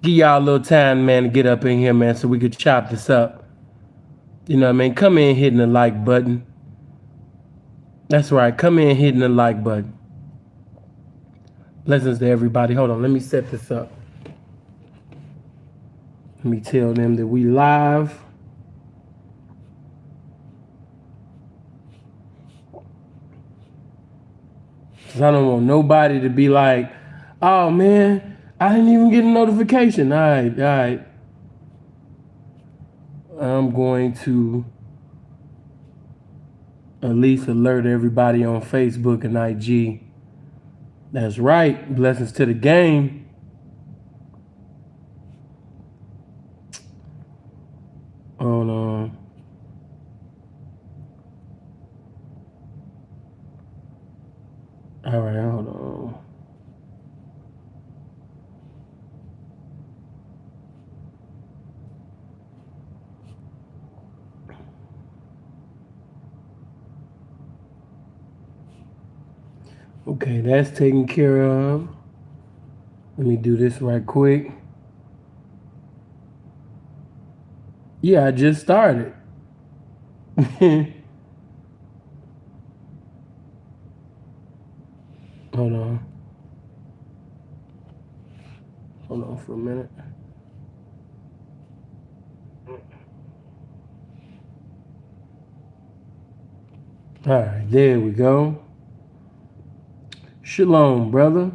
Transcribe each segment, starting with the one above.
Give y'all a little time, man, to get up in here, man, so we could chop this up. You know what I mean? Come in hitting the like button. That's right. Come in hitting the like button. Blessings to everybody. Hold on. Let me set this up. Let me tell them that we live. Cause I don't want nobody to be like, oh man, I didn't even get a notification. All right. I'm going to at least alert everybody on Facebook and IG. That's right. Blessings to the game. Hold on. All right, hold on. Okay, that's taken care of. Let me do this right quick. Yeah, I just started. Hold on. Hold on for a minute. All right, there we go. Shalom, brother.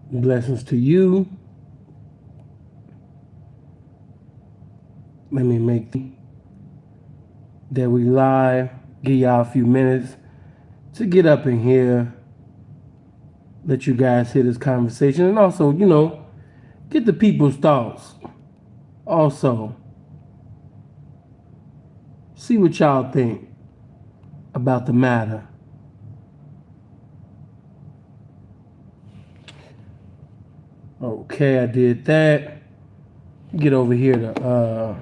Blessings to you. Let me make that we live. Give y'all a few minutes to get up in here. Let you guys hear this conversation. And also, you know, get the people's thoughts. Also, see what y'all think about the matter. Okay, I did that. Get over here to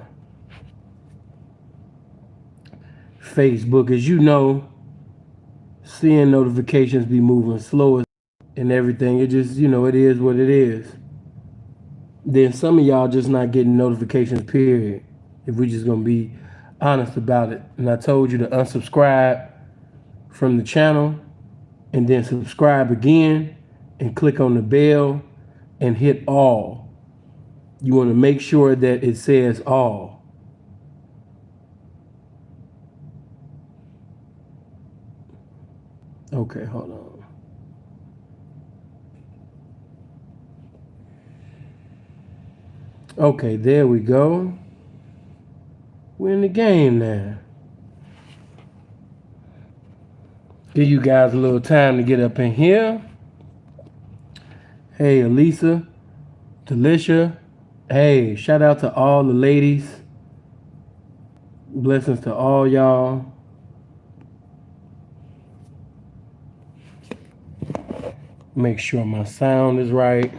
Facebook. As you know, seeing notifications be moving slower and everything. It just, you know, it is what it is. Then some of y'all just not getting notifications, period. If we just gonna be honest about it. And I told you to unsubscribe from the channel and then subscribe again and click on the bell and hit all. You want to make sure that it says all. Okay, hold on. Okay, there we go. We're in the game now. Give you guys a little time to get up in here. Hey, Elisa, Delisha. Hey, shout out to all the ladies. Blessings to all y'all. Make sure my sound is right.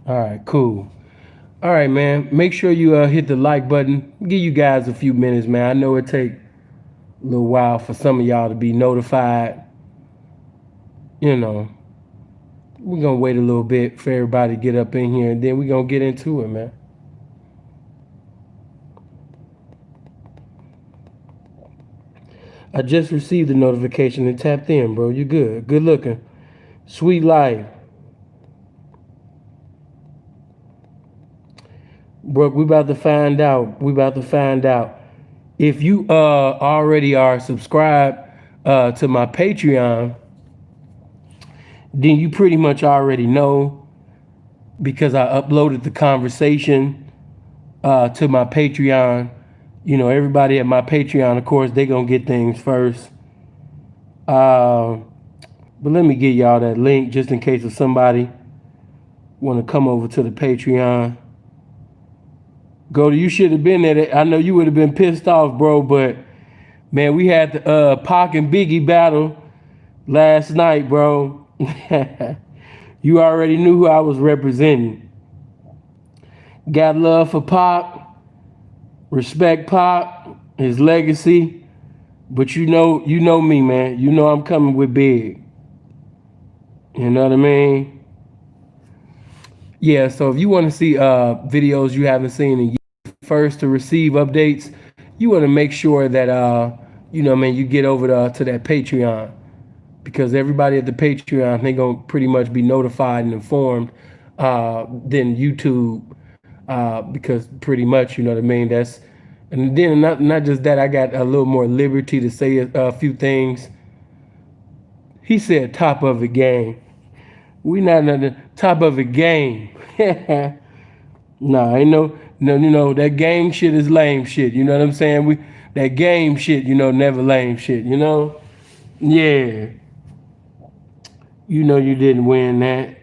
All right, cool. All right, man. Make sure you hit the like button. Give you guys a few minutes, man. I know it take a little while for some of y'all to be notified. You know, we're gonna wait a little bit for everybody to get up in here, and then we're gonna get into it, man. I just received the notification and tapped in, bro. You good. Good looking. Sweet life. Brooke, we about to find out. We about to find out. If you already are subscribed to my Patreon, then you pretty much already know, because I uploaded the conversation to my Patreon. You know, everybody at my Patreon, of course, they gonna get things first. But let me get y'all that link just in case if somebody want to come over to the Patreon. You should have been there. I know you would have been pissed off, bro, but man, we had the Pac and Biggie battle last night, bro. You already knew who I was representing. Got love for Pac, respect Pac, his legacy, but you know me, man. You know I'm coming with big. You know what I mean? Yeah, so if you want to see videos you haven't seen in years, first to receive updates, you want to make sure that you know, man, you get over to that Patreon, because everybody at the Patreon, they gonna pretty much be notified and informed than YouTube, because pretty much, you know what I mean. That's, and then not just that, I got a little more liberty to say a few things. He said, "Top of the game." We not at the top of the game. Nah, ain't no, you know, that game shit is lame shit. You know what I'm saying? That game shit, you know, never lame shit. You know? Yeah. You know you didn't win that.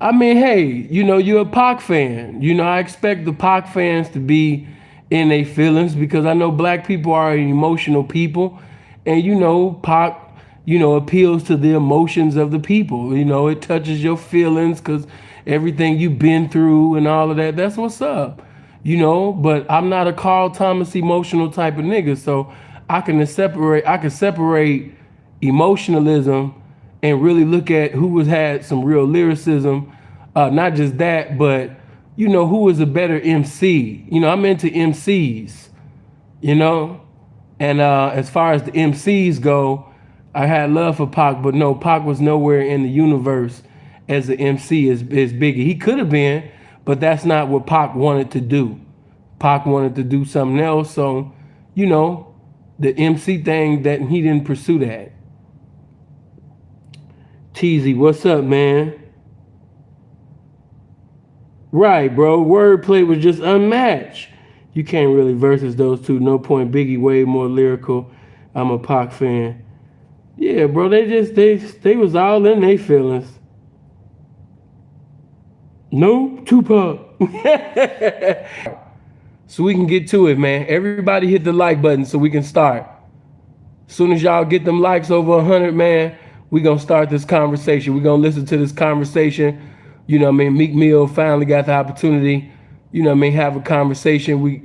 I mean, hey, you know, you're a Pac fan. You know, I expect the Pac fans to be in their feelings, because I know black people are emotional people. And, you know, Pac, you know, appeals to the emotions of the people. You know, it touches your feelings because everything you've been through and all of that. That's what's up. You know, but I'm not a Carl Thomas emotional type of nigga. So I can separate emotionalism and really look at who has had some real lyricism. Not just that, but you know, who is a better MC. You know, I'm into MCs, you know, and as far as the MCs go, I had love for Pac, but no, Pac was nowhere in the universe as an MC as Biggie. He could have been, but that's not what Pac wanted to do. Pac wanted to do something else, so you know, the MC thing, that he didn't pursue that. Teasy, what's up, man? Right, bro. Wordplay was just unmatched. You can't really versus those two. No point. Biggie way more lyrical. I'm a Pac fan. Yeah, bro. They was all in their feelings. No, Tupac. So we can get to it, man. Everybody hit the like button so we can start. As soon as y'all get them likes over 100, man, we gonna start this conversation. We gonna listen to this conversation. You know what I mean? Meek Mill finally got the opportunity, you know what I mean, have a conversation. We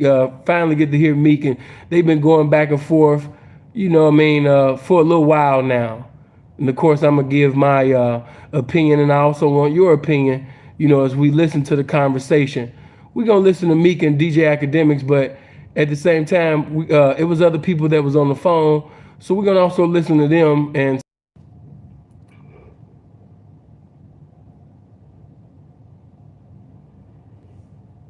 finally get to hear Meek, and they've been going back and forth, you know what I mean, for a little while now. And of course, I'm gonna give my opinion, and I also want your opinion, you know, as we listen to the conversation. We're gonna listen to Meek and DJ Akademiks, but at the same time, it was other people that was on the phone, so we're gonna also listen to them. And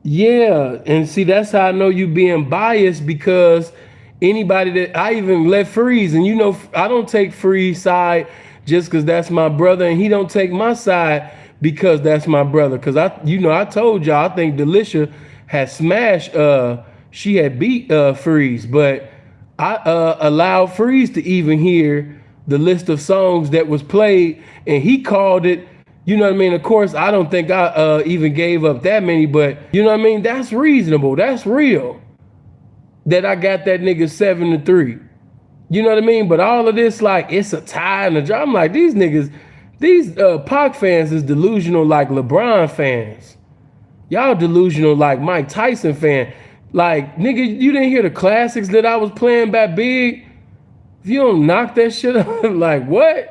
yeah, and see, that's how I know you being biased, because anybody that I even let Freeze, and you know, I don't take Freeze side just because that's my brother, and he don't take my side because that's my brother. Because you know, I told y'all, I think Delisha had smashed, she had beat Freeze, but I allowed Freeze to even hear the list of songs that was played, and he called it. You know what I mean? Of course, I don't think I even gave up that many, but you know what I mean? That's reasonable. That's real. That I got that nigga 7-3. You know what I mean? But all of this, like, it's a tie and a draw. I'm like, these niggas, these Pac fans is delusional like LeBron fans. Y'all delusional like Mike Tyson fan. Like, nigga, you didn't hear the classics that I was playing by Big? If you don't knock that shit up, like, what?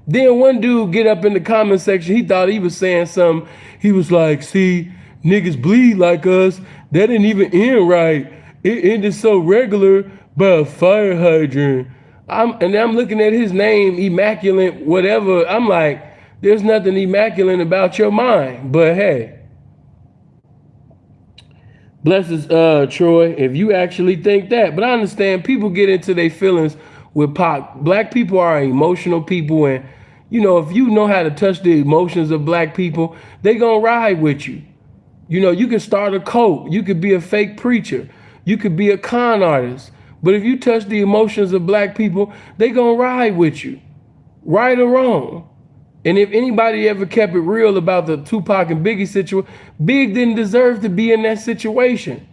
Then one dude get up in the comment section. He thought he was saying something. He was like, see, niggas bleed like us. That didn't even end right. It ended so regular by a fire hydrant. And I'm looking at his name, Immaculate, whatever. I'm like, there's nothing immaculate about your mind. But hey, blesses Troy, if you actually think that. But I understand people get into their feelings with Pac. Black people are emotional people, and you know, if you know how to touch the emotions of black people, they gonna ride with you. You know, you can start a cult, you could be a fake preacher, you could be a con artist. But if you touch the emotions of black people, they gonna ride with you, right or wrong. And if anybody ever kept it real about the Tupac and Biggie situation, Big didn't deserve to be in that situation.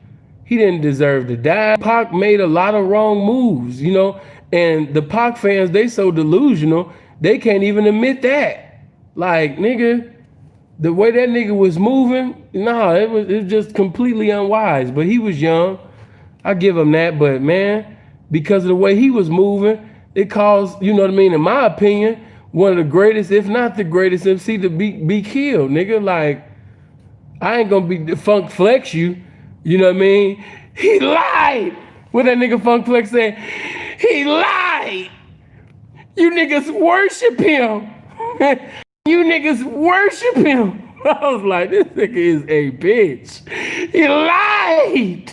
He didn't deserve to die. Pac made a lot of wrong moves, you know, and the Pac fans, they so delusional, they can't even admit that. Like, nigga, the way that nigga was moving, nah, it was just completely unwise. But he was young. I give him that. But man, because of the way he was moving, it caused, you know what I mean, in my opinion, one of the greatest, if not the greatest MC to be killed, nigga. Like, I ain't gonna be Funk Flex you. You know what I mean? He lied. What that nigga Funk Flex said? He lied. You niggas worship him. You niggas worship him. I was like, this nigga is a bitch. He lied.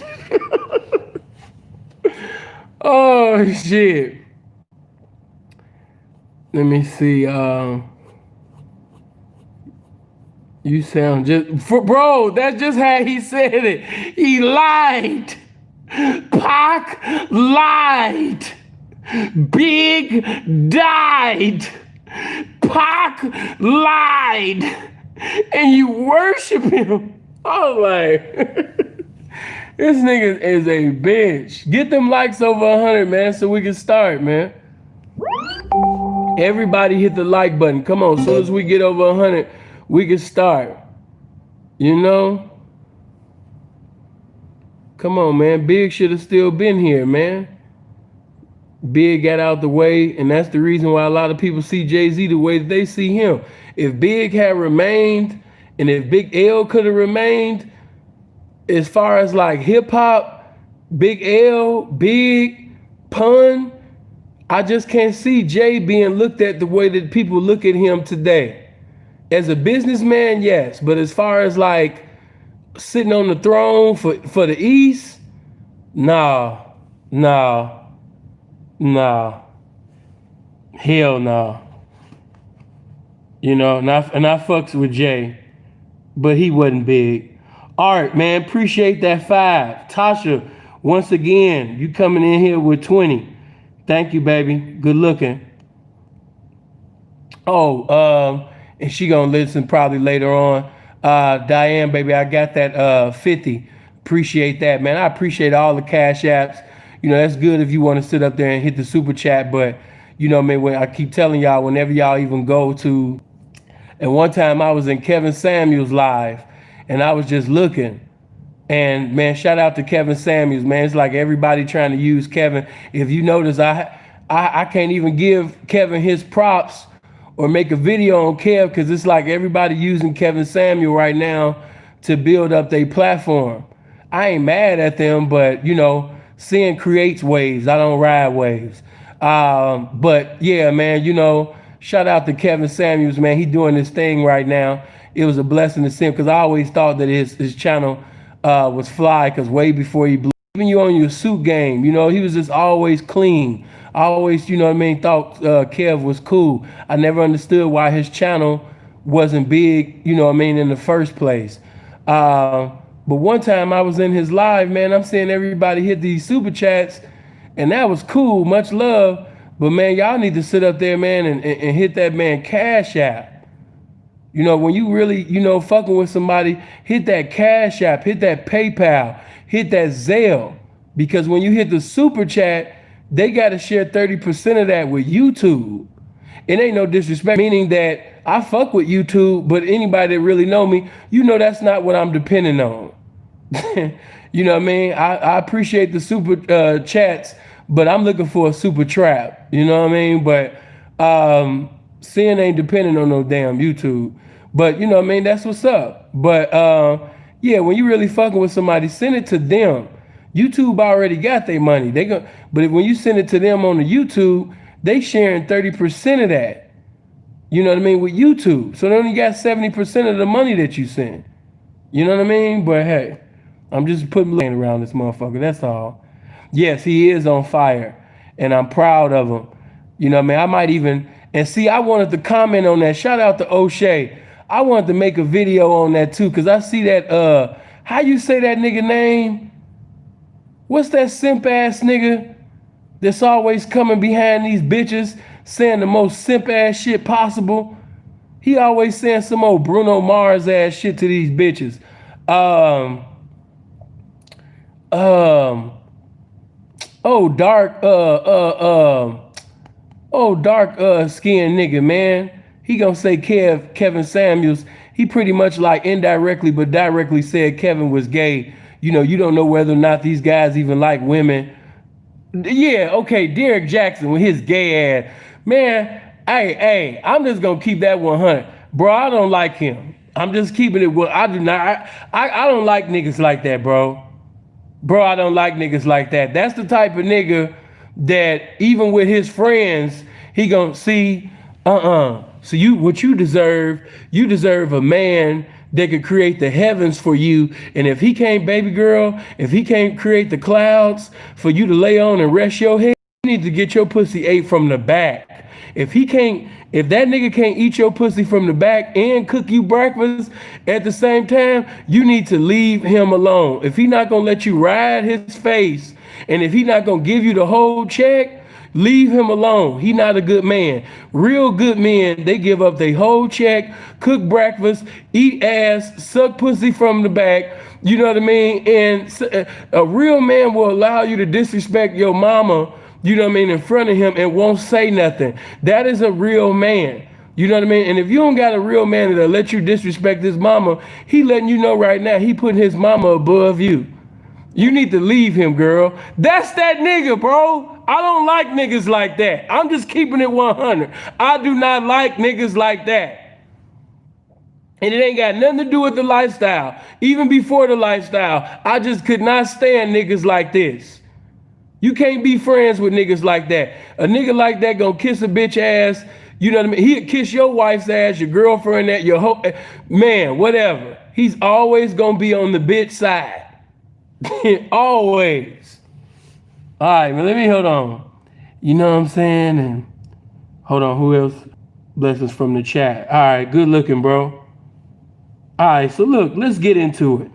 Oh shit. Let me see. You sound bro, that's just how he said it. He lied. Pac lied. Big died. Pac lied. And you worship him. I was like, this nigga is a bitch. Get them likes over 100, man, so we can start, man. Everybody hit the like button. Come on, as soon as we get over 100, we can start. You know? Come on, man. Big should have still been here, man. Big got out the way, and that's the reason why a lot of people see Jay-Z the way that they see him. If Big had remained, and if Big L could have remained, as far as like hip hop, Big L, Big, Pun, I just can't see Jay being looked at the way that people look at him today. As a businessman, yes, but as far as like sitting on the throne for the East, nah. Hell no. You know, and I fucks with Jay, but he wasn't big. Art, man, appreciate that 5. Tasha, once again, you coming in here with 20. Thank you, baby. Good looking. Oh, and she gonna listen probably later on. Diane, baby, I got that 50. Appreciate that, man. I appreciate all the cash apps. You know, that's good if you want to sit up there and hit the super chat, but you know, man, when I keep telling y'all, whenever y'all even go to, and one time I was in Kevin Samuels live, and I was just looking, and man, shout out to Kevin Samuels, man. It's like everybody trying to use Kevin. If you notice, I can't even give Kevin his props or make a video on Kev, because it's like everybody using Kevin Samuel right now to build up their platform. I ain't mad at them, but you know, seeing creates waves. I don't ride waves. But yeah, man, you know, shout out to Kevin Samuels, man. He doing this thing right now. It was a blessing to see him, because I always thought that his channel was fly, because way before he blew, even you on your suit game, you know, he was just always clean. I always, you know what I mean, thought Kev was cool. I never understood why his channel wasn't big, you know what I mean, in the first place. But one time I was in his live, man, I'm seeing everybody hit these super chats, and that was cool, much love. But man, y'all need to sit up there, man, and hit that man Cash App. You know, when you really, you know, fucking with somebody, hit that Cash App, hit that PayPal, hit that Zelle. Because when you hit the super chat, they got to share 30% of that with YouTube. It ain't no disrespect, meaning that I fuck with YouTube, but anybody that really know me, you know that's not what I'm depending on. You know what I mean? I appreciate the super chats, but I'm looking for a super trap. You know what I mean? But sin ain't depending on no damn YouTube. But you know what I mean? That's what's up. But yeah, when you really fucking with somebody, send it to them. YouTube already got their money. But when you send it to them on the YouTube, they sharing 30% of that. You know what I mean? With YouTube. So they only got 70% of the money that you send. You know what I mean? But hey, I'm just putting around this motherfucker. That's all. Yes, he is on fire. And I'm proud of him. You know what I mean? I might even, and see, I wanted to comment on that. Shout out to O'Shea. I wanted to make a video on that too, because I see that, how you say that nigga name? What's that simp ass nigga that's always coming behind these bitches saying the most simp ass shit possible? He always saying some old Bruno Mars ass shit to these bitches. Oh, dark skinned nigga, man. He gonna say Kevin Samuels. He pretty much like indirectly but directly said Kevin was gay. You know, you don't know whether or not these guys even like women. Yeah, okay, Derek Jackson with his gay ass. Man, Hey, I'm just gonna keep that 100. Bro, I don't like him. I'm just keeping it. I do not. I don't like niggas like that, bro. Bro, I don't like niggas like that. That's the type of nigga that even with his friends, he gonna see, So what you deserve a man that could create the heavens for you. And if he can't, baby girl, if he can't create the clouds for you to lay on and rest your head, you need to get your pussy ate from the back. If that nigga can't eat your pussy from the back and cook you breakfast at the same time, you need to leave him alone. If he not gonna let you ride his face, and if he not gonna give you the whole check, leave him alone. He not a good man. Real good men, they give up their whole check, cook breakfast, eat ass, suck pussy from the back. You know what I mean? And a real man will allow you to disrespect your mama, you know what I mean, in front of him and won't say nothing. That is a real man. You know what I mean? And if you don't got a real man that'll let you disrespect his mama, he letting you know right now he putting his mama above you. You need to leave him, girl. That's that nigga, bro. I don't like niggas like that. I'm just keeping it 100. I do not like niggas like that. And it ain't got nothing to do with the lifestyle. Even before the lifestyle, I just could not stand niggas like this. You can't be friends with niggas like that. A nigga like that gonna kiss a bitch ass. You know what I mean? He'll kiss your wife's ass, your girlfriend, your whole man, whatever. He's always gonna be on the bitch side. Always. All right, man, let me hold on. You know what I'm saying? And hold on, who else? Blessings from the chat. All right, good looking, bro. All right, so look, let's get into it.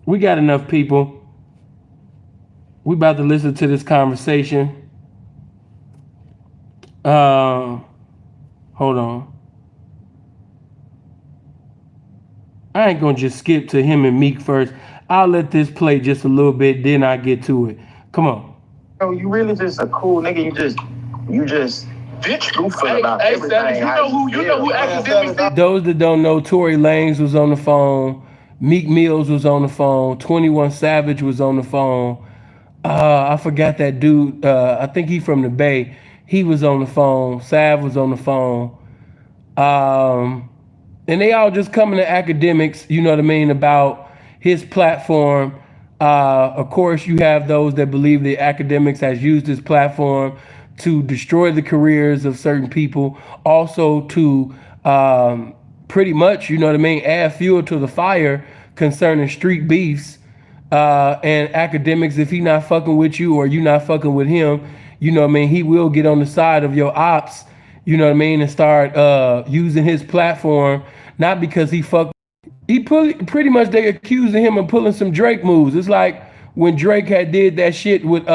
We got enough people. We about to listen to this conversation. Hold on. I ain't gonna just skip to him and Meek first. I'll let this play just a little bit, then I get to it. Come on. Bro, you really just a cool nigga. You just truthful about everything. You know who Akademiks. Those that don't know, Tory Lanez was on the phone. Meek Mills was on the phone. 21 Savage was on the phone. I forgot that dude. I think he from the Bay. He was on the phone. Sav was on the phone. And they all just coming to Akademiks, you know what I mean, about his platform. Of course, you have those that believe that Akademiks has used his platform to destroy the careers of certain people. Also to pretty much, you know what I mean, add fuel to the fire concerning street beefs. And Akademiks, if he not fucking with you or you not fucking with him, you know what I mean, he will get on the side of your ops, you know what I mean, and start using his platform, not because he pretty much they accusing him of pulling some Drake moves. It's like when Drake had did that shit with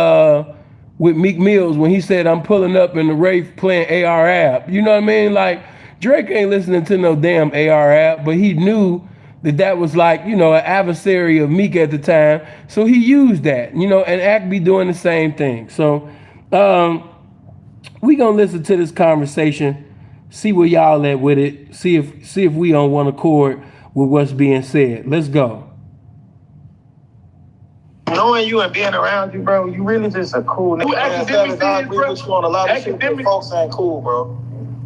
Meek Mills when he said, I'm pulling up in the Wraith playing AR app. You know what I mean? Like, Drake ain't listening to no damn AR app, but he knew that was like, you know, an adversary of Meek at the time. So he used that, you know, and Ak be doing the same thing. So we gonna listen to this conversation, see where y'all at with it, see if we on one accord with what's being said. Let's go. Knowing you and being around you, bro, you really just a cool nigga. I agree with you on a lot of shit, but folks ain't cool, bro.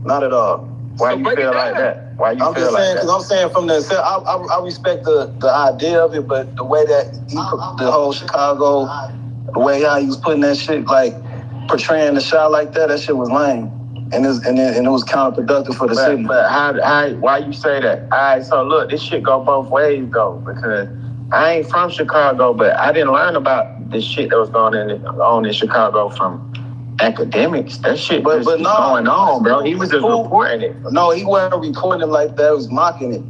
Not at all. Why you feel like that? Why you feel like that? I'm just saying, because I'm saying from the, I respect the idea of it, but the way that the whole Chicago, the way how he was putting that shit, like portraying the shot like that shit was lame. And it was counterproductive for the city. But why you say that? All right, so look, this shit go both ways though, because I ain't from Chicago, but I didn't learn about this shit that was going on in Chicago from Akademiks. That shit was going on, bro. He was just reporting it. No, he wasn't reporting it like that. He was mocking it.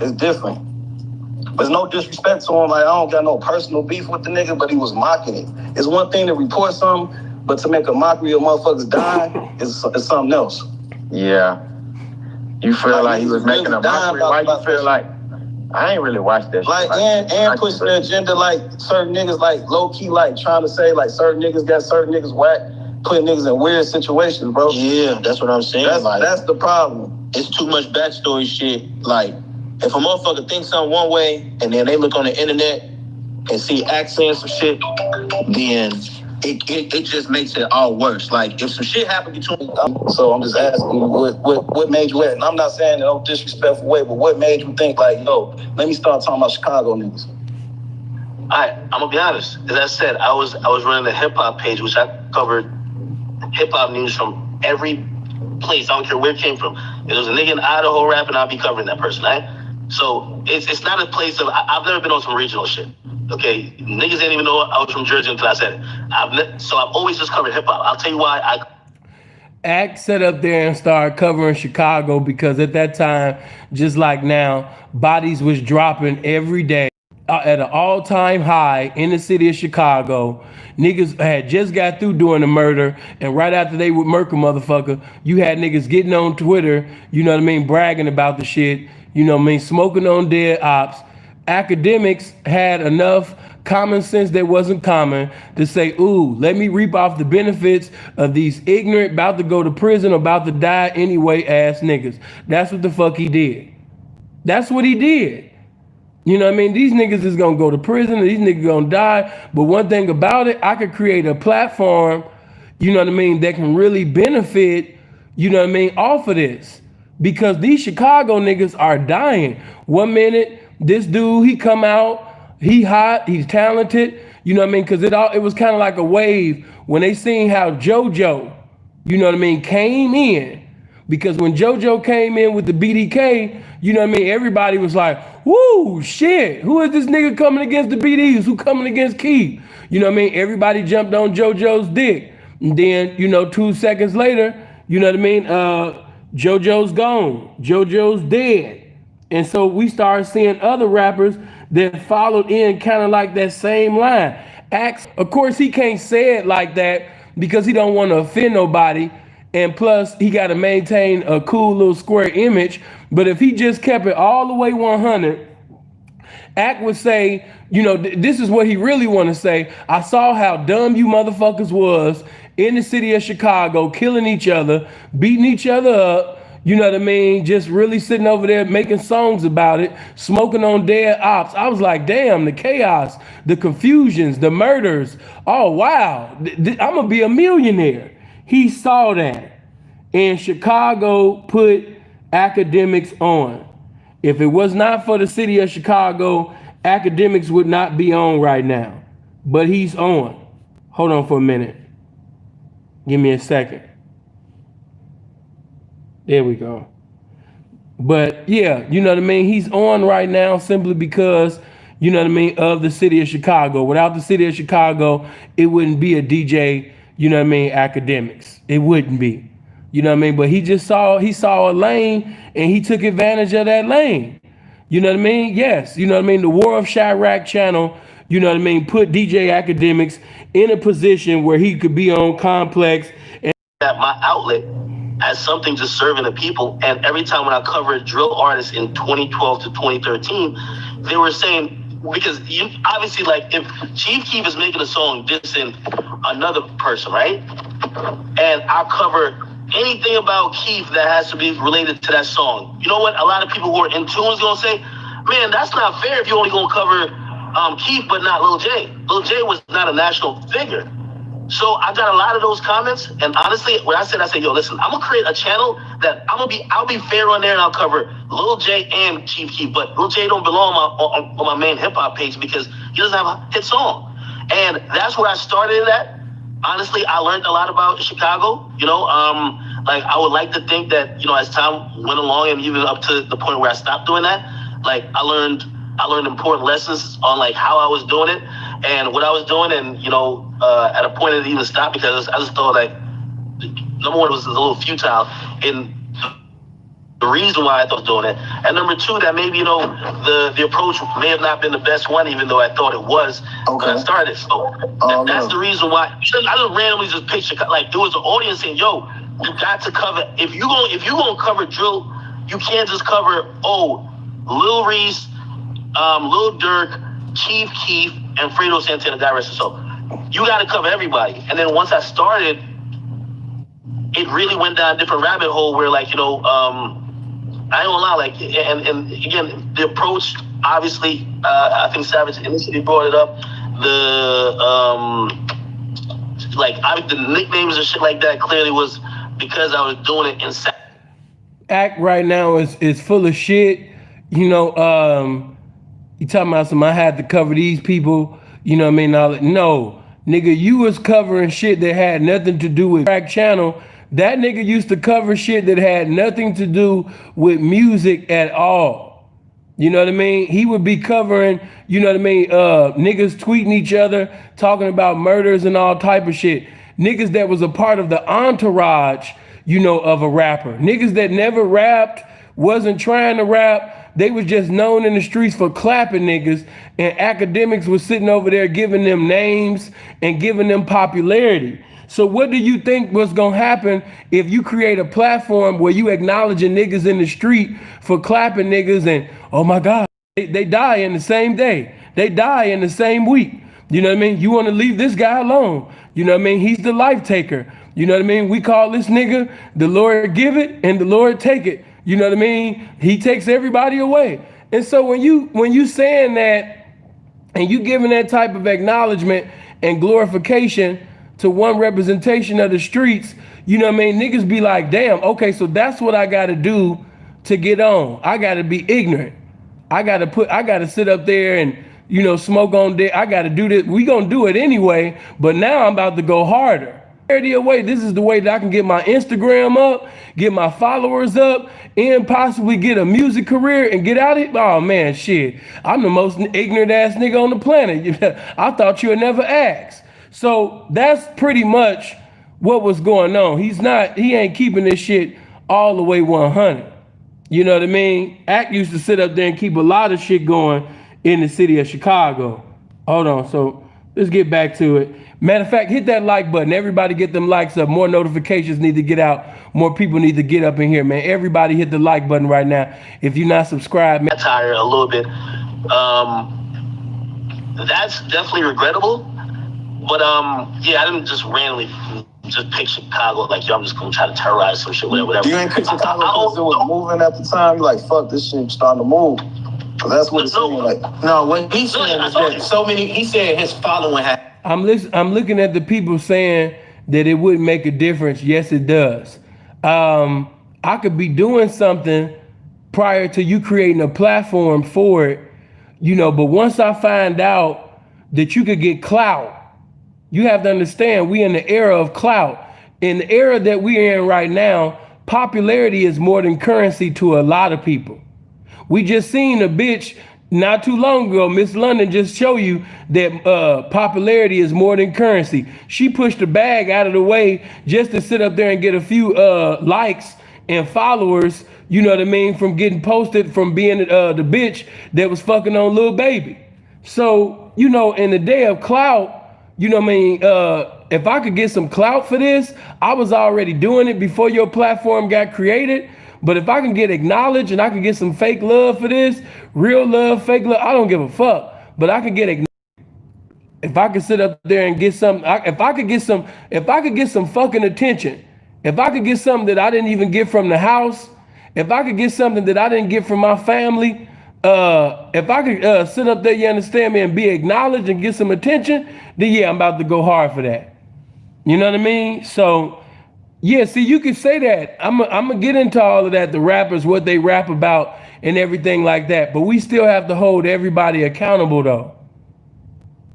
It's different. There's no disrespect to him. Like, I don't got no personal beef with the nigga, but he was mocking it. It's one thing to report something, but to make a mockery of motherfuckers dying is something else. Yeah. You feel like he was making a mockery? Why you feel like... I ain't really watched that like, shit. And pushing the agenda like certain niggas like low-key like trying to say like certain niggas got certain niggas whack, putting niggas in weird situations, bro. Yeah, that's what I'm saying. That's the problem. It's too much backstory shit. Like, if a motherfucker thinks something one way and then they look on the internet and see Ak saying some shit, then it just makes it all worse. Like if some shit happened between, so I'm just asking you, what made you, and I'm not saying in no disrespectful way, but what made you think like, yo, let me start talking about Chicago niggas? I'm gonna be honest. As I said, I was running the hip hop page, which I covered hip hop news from every place. I don't care where it came from. If there was a nigga in Idaho rapping, I'll be covering that person, right? So it's not a place of, I've never been on some regional shit. Okay, niggas didn't even know I was from Jersey until I said it. So I've always just covered hip hop. I'll tell you why. Act set up there and started covering Chicago because at that time, just like now, bodies was dropping every day at an all-time high in the city of Chicago. Niggas had just got through doing the murder, and right after they would murk a motherfucker, you had niggas getting on Twitter, you know what I mean, bragging about the shit, you know what I mean, smoking on dead ops. Akademiks had enough common sense that wasn't common to say, ooh, let me reap off the benefits of these ignorant, about to go to prison, about to die anyway ass niggas. That's what the fuck he did. That's what he did. You know what I mean? These niggas is gonna go to prison, these niggas gonna die. But one thing about it, I could create a platform, you know what I mean, that can really benefit, you know what I mean, off of this. Because these Chicago niggas are dying. 1 minute, this dude, he come out, he hot, he's talented, you know what I mean? Cause it was kind of like a wave when they seen how JoJo, you know what I mean, came in. Because when JoJo came in with the BDK, you know what I mean, everybody was like, woo, shit, who is this nigga coming against the BDs? Who coming against Keith? You know what I mean? Everybody jumped on JoJo's dick. And then, you know, 2 seconds later, you know what I mean, JoJo's gone, JoJo's dead. And so we started seeing other rappers that followed in kind of like that same line. Axe, of course, he can't say it like that because he don't want to offend nobody. And plus, he got to maintain a cool little square image. But if he just kept it all the way 100, Act would say, you know, this is what he really want to say. I saw how dumb you motherfuckers was in the city of Chicago, killing each other, beating each other up. You know what I mean? Just really sitting over there making songs about it, smoking on dead ops. I was like, damn, the chaos, the confusions, the murders. Oh, wow, I'm going to be a millionaire. He saw that. And Chicago put Akademiks on. If it was not for the city of Chicago, Akademiks would not be on right now. But he's on. Hold on for a minute. Give me a second. There we go. But yeah, you know what I mean? He's on right now simply because, you know what I mean, of the city of Chicago. Without the city of Chicago, it wouldn't be a DJ, you know what I mean, Akademiks. It wouldn't be. You know what I mean? But he saw a lane and he took advantage of that lane. You know what I mean? Yes. You know what I mean? The War of Chirac channel, you know what I mean, put DJ Akademiks in a position where he could be on Complex. And that my outlet as something just serving the people. And every time when I covered drill artists in 2012 to 2013, they were saying, because you obviously, like, if Chief Keef is making a song dissing another person, right? And I cover anything about Keef that has to be related to that song. You know what? A lot of people who are in tune is gonna say, man, that's not fair if you're only gonna cover Keef but not Lil J. Lil J was not a national figure. So I got a lot of those comments, and honestly, when I said, yo, listen, I'm gonna create a channel that I'll be fair on there, and I'll cover Lil J and Chief Keef, but Lil J don't belong on my main hip hop page because he doesn't have a hit song, and that's where I started at. Honestly, I learned a lot about Chicago. You know, like I would like to think that, you know, as time went along, and even up to the point where I stopped doing that, like I learned important lessons on like how I was doing it and what I was doing, and you know, at a point it even stopped because I just thought like, number one, it was a little futile in the reason why I thought doing it, and number two, that maybe, you know, the approach may have not been the best one, even though I thought it was when I started. So that's the reason why I just randomly just picked Chicago. Like there was an audience saying, "Yo, you got to cover. If you gonna cover drill, you can't just cover Lil Reese, Lil Durk, Chief Keef, and Fredo Santana, God rest his soul. You got to cover everybody." And then once I started, it really went down a different rabbit hole where, like, you know, I ain't gonna lie, like, and again, the approach, obviously, I think Savage initially brought it up. like the nicknames and shit like that clearly was because I was doing it inside. Act right now is full of shit. You know, you talking about some I had to cover these people, you know what I mean? No, nigga, you was covering shit that had nothing to do with Crack Channel. That nigga used to cover shit that had nothing to do with music at all. You know what I mean? He would be covering, you know what I mean, niggas tweeting each other, talking about murders and all type of shit. Niggas that was a part of the entourage, you know, of a rapper. Niggas that never rapped, wasn't trying to rap. They was just known in the streets for clapping niggas, and Akademiks was sitting over there giving them names and giving them popularity. So what do you think was gonna happen if you create a platform where you acknowledging niggas in the street for clapping niggas and, oh my God, they die in the same day. They die in the same week. You know what I mean? You wanna leave this guy alone. You know what I mean? He's the life taker. You know what I mean? We call this nigga the Lord give it and the Lord take it. You know what I mean? He takes everybody away. And so when you saying that and you giving that type of acknowledgement and glorification to one representation of the streets, you know what I mean? Niggas be like, damn, okay, so that's what I gotta do to get on. I gotta be ignorant. I gotta sit up there and, you know, smoke on dick. I gotta do this. We gonna do it anyway, but now I'm about to go harder. Away. This is the way that I can get my Instagram up, get my followers up, and possibly get a music career and get out of it. Oh man, shit. I'm the most ignorant ass nigga on the planet. I thought you would never ask. So that's pretty much what was going on. He ain't keeping this shit all the way 100. You know what I mean? Act used to sit up there and keep a lot of shit going in the city of Chicago. Hold on, so let's get back to it. Matter of fact, hit that like button. Everybody get them likes up. More notifications need to get out. More people need to get up in here, man. Everybody hit the like button right now. If you're not subscribed, man. Tire a little bit. That's definitely regrettable. But yeah, I didn't just randomly just pick Chicago like, yo, I'm just gonna try to terrorize some shit, whatever. You ain't pick Chicago because it was moving at the time. You're like, fuck, this shit starting to move. Cause that's what it's saying. Like, no, what he's saying is that so many. He said his following had. I'm looking at the people saying that it wouldn't make a difference. Yes, it does. I could be doing something prior to you creating a platform for it, you know, but once I find out that you could get clout, you have to understand we in the era of clout. In the era that we're in right now, popularity is more than currency to a lot of people. We just seen a bitch not too long ago, Miss London, just show you that popularity is more than currency. She pushed the bag out of the way just to sit up there and get a few likes and followers, you know what I mean, from getting posted from being the bitch that was fucking on Lil Baby. So, you know, in the day of clout, you know what I mean, if I could get some clout for this, I was already doing it before your platform got created. But if I can get acknowledged and I can get some fake love for this, real love, fake love, I don't give a fuck. But I can get acknowledged. If I could sit up there and get some, if I could get some fucking attention, if I could get something that I didn't even get from the house, if I could get something that I didn't get from my family, if I could sit up there, you understand me, and be acknowledged and get some attention, then yeah, I'm about to go hard for that. You know what I mean? So yeah, see, you could say that. I'm gonna get into all of that, the rappers, what they rap about and everything like that. But we still have to hold everybody accountable though.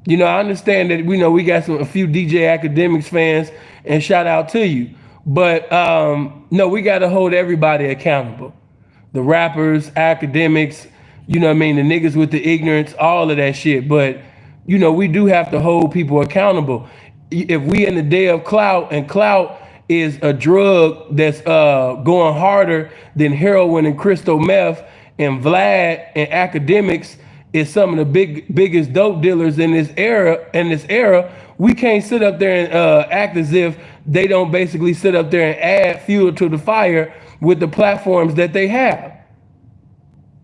You know, I understand that we got a few DJ Akademiks fans, and shout out to you. But no, we gotta hold everybody accountable. The rappers, Akademiks, you know what I mean, the niggas with the ignorance, all of that shit. But, you know, we do have to hold people accountable. If we in the day of clout, and clout is a drug that's going harder than heroin and crystal meth, and Vlad and Akademiks is some of the biggest dope dealers in this era. We can't sit up there and act as if they don't basically sit up there and add fuel to the fire with the platforms that they have.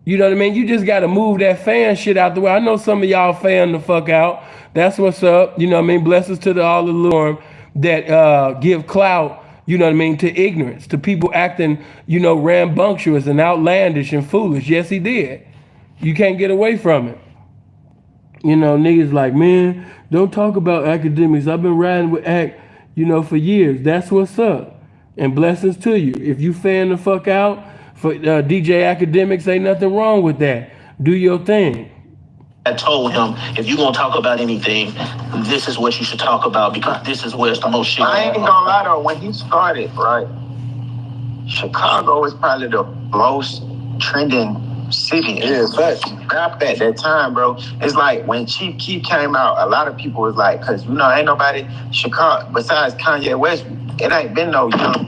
You know what I mean? You just got to move that fan shit out the way. I know some of y'all fan the fuck out. That's what's up. You know what I mean? Blessings to all the Lord that give clout, you know what I mean, to ignorance, to people acting, you know, rambunctious and outlandish and foolish. Yes, he did. You can't get away from it. You know, niggas like, man, don't talk about academics. I've been riding with Act, for years. That's what's up. And blessings to you. If you fan the fuck out for DJ Academics, ain't nothing wrong with that. Do your thing. I told him, if you're gonna talk about anything, this is what you should talk about because this is where it's the most shit. I ain't gonna lie though, when he started, right, Chicago was probably the most trending city. Yeah, fact. Rap at that time, bro. It's like when Chief Keef came out, a lot of people was like, cause ain't nobody Chicago besides Kanye West. It ain't been no young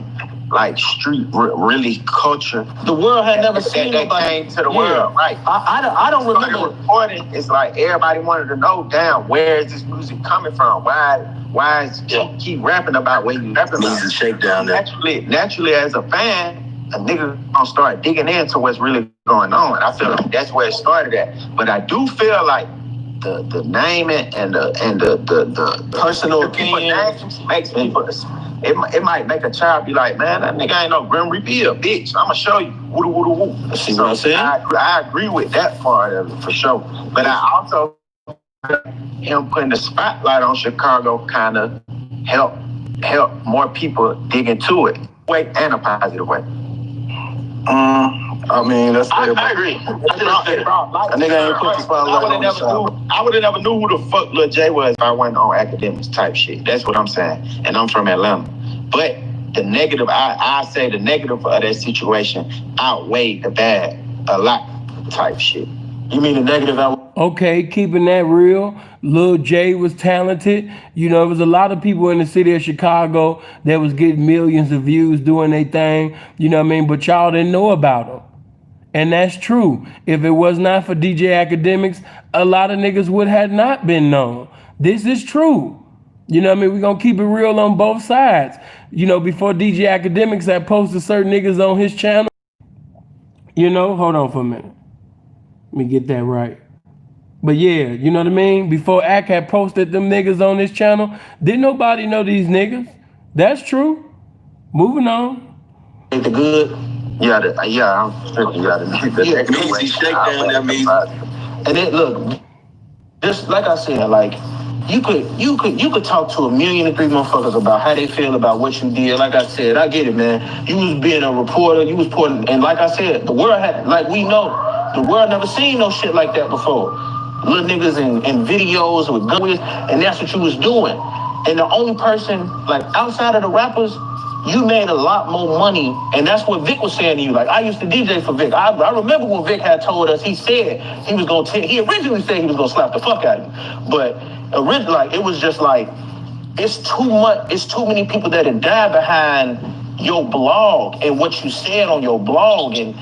like street really culture. The world had never seen that nobody came to the world, right? I don't remember reporting. It's like everybody wanted to know, damn, where is this music coming from? Why is keep rapping about what you rapping about? Easy shakedown there. Naturally, as a fan, a nigga gonna start digging into what's really going on. I feel like that's where it started at. But I do feel like the naming and the personal opinion makes people. It might make a child be like, man, that nigga ain't no Grim Reaper, bitch. I'ma show you. Woo woo woo. See what I'm saying? I agree with that part of it for sure. But I also him putting the spotlight on Chicago kind of help more people dig into it. Way and a positive way. I mean, that's I agree. A nigga ain't put the spotlight on the shop. I would have never knew who the fuck Lil J was if I wasn't on Akademiks type shit. That's what I'm saying. And I'm from Atlanta. But the negative, I say the negative of that situation outweighed the bad a lot type shit. You mean the negative? Okay, keeping that real. Lil J was talented. There was a lot of people in the city of Chicago that was getting millions of views doing their thing. But y'all didn't know about them. And that's true. If it was not for DJ Academics, a lot of niggas would have not been known. This is true. We're going to keep it real on both sides. Before DJ Academics had posted certain niggas on his channel. Hold on for a minute. Let me get that right. But yeah, you know what I mean? Before Ak had posted them niggas on his channel, didn't nobody know these niggas. That's true. Moving on. The good. I'm tripping. Easy shakedown that means. And it look, just like I said, like you could talk to 1,000,003 motherfuckers about how they feel about what you did. Like I said, I get it, man. You was being a reporter, you was putting, and like I said, the world had, like we know, the world never seen no shit like that before. Little niggas in videos with guns, and that's what you was doing. And the only person, like outside of the rappers, you made a lot more money, and that's what Vic was saying to you. Like, I used to DJ for Vic. I remember when Vic had told us, he said he was gonna he originally said he was gonna slap the fuck out of you. But originally, like, it was just like, it's too many people that have died behind your blog and what you said on your blog, and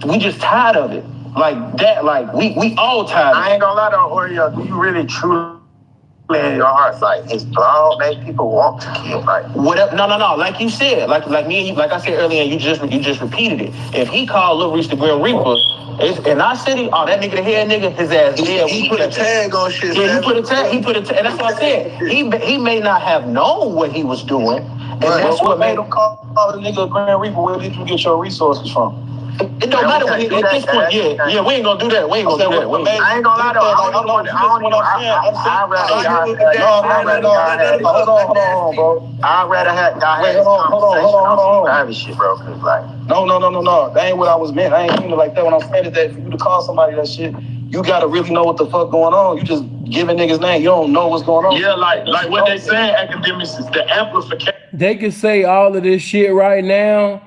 we just tired of it. Like that, like we all tired. I ain't gonna lie though, Oreo, do you really truly in your heart, like his blog make people want to kill, like whatever? No. Like you said, like me and you, like I said earlier, you just repeated it. If he called Lil Reese the Grim Reaper, in our city, oh, that nigga the head nigga, his ass dead. He put a tag on shit. Yeah, he put a tag, and that's what I said. He may not have known what he was doing, and that's what made him call the nigga a Grim Reaper. Where did you get your resources from? It don't matter when at this point. Yeah, we ain't gonna do that. We ain't gonna do that. I ain't gonna lie though. Hold on, bro. I'd rather have y'all have this conversation on private shit, bro. Cause like, no. That ain't what I was meant. I ain't mean it like that. When I'm saying is that for you to call somebody that shit, you gotta really know what the fuck going on. You just giving niggas name. You don't know what's going on. Yeah, like what they saying, Academics is the amplification. They can say all of this shit right now.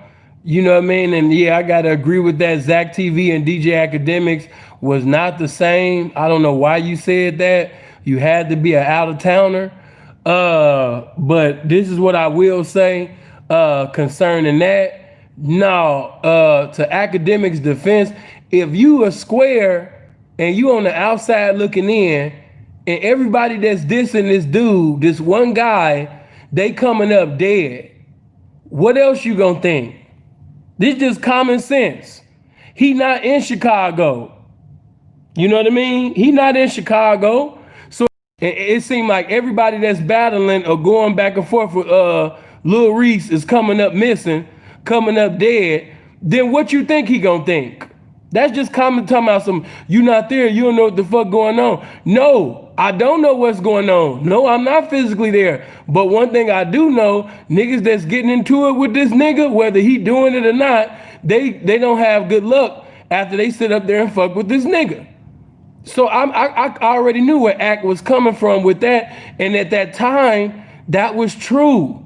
You know what I mean? And yeah, I gotta agree with that. Zach TV and DJ Academics was not the same. I don't know why you said that. You had to be an out-of-towner. But this is what I will say concerning that. No, to Academics' defense, if you a square and you on the outside looking in, and everybody that's dissing this dude, this one guy, they coming up dead, what else you gonna think? This just common sense. He not in Chicago. You know what I mean? He not in Chicago. So it seemed like everybody that's battling or going back and forth with Lil Reese is coming up missing, coming up dead. Then what you think he gonna think? That's just common talking about some, you not there, you don't know what the fuck going on. No, I don't know what's going on. No, I'm not physically there. But one thing I do know, niggas that's getting into it with this nigga, whether he doing it or not, they don't have good luck after they sit up there and fuck with this nigga. So I already knew where Act was coming from with that. And at that time, that was true.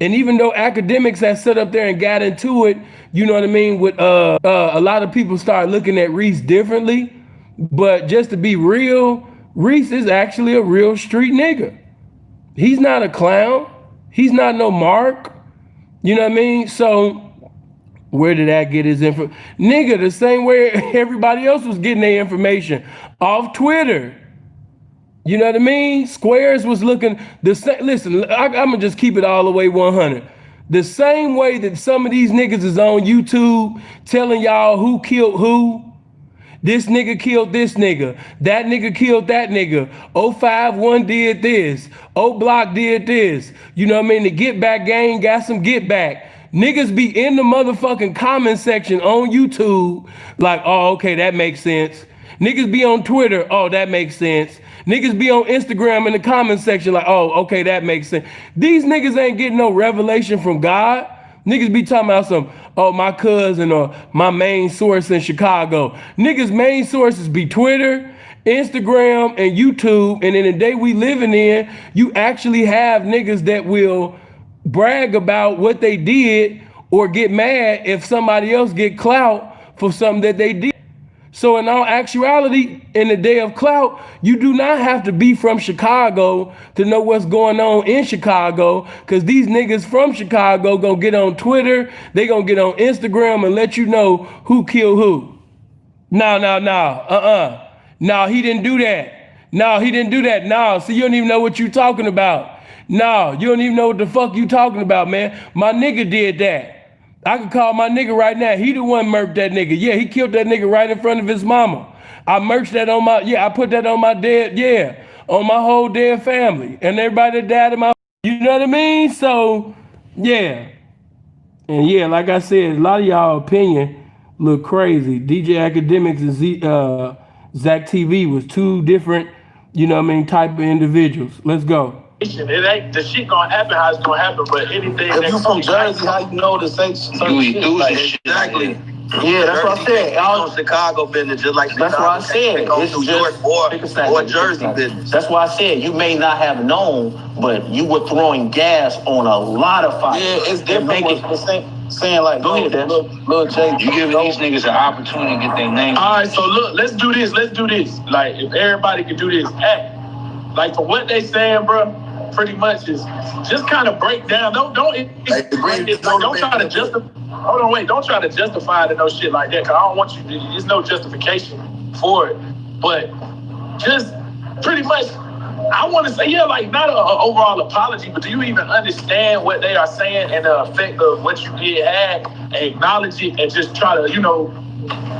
And even though Akademiks had set up there and got into it, you know what I mean, with a lot of people start looking at Reese differently. But just to be real, Reese is actually a real street nigga. He's not a clown. He's not no mark. You know what I mean? So where did that get his info? Nigga, the same way everybody else was getting their information off Twitter. You know what I mean? Squares was looking the same. Listen, I'm gonna just keep it all the way 100. The same way that some of these niggas is on YouTube telling y'all who killed who. This nigga killed this nigga. That nigga killed that nigga. 051 did this. O Block did this. You know what I mean? The Get Back gang got some get back. Niggas be in the motherfucking comment section on YouTube like, oh, okay, that makes sense. Niggas be on Twitter, oh, that makes sense. Niggas be on Instagram in the comment section like, oh, okay, that makes sense. These niggas ain't getting no revelation from God. Niggas be talking about some, oh, my cousin or my main source in Chicago. Niggas' main sources be Twitter, Instagram, and YouTube. And in the day we living in, you actually have niggas that will brag about what they did or get mad if somebody else get clout for something that they did. So in all actuality, in the day of clout, you do not have to be from Chicago to know what's going on in Chicago, because these niggas from Chicago gonna get on Twitter, they gonna get on Instagram and let you know who killed who. No, he didn't do that. No, he didn't do that. No, so you don't even know what you talking about. No, you don't even know what the fuck you talking about, man. My nigga did that. I could call my nigga right now. He the one murked that nigga. Yeah, he killed that nigga right in front of his mama. I merged that on my, I put that on my dead, on my whole dead family. And everybody that died in my, you know what I mean? So, yeah. And yeah, like I said, a lot of y'all opinion look crazy. DJ Akademiks and Zach TV was two different, you know what I mean, type of individuals. Let's go. It ain't the shit gonna happen how it's gonna happen, but anything. If you from Jersey, how you know the same shit? Like, Exactly. Yeah, that's what I said. On Chicago business, just like That's what I said. It's New York or Jersey business. That's why I said you may not have known, but you were throwing gas on a lot of fire. Yeah, it's different. Saying like, go ahead, Lil J, you giving these niggas an opportunity to get their name. All right, so look, let's do this. Like, if everybody could do this, like for what they saying, bro, pretty much is just kind of break down. Don't try to justify. Hold on, wait. Don't try to justify it and no shit like that, because I don't want you to. There's no justification for it. But just pretty much, I want to say, yeah, like not an overall apology, but do you even understand what they are saying and the effect of what you did have, and acknowledge it and just try to, you know,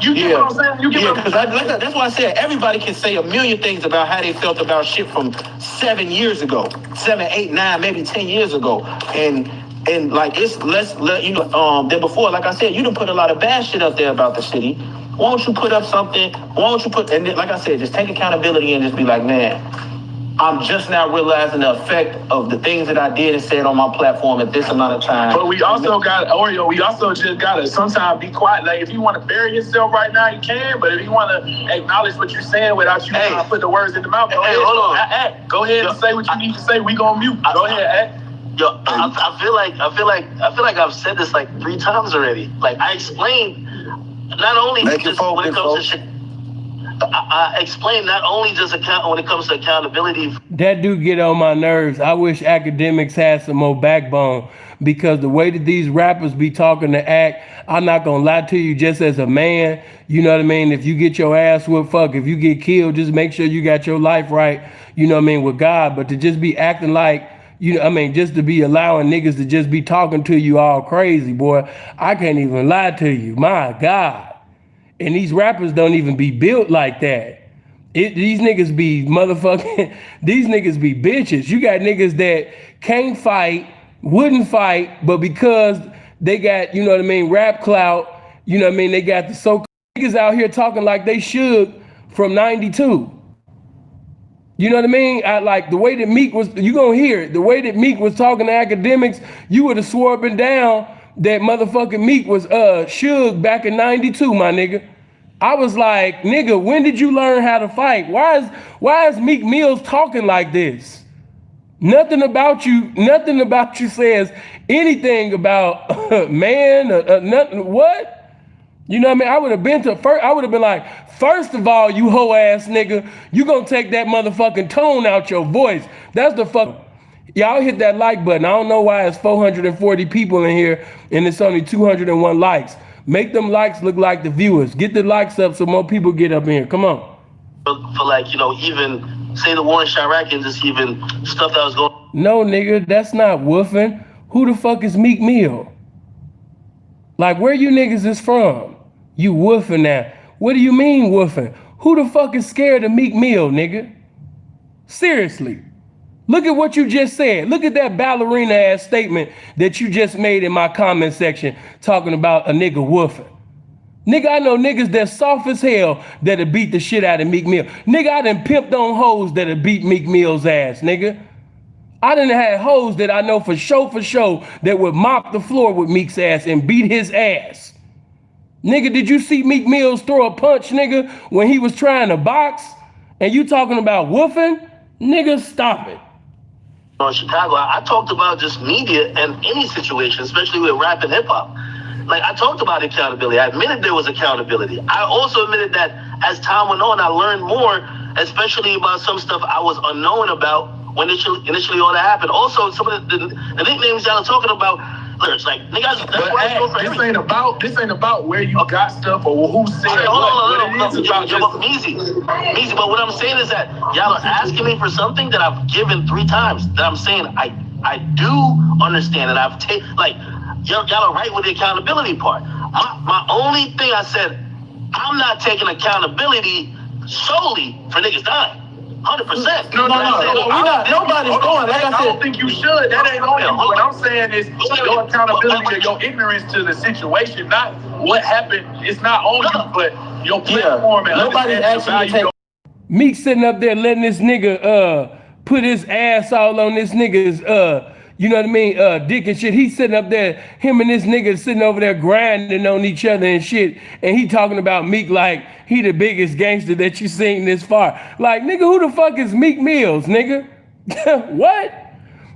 you get what I'm saying? You get because that's why I said everybody can say a million things about how they felt about shit from 7 years ago, 7, 8, 9, maybe 10 years ago, and like it's less, you know, than before. Like I said, you done put a lot of bad shit up there about the city. Why don't you put up something? Why don't you put, and then, like I said, just take accountability and just be like, man, I'm just now realizing the effect of the things that I did and said on my platform at this amount of time. But we also got, Oreo, we also just got to sometimes be quiet. Like, if you want to bury yourself right now, you can. But if you want to acknowledge what you're saying without you trying to put the words in the mouth, go ahead. Hold on. Go ahead and say what you need to say. We gonna mute. Go ahead, Yo, I feel like I've said this like 3 times already. Like, I explained not only just when it comes to I explained not only just when it comes to accountability. That do get on my nerves. I wish Akademiks had some more backbone, because the way that these rappers be talking to Act, I'm not gonna lie to you, just as a man, you know what I mean? If you get your ass whooped, fuck, if you get killed, just make sure you got your life right, you know what I mean, with God. But to just be acting like, you know, I mean, just to be allowing niggas to just be talking to you all crazy, boy, I can't even lie to you. My God. And these rappers don't even be built like that. These niggas be motherfucking, these niggas be bitches. You got niggas that can't fight, wouldn't fight, but because they got, you know what I mean, rap clout, you know what I mean, they got the so niggas out here talking like they should from 92. You know what I mean? Like the way that Meek was, you gonna hear it. The way that Meek was talking to Akademiks, you would have swore up and down that motherfucking Meek was Suge back in 92, my nigga. I was like, nigga, when did you learn how to fight? Why is Meek Mills talking like this? Nothing about you says anything about man, nothing, what? You know what I mean? I would have been like, first of all, you hoe ass nigga, you gonna take that motherfucking tone out your voice. That's the fuck. Y'all hit that like button. I don't know why it's 440 people in here and it's only 201 likes. Make them likes look like the viewers. Get the likes up so more people get up in here. Come on. For like, you know, even say the war in Chirac and just even stuff that was going. No, nigga, that's not woofing. Who the fuck is Meek Mill? Like, where you niggas is from? You woofing now. What do you mean woofing? Who the fuck is scared of Meek Mill, nigga? Seriously. Look at what you just said. Look at that ballerina ass statement that you just made in my comment section talking about a nigga woofing. Nigga, I know niggas that's soft as hell that'll beat the shit out of Meek Mill. Nigga, I done pimped on hoes that'll beat Meek Mill's ass, nigga. I done had hoes that I know for sure that would mop the floor with Meek's ass and beat his ass. Nigga, did you see Meek Mills throw a punch, nigga, when he was trying to box? And you talking about woofing? Nigga, stop it. In Chicago, I talked about just media and any situation, especially with rap and hip hop. Like, I talked about accountability. I admitted there was accountability. I also admitted that as time went on, I learned more, especially about some stuff I was unknown about when initially all that happened. Also, some of the nicknames y'all are talking about, it's like, niggas, that's why this ain't about where you got stuff or who said what. It is about easy. But what I'm saying is that y'all are asking me for something that I've given 3 times. That I'm saying I do understand, and I've taken, like, y'all are right with the accountability part. My only thing I said, I'm not taking accountability solely for niggas dying. 100%. No. Nobody's going. Like I said, I don't think you should. That ain't on you. What I'm saying is your accountability or your ignorance to the situation, not what happened. It's not on you, but your platform and nobody's actually taking. Meek sitting up there letting this nigga put his ass all on this nigga's you know what I mean, dick and shit. He's sitting up there, him and this nigga sitting over there grinding on each other and shit. And he talking about Meek like he the biggest gangster that you seen this far. Like, nigga, who the fuck is Meek Mills, nigga? What?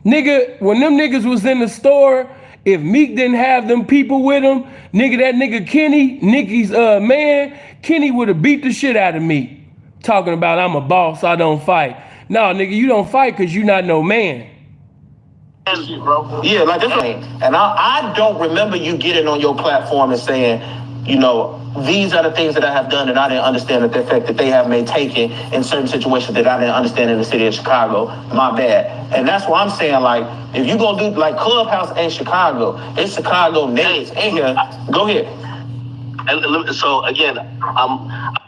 Nigga, when them niggas was in the store, if Meek didn't have them people with him, nigga, that nigga Kenny, Nicky's man, Kenny would have beat the shit out of Meek. Talking about I'm a boss, I don't fight. No, nigga, you don't fight because you not no man. Yeah, like this. And I don't remember you getting on your platform and saying, you know, these are the things that I have done and I didn't understand the effect that they have may taken in certain situations that I didn't understand in the city of Chicago. My bad. And that's why I'm saying, like, if you gonna do, like, Clubhouse ain't Chicago, it's Chicago natives in here. Go ahead. And so again,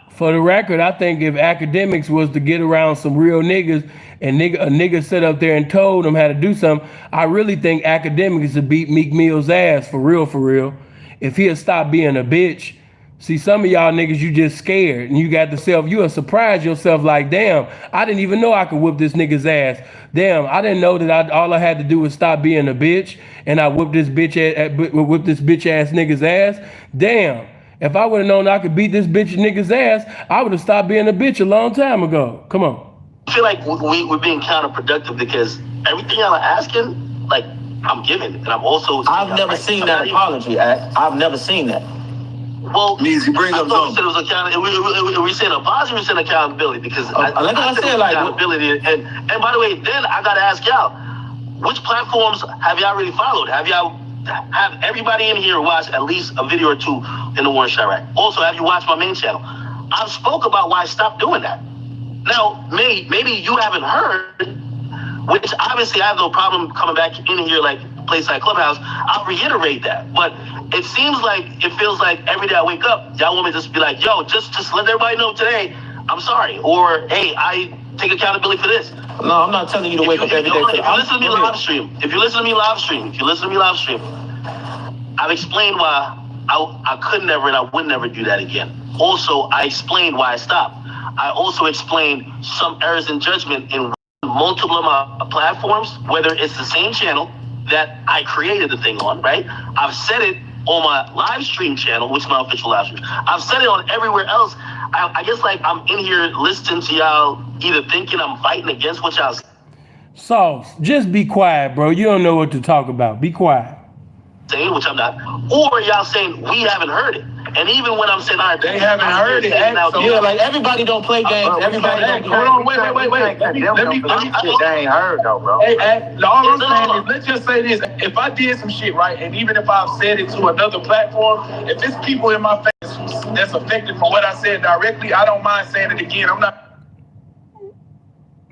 for the record, I think if Akademiks was to get around some real niggas and a nigga sit up there and told him how to do something, I really think Akademiks would beat Meek Mill's ass for real. If he'll stop being a bitch. See, some of y'all niggas, you just scared and you got the self, you'll surprise yourself like, damn, I didn't even know I could whip this nigga's ass. Damn, I didn't know that all I had to do was stop being a bitch and I whipped this bitch ass nigga's ass. Damn. If I would have known I could beat this bitch nigga's ass, I would have stopped being a bitch a long time ago. Come on. I feel like we're being counterproductive because everything y'all are asking, like, I'm giving, and I'm also. I've never seen that apology act. I've never seen that. Well, means you bring up something. We said apology, we said accountability because I said like accountability. And by the way, then I gotta ask y'all, which platforms have y'all really followed? Have everybody in here watched at least a video or 2 in the war in Chirac? Also, have you watched my main channel? I've spoke about why I stopped doing that. Now, maybe you haven't heard, which obviously I have no problem coming back in here like place like Clubhouse. I'll reiterate that. But it feels like every day I wake up, y'all want me to just be like, yo, just let everybody know today, I'm sorry. Or, hey, I take accountability for this. No, I'm not telling you to wake up every day. If you listen to me live stream, I've explained why I could never and I would never do that again. Also, I explained why I stopped. I also explained some errors in judgment in multiple of my platforms, whether it's the same channel that I created the thing on, right? I've said it on my live stream channel, which is my official live stream. I've said it on everywhere else. I guess like I'm in here listening to y'all, either thinking I'm fighting against what y'all Sauce, just be quiet, bro. You don't know what to talk about. Be quiet. saying, which I'm not, or y'all saying we haven't heard it. And even when I'm saying, all right, They haven't heard it. So Yeah, like everybody don't play games. Everybody don't do hold on, wait. Let me. Shit they ain't heard though, bro. Hey, all I'm saying is, let's just say this. If I did some shit, right, and even if I've said it to another platform, if it's people in my face that's affected from what I said directly, I don't mind saying it again. I'm not.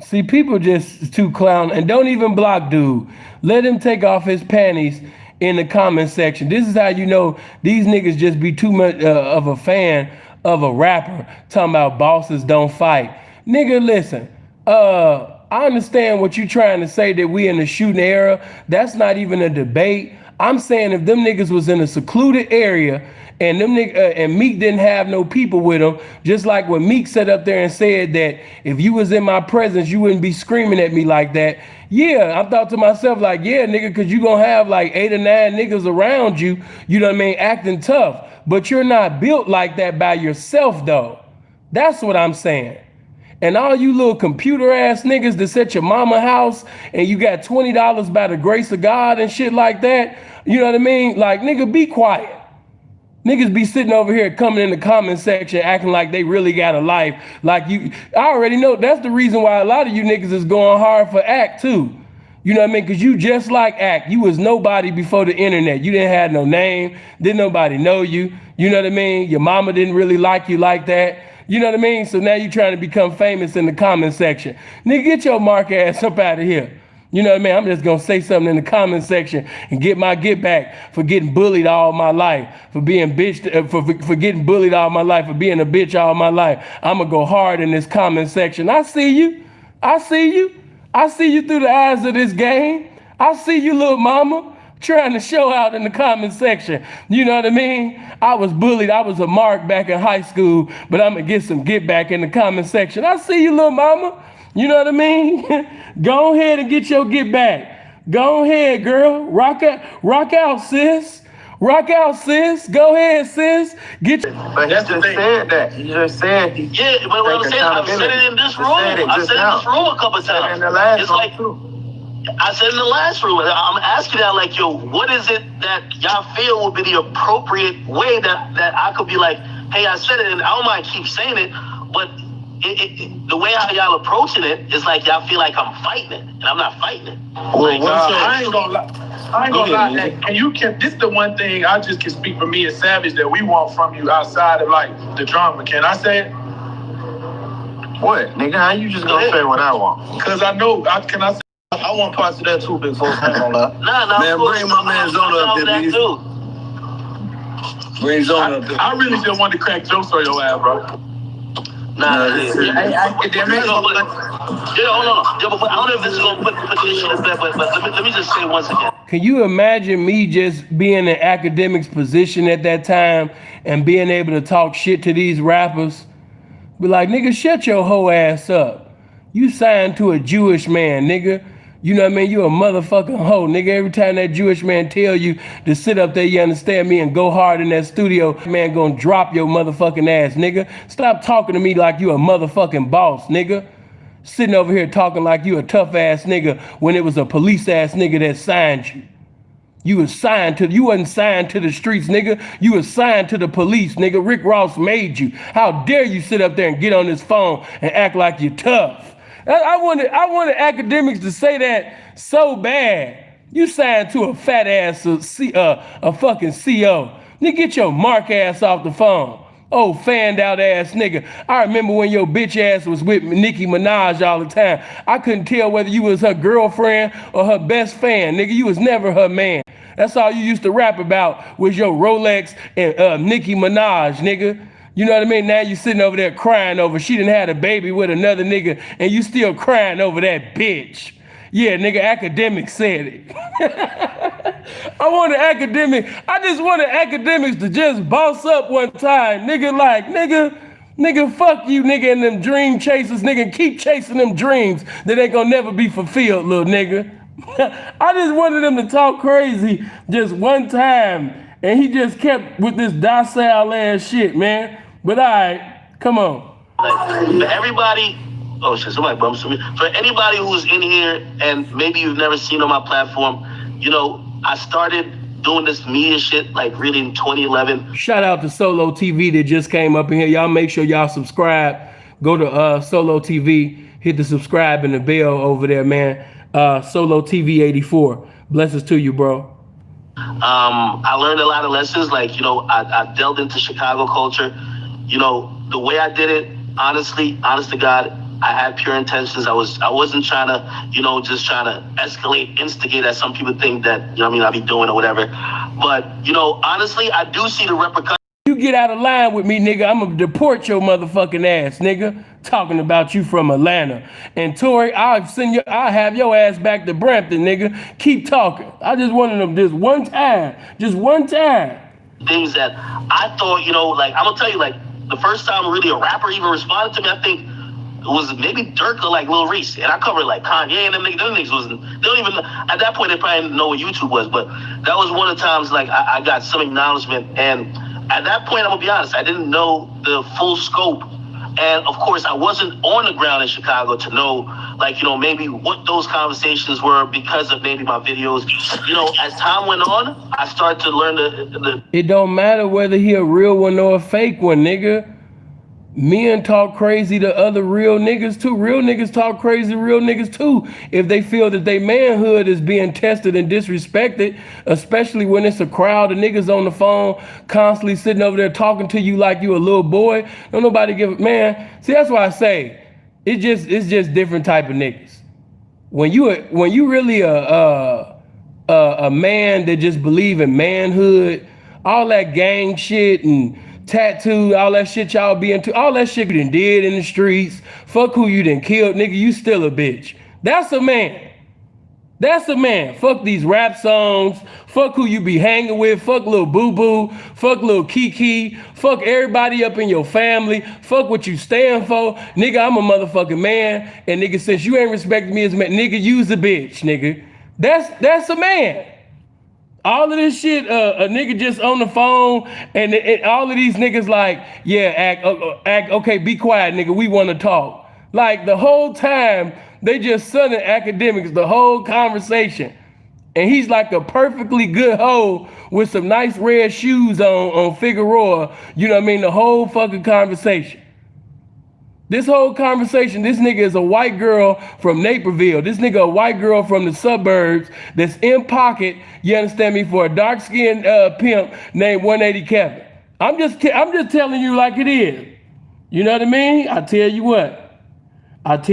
See, people just too clown, and don't even block dude. Let him take off his panties in the comment section. This is how you know these niggas just be too much of a fan of a rapper talking about bosses don't fight. Nigga, listen, I understand what you trying to say, that we in the shooting era. That's not even a debate. I'm saying if them niggas was in a secluded area and them and Meek didn't have no people with him, just like when Meek sat up there and said that if you was in my presence, you wouldn't be screaming at me like that. Yeah, I thought to myself like, yeah, nigga, cause you gonna have like 8 or 9 niggas around you, you know what I mean, acting tough. But you're not built like that by yourself though. That's what I'm saying. And all you little computer ass niggas that set your mama house and you got $20 by the grace of God and shit like that, you know what I mean? Like, nigga, be quiet. Niggas be sitting over here coming in the comment section acting like they really got a life. Like you, I already know that's the reason why a lot of you niggas is going hard for Act too. You know what I mean? Cause you just like Act. You was nobody before the internet. You didn't have no name. Didn't nobody know you. You know what I mean? Your mama didn't really like you like that. You know what I mean? So now you trying to become famous in the comment section. Nigga, get your mark ass up out of here. You know what I mean? I'm just gonna say something in the comment section and get my get back for getting bullied all my life, for being bitched, for getting bullied all my life, for being a bitch all my life. I'm gonna go hard in this comment section. I see you. I see you. I see you through the eyes of this game. I see you, little mama, trying to show out in the comment section. You know what I mean? I was bullied. I was a mark back in high school, but I'm gonna get some get back in the comment section. I see you, little mama. You know what I mean? Go ahead and get your get back. Go ahead, girl. Rock out, sis. Rock out, sis. Go ahead, sis. Get your... But he just said that. He just said he. Yeah, but what I'm saying, I've said it in this room. I've said it in this room a couple of times. In the last it's like I said in the last room. I'm asking that, like, yo, what is it that y'all feel would be the appropriate way that I could be like, hey, I said it, and I don't mind keep saying it, but the way how y'all approaching it is like y'all feel like I'm fighting it, and I'm not fighting it. Well, I ain't gonna lie. This is the one thing I just can speak for me and Savage that we want from you outside of like the drama. Can I say it? What, nigga? How you just gonna say what I want? Because I know. I want parts of that too, big folks. I ain't gonna lie. Nah, man, bring my man Zona up there, please. Bring Zona up there. I really just wanted to crack jokes on your ass, bro. Nah, Hold on. Yeah, but I don't know if this is gonna put this shit in bed, but let me just say once again. Can you imagine me just being in Akademiks' position at that time and being able to talk shit to these rappers? Be like, nigga, shut your hoe ass up. You signed to a Jewish man, nigga. You know what I mean? You a motherfucking hoe, nigga. Every time that Jewish man tell you to sit up there, you understand me, and go hard in that studio, man gonna drop your motherfucking ass, nigga. Stop talking to me like you a motherfucking boss, nigga. Sitting over here talking like you a tough ass nigga when it was a police ass nigga that signed you. You wasn't signed to the streets, nigga. You was signed to the police, nigga. Rick Ross made you. How dare you sit up there and get on this phone and act like you're tough? I wanted Akademiks to say that so bad. You signed to a fat ass, a fucking CO. Nigga, get your mark ass off the phone. Oh, fanned out ass nigga. I remember when your bitch ass was with Nicki Minaj all the time. I couldn't tell whether you was her girlfriend or her best fan, nigga. You was never her man. That's all you used to rap about was your Rolex and Nicki Minaj, nigga. You know what I mean? Now you sitting over there crying over she done had a baby with another nigga and you still crying over that bitch. Yeah, nigga, Akademiks said it. I wanted I just wanted academics to just boss up one time. Nigga, fuck you, nigga, and them dream chasers, nigga, keep chasing them dreams that ain't gonna never be fulfilled, little nigga. I just wanted him to talk crazy just one time, and he just kept with this docile ass shit, man. But all right, come on. Like, for everybody, oh shit, somebody bumps me. For anybody who's in here and maybe you've never seen on my platform, you know, I started doing this media shit like really in 2011. Shout out to Solo TV that just came up in here. Y'all make sure y'all subscribe. Go to Solo TV, hit the subscribe and the bell over there, man. Solo TV 84. Blessings to you, bro. I learned a lot of lessons. Like, you know, I delved into Chicago culture. You know, the way I did it, honest to God, I had pure intentions. I wasn't trying to, you know, just trying to escalate, instigate, as some people think that, you know what I mean, I'll be doing or whatever. But, you know, honestly, I do see the repercussions. You get out of line with me, nigga, I'm gonna deport your motherfucking ass, nigga. Talking about you from Atlanta. And Tori, I'll have your ass back to Brampton, nigga. Keep talking. I just wanted them just one time. Things that I thought, you know, like, I'm gonna tell you, like, the first time really a rapper even responded to me, I think it was maybe Dirk or like Lil Reese. And I covered like Kanye and them niggas wasn't, they don't even, at that point they probably didn't know what YouTube was, but that was one of the times like I got some acknowledgement. And at that point, I'm gonna be honest, I didn't know the full scope. And of course, I wasn't on the ground in Chicago to know, like, you know, maybe what those conversations were because of maybe my videos. You know, as time went on, I started to learn the It don't matter whether he a real one or a fake one, nigga. Men talk crazy to other real niggas too. Real niggas talk crazy to real niggas too. If they feel that their manhood is being tested and disrespected, especially when it's a crowd of niggas on the phone constantly sitting over there talking to you like you a little boy. Don't nobody give a man. See, that's why I say it's just different type of niggas. When you really a man that just believe in manhood, all that gang shit and tattoo, all that shit y'all be into, all that shit you done did in the streets, fuck who you done killed, nigga, you still a bitch. That's a man. That's a man. Fuck these rap songs, fuck who you be hanging with, fuck Lil Boo Boo, fuck Lil Kiki, fuck everybody up in your family, fuck what you stand for. Nigga, I'm a motherfucking man, and nigga, since you ain't respecting me as a man, nigga, you's a bitch, nigga. That's a man. All of this shit, a nigga just on the phone, and all of these niggas like, yeah, act, okay, be quiet, nigga, we want to talk. Like, the whole time, they just sunning academics the whole conversation. And he's like a perfectly good hoe with some nice red shoes on Figueroa, you know what I mean, the whole fucking conversation. This whole conversation, this nigga is a white girl from Naperville. This nigga a white girl from the suburbs that's in pocket, you understand me, for a dark-skinned pimp named 180 Kevin. I'm just telling you like it is. You know what I mean? I tell you what. Let's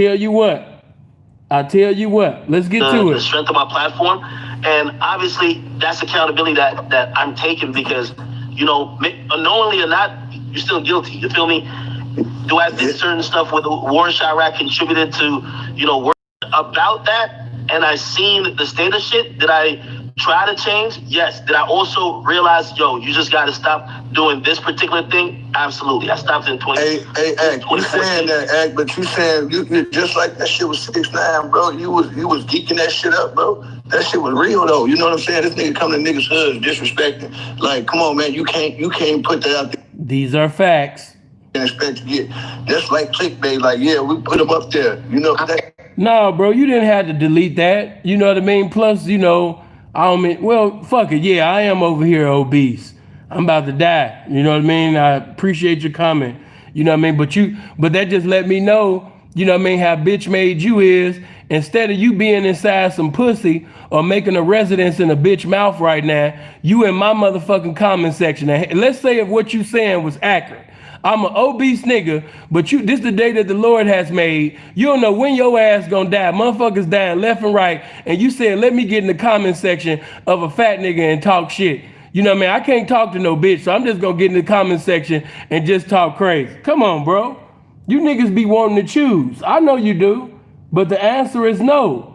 get to it. The strength of my platform. And obviously, that's accountability that I'm taking because, you know, knowingly or not, you're still guilty. You feel me? Do I think certain stuff with the war in Chirac contributed to, you know, work about that? And I seen the state of shit. Did I try to change? Yes. Did I also realize, yo, you just got to stop doing this particular thing? Absolutely. I stopped in 20. Hey, Act, you saying that, Act, but you saying you just like that shit was 6ix9ine, bro. You was geeking that shit up, bro. That shit was real though. You know what I'm saying? This nigga come to niggas' hoods disrespecting. Like, come on, man. You can't put that out there. These are facts. And expect to get just like clickbait, like, yeah, we put them up there. You know that. No, bro, you didn't have to delete that. You know what I mean? Plus, you know, I don't mean, well, fuck it. Yeah, I am over here obese. I'm about to die. You know what I mean? I appreciate your comment. You know what I mean? But that just let me know, you know what I mean, how bitch made you is. Instead of you being inside some pussy or making a residence in a bitch mouth right now, you in my motherfucking comment section. And let's say if what you saying was accurate. I'm an obese nigga, but this the day that the Lord has made. You don't know when your ass gonna die. Motherfuckers dying left and right. And you said, let me get in the comment section of a fat nigga and talk shit. You know what I mean? I can't talk to no bitch, so I'm just gonna get in the comment section and just talk crazy. Come on, bro. You niggas be wanting to choose. I know you do, but the answer is no.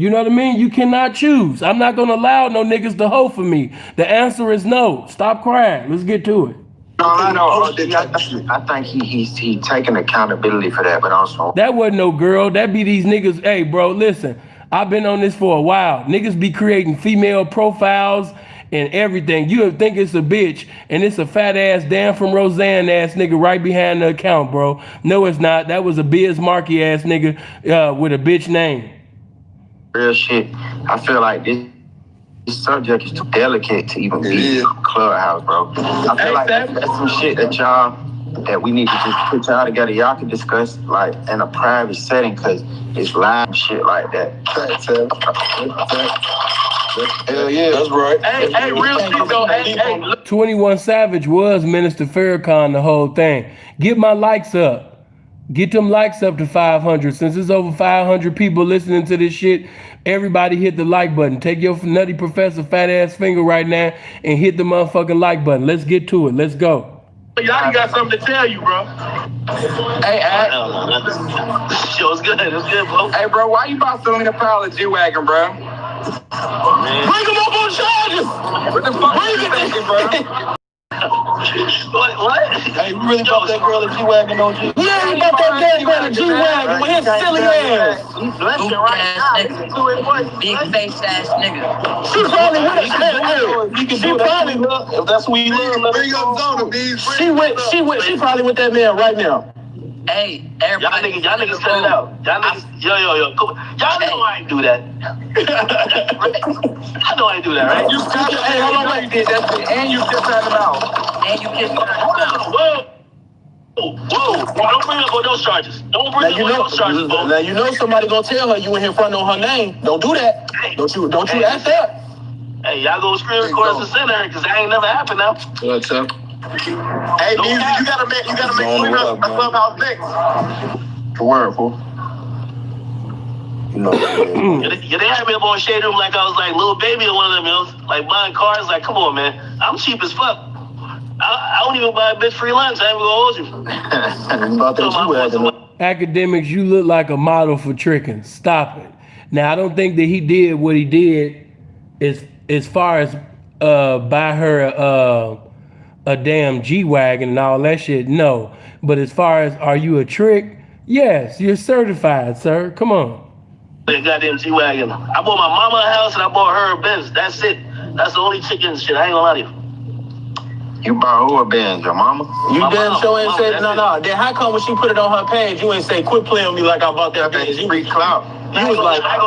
You know what I mean? You cannot choose. I'm not gonna allow no niggas to hoe for me. The answer is no. Stop crying. Let's get to it. No, I know. I think he taking accountability for that, but also That wasn't no girl. That be these niggas. Hey, bro, listen. I've been on this for a while. Niggas be creating female profiles and everything. You would think it's a bitch, and it's a fat ass Dan from Roseanne ass nigga right behind the account, bro. No, it's not. That was a Biz Markie ass nigga with a bitch name. real shit. I feel like this subject is too delicate to even be Clubhouse, bro. I feel like that's some shit that we need to just put y'all together. Y'all can discuss like in a private setting, cause it's live shit like that. Hell yeah, that's right. Hey, real shit though. Hey, 21 Savage was Minister Farrakhan the whole thing. Get my likes up. Get them likes up to 500. Since there's over 500 people listening to this shit, everybody hit the like button. Take your nutty professor fat ass finger right now and hit the motherfucking like button. Let's get to it. Let's go. Y'all got something to tell you, bro. Hey, Yo, it's good. It's good, bro. hey, bro, why you about to the pile of G-Wagon, bro? Bring him up on charges. What the fuck are you thinking, bro? What? Hey, we really about that girl at G-Wagon on G. Yeah, he about that damn girl at G-Wagon with his silly ass. Bless you right now. Big face ass nigga. She probably with it. We can do that. If that's what you love, bring up Zona, B. She probably with that man right now. Hey, everybody. Y'all niggas cut it out. Y'all niggas, yo. Come on. Y'all know I ain't do that. I know I ain't do that, right? You got it. Hey, hold on, wait. Did that shit, and you kissed her in the mouth. And you kissed her. Whoa. Don't bring up on those charges. Don't bring up on those charges, bro. Now you know somebody gonna tell her you in here front on her name. Don't do that. Don't you ask that. Hey, y'all go screen record us and send her, because that ain't never happened now. What's up? Hey, Beezy, you gotta make a Clubhouse next. For word, fool. You know, Yeah, they had me up on Shade Room like I was like little baby or one of them, yo. Like buying cars, like, come on, man. I'm cheap as fuck. I don't even buy a bitch free lunch. I ain't gonna hold you. about that Academics, you look like a model for tricking. Stop it. Now, I don't think that he did what he did as far as buy her a damn G-Wagon and all that shit. No. But as far as are you a trick? Yes, you're certified, sir. Come on. The goddamn G-Wagon. I bought my mama a house and I bought her a Benz. That's it. That's the only chicken shit. I ain't gonna lie to you. You bought who a Benz, your mama? You My damn mama, sure ain't mama, say that's no. Then how come when she put it on her page, you ain't say quit playing with me like I bought that Benz? You free clout. You was like, I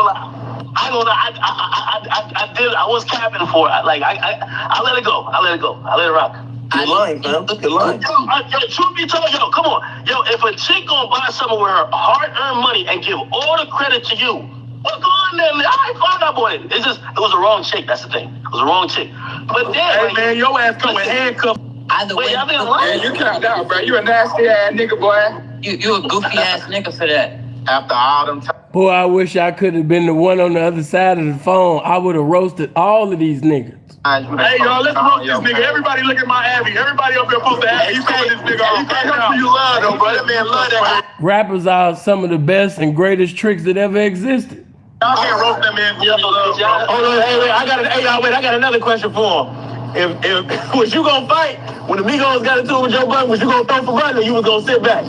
was capping for it. I let it go. I let it rock. You're lying, man. You're lying. Yo, truth be told, yo, come on. Yo, if a chick gonna buy something with her hard-earned money and give all the credit to you, what's going on there? I ain't found out about it. It was the wrong chick. That's the thing. It was the wrong chick. But then, hey man, your ass come with handcuffs. Either way, y'all niggas lying. You capped out, bro. You a nasty ass nigga, boy. you a goofy ass nigga for that. After all them time. Boy, I wish I could have been the one on the other side of the phone. I would have roasted all of these niggas. Hey y'all, let's roast this nigga. Everybody look at my Abby. Everybody up here supposed to have. You coming this nigga off. You can't help who you love, though, bro. That man love that. Rappers are some of the best and greatest tricks that ever existed. Y'all can't roast that man who you love, bro. Hold on, hey, wait, I got another question for him. If was you gonna fight when the Migos got into it with Joe Budden? Was you gonna throw for Budden or you was gonna sit back?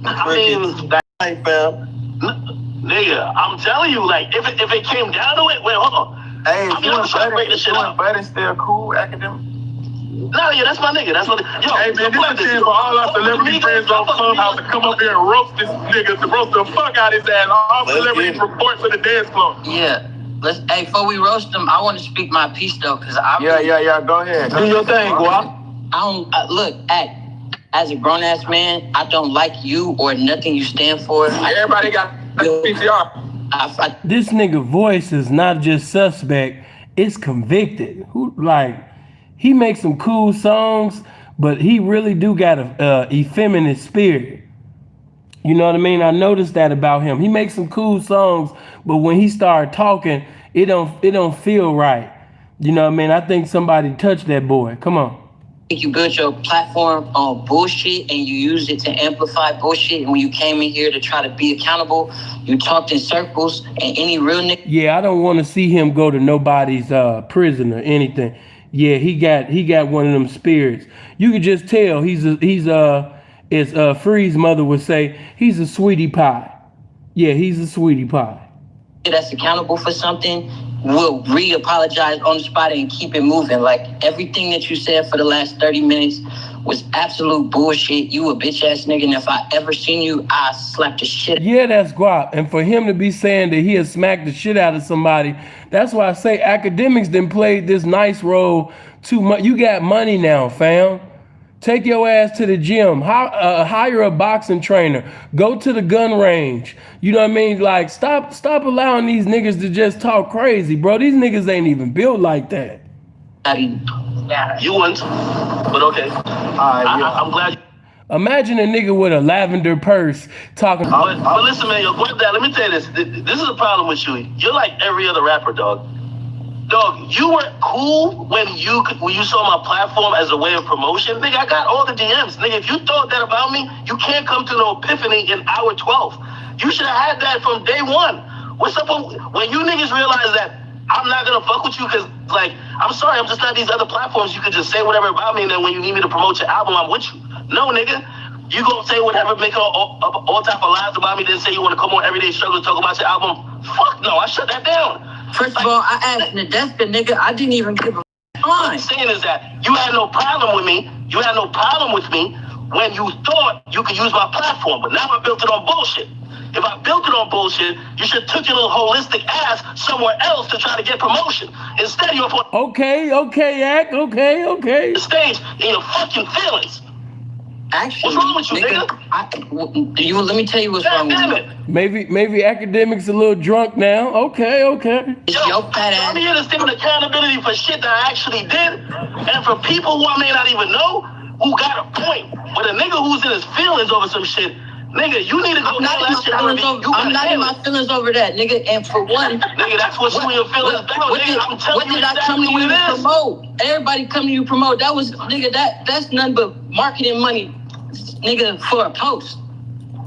I mean, Hey, fam. nigga, I'm telling you, like, if it came down to it, wait, hold on. Hey, I mean, I'm trying to break this shit up. Buddy still cool, academic. No, yeah, that's my nigga. That's my nigga. Yo, Hey man, this is a chance for all our celebrity friends on Clubhouse to come up here and roast this nigga, to roast the fuck out of his ass. All celebrities report to the dance floor. Yeah. Hey, before we roast them, I want to speak my piece though, cause Yeah. Go ahead. Do your thing, boy. I don't look as a grown ass man. I don't like you or nothing you stand for. Everybody got PCR. This nigga voice is not just suspect, it's convicted. He makes some cool songs, but he really do got a effeminate spirit. You know what I mean? I noticed that about him. He makes some cool songs, but when he start talking, it don't feel right. You know what I mean? I think somebody touched that boy. Come on. You built your platform on bullshit and you used it to amplify bullshit. And when you came in here to try to be accountable, you talked in circles, and any real nigga. Yeah, I don't want to see him go to nobody's prison or anything. Yeah, he got one of them spirits. You could just tell as Free's mother would say, he's a sweetie pie. Yeah, he's a sweetie pie. That's accountable for something will re-apologize on the spot and keep it moving. Like everything that you said for the last 30 minutes was absolute bullshit. You a bitch ass nigga, and if I ever seen you, I slap the shit. Yeah, that's guap. And for him to be saying that he has smacked the shit out of somebody, that's why I say Akademiks done played this nice role too much. You got money now, fam. Take your ass to the gym. Hire a boxing trainer. Go to the gun range. You know what I mean? Like, stop allowing these niggas to just talk crazy, bro. These niggas ain't even built like that. You wouldn't, but okay. I'm glad. Imagine a nigga with a lavender purse talking. But listen, man, yo, let me tell you this. This is the problem with you. You're like every other rapper, dog. Dog, you were cool when you saw my platform as a way of promotion. Nigga, I got all the DMs. Nigga, if you thought that about me, you can't come to no epiphany in hour 12. You should have had that from day one. What's up when you niggas realize that I'm not gonna fuck with you because, like, I'm sorry, I'm just not these other platforms. You could just say whatever about me, and then when you need me to promote your album, I'm with you. No, nigga. You gonna say whatever, make all type of lies about me, then say you wanna come on Everyday Struggle to talk about your album. Fuck no, I shut that down. First of all, I asked Nadeshka, nigga, I didn't even give a What I'm saying is that you had no problem with me. You had no problem with me when you thought you could use my platform, but now I built it on bullshit. If I built it on bullshit, you should took your little holistic ass somewhere else to try to get promotion. Instead, you're on Okay, Ak, okay. the stage in your fucking feelings. Actually, what's wrong with you, nigga? Let me tell you what's wrong with you. Maybe Akademiks a little drunk now. Okay. It's your fat ass. I'm here to stand accountability for shit that I actually did, and for people who I may not even know who got a point. But a nigga who's in his feelings over some shit, nigga, you need to go. I'm not in my feelings over that, nigga. And for one, nigga, that's what you and your feelings about. What did I come to you to promote? Everybody come to you promote. That was, nigga, that's nothing but marketing money, nigga, for a post.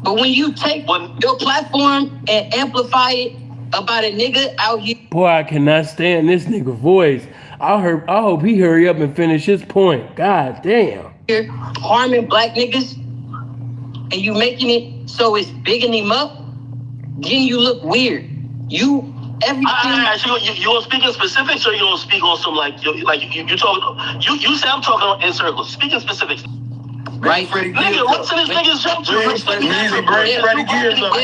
But when you take your platform and amplify it about a nigga out here. Boy, I cannot stand this nigga voice. I hope he hurry up and finish his point. God damn. Here harming black niggas, and you making it so it's bigging him up, then you look weird. You everything. You gonna speak in specifics, or you gonna speak on some you talk? You say I'm talking in circles. Speak in specifics. Right, nigga, what's in this nigga's jump to? Bring Freddie Gears up.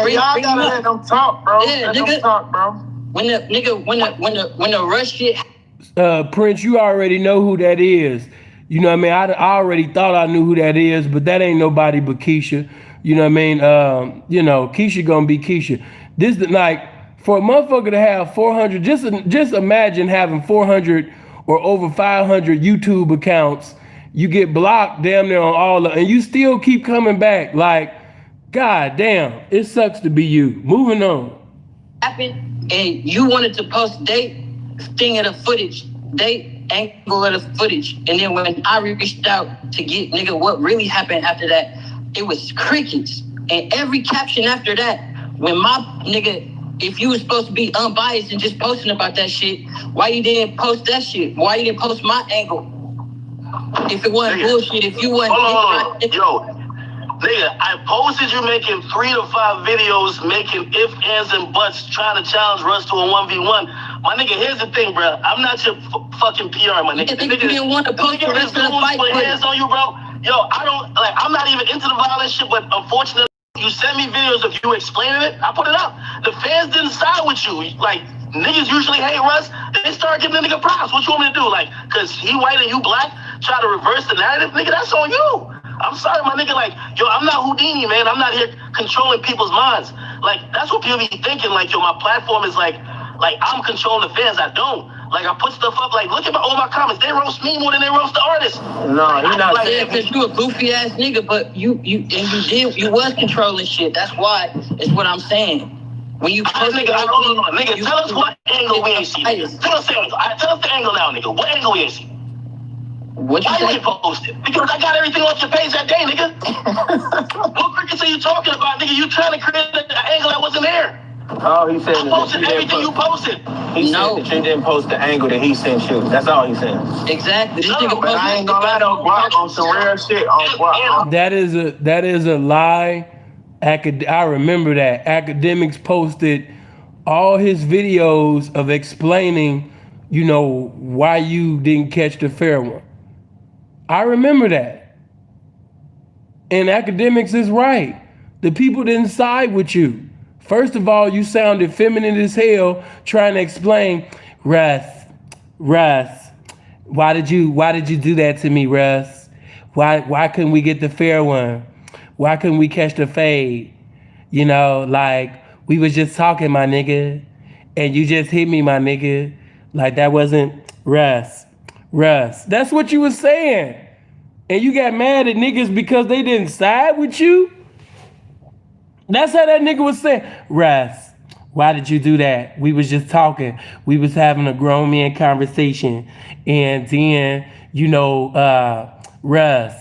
Y'all gotta let them talk, bro. Yeah, let them talk, bro. When the rush shit. Prince, you already know who that is. You know what I mean? I already thought I knew who that is, but that ain't nobody but Keisha. You know what I mean? Keisha gonna be Keisha. This is like, for a motherfucker to have 400, just imagine having 400 or over 500 YouTube accounts. You get blocked damn near on all of, and you still keep coming back. Like, god damn, it sucks to be you. Moving on. Happened, and you wanted to post date angle of the footage, and then when I reached out to get nigga what really happened after that, it was crickets. And every caption after that, when my nigga, if you was supposed to be unbiased and just posting about that shit, why you didn't post that shit? Why you didn't post my angle? If it wasn't bullshit, if you wasn't... Hold on. Yo, nigga, I posted you making 3 to 5 videos, making ifs, ands, and buts, trying to challenge Russ to a 1v1. My nigga, here's the thing, bro. I'm not your fucking PR, my nigga. You didn't want to post the rest of the fight. Put hands on you, bro. Yo, I'm not even into the violent shit, but unfortunately, you send me videos of you explaining it, I put it up. The fans didn't side with you. Like, niggas usually hate Russ. They start giving the nigga props. What you want me to do? Like, cause he white and you black, try to reverse the narrative? Nigga, that's on you. I'm sorry, my nigga. Like, yo, I'm not Houdini, man. I'm not here controlling people's minds. Like, that's what people be thinking. Like, yo, my platform is like I'm controlling the fans. I don't. Like, I put stuff up. Like, look at all my comments. They roast me more than they roast the artist. No, you're not. Like, yeah, because you a goofy ass nigga, but you was controlling shit. That's why. It's what I'm saying. When you post nigga, nigga, tell us what angle we ain't see. Tell us the angle. Tell us the angle now, nigga. What angle we ain't see? What you Why you say? ain't post it? Because I got everything off your page that day, nigga. What crickets are you talking about, nigga? You trying to create an angle that wasn't there. All he said I is posted that everything you posted. He No. said that you didn't post the angle that he sent you. That's all he said. Exactly. This No, nigga But I ain't gonna lie though, Guap, on some real shit. On Guap. That is a lie. I remember that. Akademiks posted all his videos of explaining, you know, why you didn't catch the fair one. I remember that. And Akademiks is right. The people didn't side with you. First of all, you sounded feminine as hell trying to explain, Russ, why did you do that to me, Russ? Why couldn't we get the fair one? Why couldn't we catch the fade? You know, like, we was just talking, my nigga, and you just hit me, my nigga. Like, that wasn't Russ. That's what you was saying. And you got mad at niggas because they didn't side with you? That's how that nigga was saying. Russ, why did you do that? We was just talking. We was having a grown man conversation. And then, you know, Russ.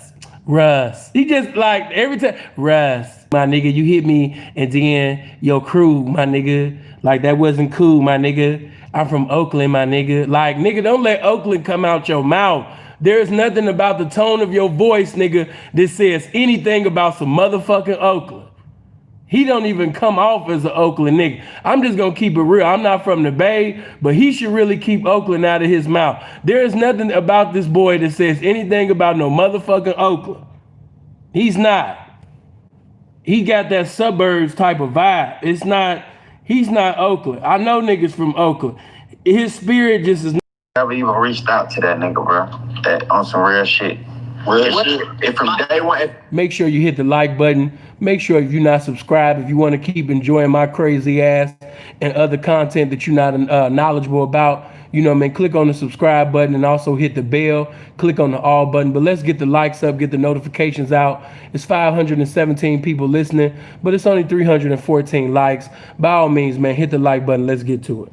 He just like every time, Russ, my nigga, you hit me, and then your crew, my nigga, like that wasn't cool, my nigga. I'm from Oakland, my nigga. Like, nigga, don't let Oakland come out your mouth. There's nothing about the tone of your voice, nigga, that says anything about some motherfucking Oakland. He don't even come off as an Oakland nigga. I'm just gonna keep it real. I'm not from the Bay, but he should really keep Oakland out of his mouth. There is nothing about this boy that says anything about no motherfucking Oakland. He's not. He got that suburbs type of vibe. He's not Oakland. I know niggas from Oakland. His spirit just is. Never even reached out to that nigga, bro. That on some real shit. If from day one. Make sure you hit the like button. Make sure if you're not subscribed, if you want to keep enjoying my crazy ass and other content that you're not knowledgeable about, you know what I mean, click on the subscribe button and also hit the bell. Click on the all button. But let's get the likes up, get the notifications out. It's 517 people listening, but it's only 314 likes. By all means, man, hit the like button. Let's get to it.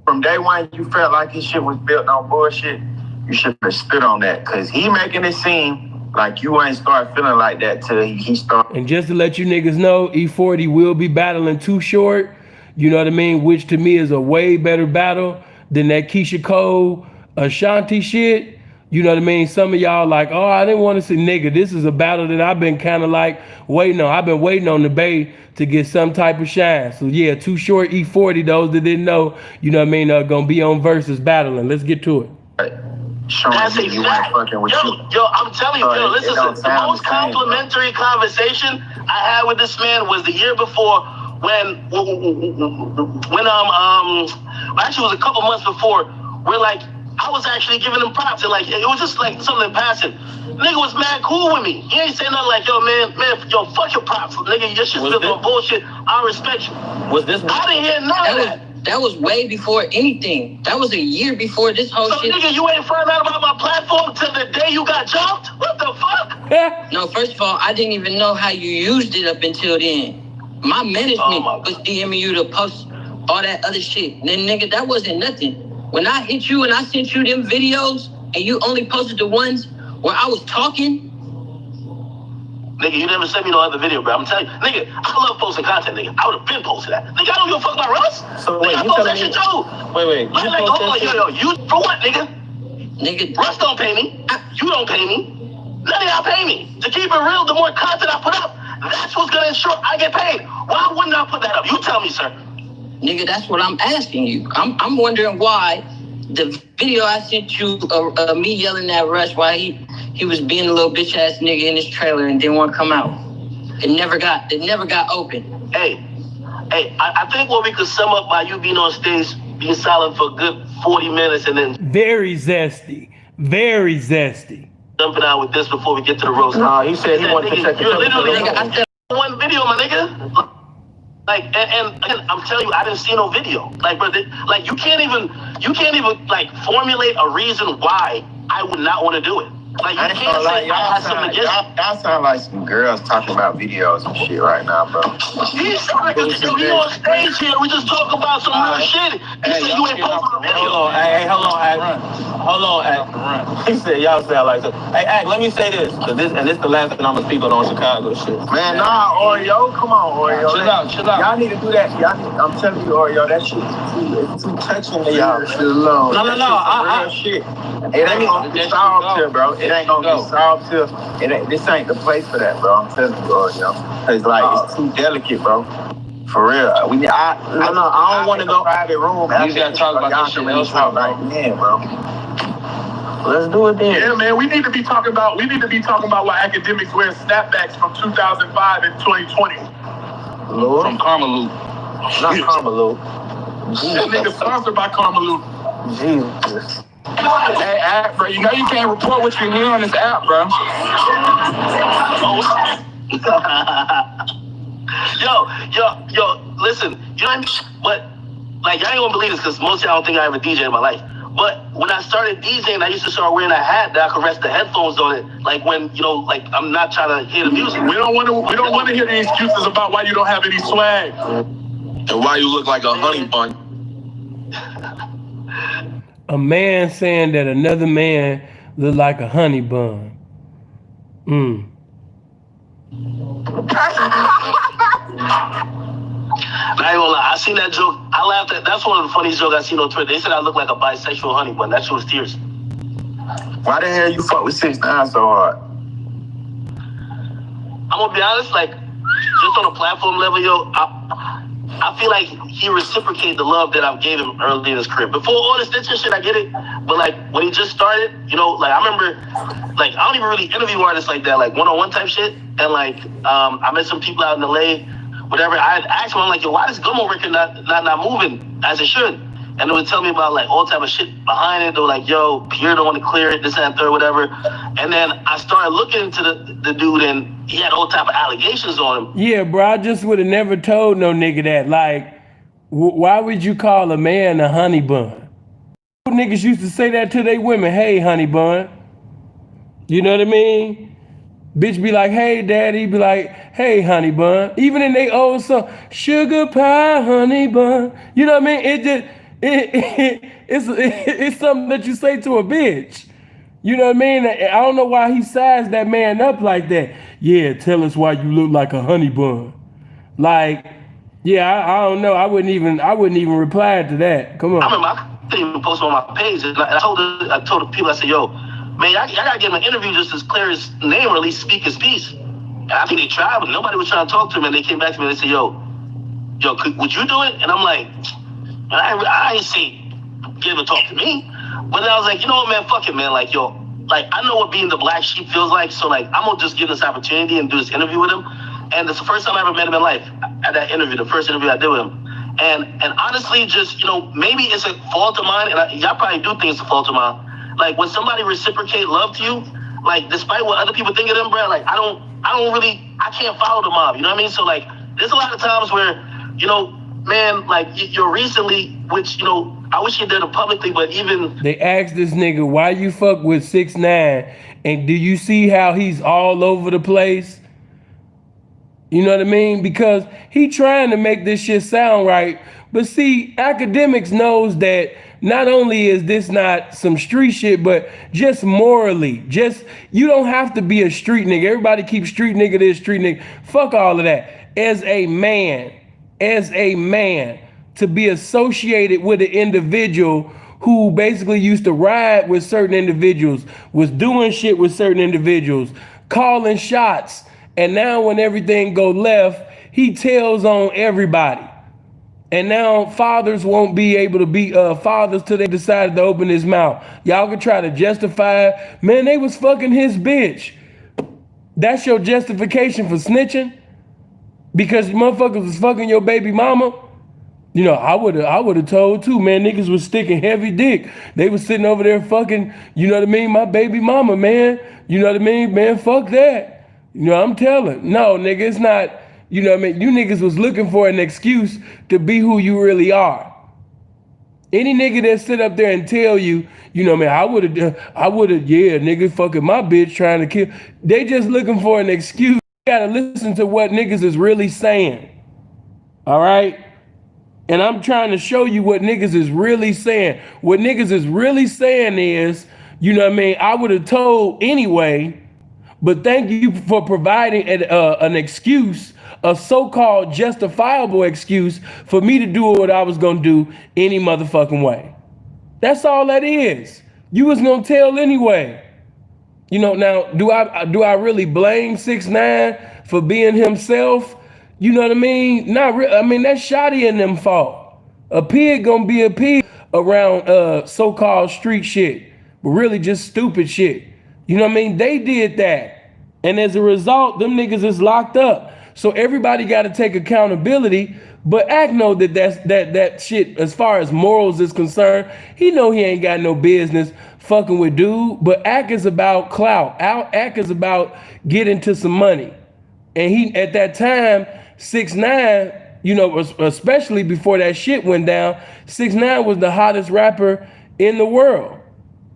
From day one, you felt like his shit was built on bullshit. You should have stood on that, because he making it seem like you ain't start feeling like that till he start. And just to let you niggas know, E40 will be battling Too Short, you know what I mean, which to me is a way better battle than that Keisha Cole, Ashanti shit. You know what I mean? Some of y'all like, oh, I didn't want to see, nigga, this is a battle that I've been kind of like waiting on. I've been waiting on the Bay to get some type of shine. So yeah, Too Short, E40, those that didn't know, you know what I mean, gonna be on versus battling. Let's get to it. That's a fact. Yo, I'm telling you, yo, listen, the most complimentary conversation I had with this man was the year before when actually it was a couple months before, where like I was actually giving him props, and like it was just like something in passing. Nigga was mad cool with me. He ain't saying nothing like, yo, man, yo, fuck your props, nigga. Your shit's built on bullshit. I respect you. Was this? I didn't hear none of that. That was way before anything. That was a year before this whole shit. So nigga, you ain't found out about my platform till the day you got jumped? What the fuck? No, first of all, I didn't even know how you used it up until then. My management was DMing you to post all that other shit. Then nigga, that wasn't nothing. When I hit you and I sent you them videos and you only posted the ones where I was talking. Nigga, you never sent me no other video, bro. I'm telling you, nigga, I love posting content, nigga. I would have been posted that. Nigga, I don't give a fuck about Russ. So wait, nigga, I you post telling that me? shit too. Wait, like, hold on, yo, you for what, nigga? Nigga, Russ don't pay me. You don't pay me. None of y'all pay me. To keep it real, the more content I put up, that's what's gonna ensure I get paid. Why wouldn't I put that up? You tell me, sir. Nigga, that's what I'm asking you. I'm wondering why the video I sent you, me yelling at Russ while he was being a little bitch ass nigga in his trailer and didn't want to come out. It never got open. Hey, I think what we could sum up by you being on stage, being silent for a good 40 minutes and then Very zesty. jumping out with this before we get to the roast. No, he said he wanted to check You're literally Nigga, I said, one video, my nigga. Like, and I'm telling you, I didn't see no video. Like, bro, like you can't even like formulate a reason why I would not want to do it. Like, you I ain't can't gonna lie, say I had something against y'all sound like some girls talking about videos and shit right now, bro. He sound like we on stage here. We just talk about some real shit. He said you ain't posting a video. Hold on, Act. He said y'all sound like that. Hey, Act, let me say this, this is the last thing I'm gonna speak on Chicago shit. Man, nah, Oreo, come on, Oreo. Chill out. Y'all need to do that. I'm telling you, Oreo, that shit is too touching to y'all. No. Real shit. It ain't gonna be solved here, bro. It ain't gonna be solved here. This ain't the place for that, bro. I'm telling you, Oreo. Cause like it's too delicate, bro. For real. I don't want to go private room. You gotta talk about this shit elsewhere, like, man, bro. Let's do it then. Yeah, man, we need to be talking about why academics wear snapbacks from 2005 and 2020. Lord. From Karma Not Karma That nigga sponsored by Karma Jesus. Hey, Act, bro, you know you can't report what you hear on this app, bro. Yo, listen, you know what I mean? But, like, y'all ain't gonna believe this because most of y'all don't think I ever DJ in my life. But when I started DJing, I used to start wearing a hat that I could rest the headphones on it. Like when, like I'm not trying to hear the music. We don't want to hear the excuses about why you don't have any swag. And why you look like a honey bun. A man saying that another man look like a honey bun. I ain't gonna lie, I seen that joke. I laughed at. That's one of the funniest jokes I seen on Twitter. They said I look like a bisexual honey bun. That shit was tears. Why the hell you fuck with 6ix9ine so hard? I'm gonna be honest, like, just on a platform level, yo, I feel like he reciprocated the love that I gave him early in his career. Before all this snitching shit, I get it. But like when he just started, like I remember, like I don't even really interview artists like that, like one-on-one type shit. And like I met some people out in LA, whatever. I asked him, I'm like, yo, why does Gummo record not moving as it should? And they would tell me about like all type of shit behind it. They were like, yo, Pierre don't want to clear it, this and that, third, whatever. And then I started looking into the dude, and he had all type of allegations on him. Yeah, bro, I just would have never told no nigga that. Like, why would you call a man a honey bun? Niggas used to say that to their women, hey, honey bun. You know what I mean? Bitch be like, hey, daddy, be like, hey, honey bun. Even in they old song, sugar pie, honey bun. You know what I mean? It's something that you say to a bitch. You know what I mean? I don't know why he sized that man up like that. Yeah, tell us why you look like a honey bun. Like, yeah, I don't know. I wouldn't even reply to that. Come on. I remember I didn't even post on my page. And I told the people, I said, yo, man, I gotta give him an interview just as clear his name or at least speak his piece. And I think they tried, but nobody was trying to talk to him. And they came back to me and they said, yo, would you do it? And I'm like, I ain't say give a talk to me. But then I was like, you know what, man, fuck it, man. Like, yo, like I know what being the black sheep feels like. So like, I'm gonna just give this opportunity and do this interview with him. And it's the first time I ever met him in life at that interview, the first interview I did with him. And honestly, just, maybe it's a fault of mine. And y'all probably do think it's a fault of mine. Like when somebody reciprocate love to you, like despite what other people think of them, bro, like I can't follow the mob. You know what I mean? So like, there's a lot of times where, man, like you're recently, which, I wish you did it publicly, but even... They asked this nigga, why you fuck with 6ix9ine? And do you see how he's all over the place? You know what I mean? Because he trying to make this shit sound right. But see, Akademiks knows that not only is this not some street shit, but just morally, you don't have to be a street nigga. Everybody keeps street nigga this, street nigga. Fuck all of that. As a man, to be associated with an individual who basically used to ride with certain individuals, was doing shit with certain individuals, calling shots, and now when everything go left, he tells on everybody. And now fathers won't be able to be fathers till they decided to open his mouth. Y'all can try to justify, man, they was fucking his bitch. That's your justification for snitching? Because motherfuckers was fucking your baby mama? I would have told too, man. Niggas was sticking heavy dick. They was sitting over there fucking, you know what I mean, my baby mama, man. You know what I mean, man, fuck that. I'm telling. No, nigga, it's not, you know what I mean? You niggas was looking for an excuse to be who you really are. Any nigga that sit up there and tell you, you know, man, I would have, yeah, nigga fucking my bitch trying to kill. They just looking for an excuse. You gotta listen to what niggas is really saying. All right? And I'm trying to show you what niggas is really saying. What niggas is really saying is, you know what I mean, I would have told anyway, but thank you for providing an excuse, a so-called justifiable excuse for me to do what I was gonna do any motherfucking way. That's all that is. You was gonna tell anyway. You know, now, do I really blame 6ix9ine for being himself? You know what I mean? Not really. I mean, that's Shotty and them fault. A pig gonna be a pig around so-called street shit, but really just stupid shit. You know what I mean? They did that. And as a result, them niggas is locked up. So everybody got to take accountability. But Ak know that that shit, as far as morals is concerned, he know he ain't got no business fucking with dude. But Ak is about clout. Ak is about getting to some money. And he, at that time, 6ix9ine, you know, especially before that shit went down, 6ix9ine was the hottest rapper in the world.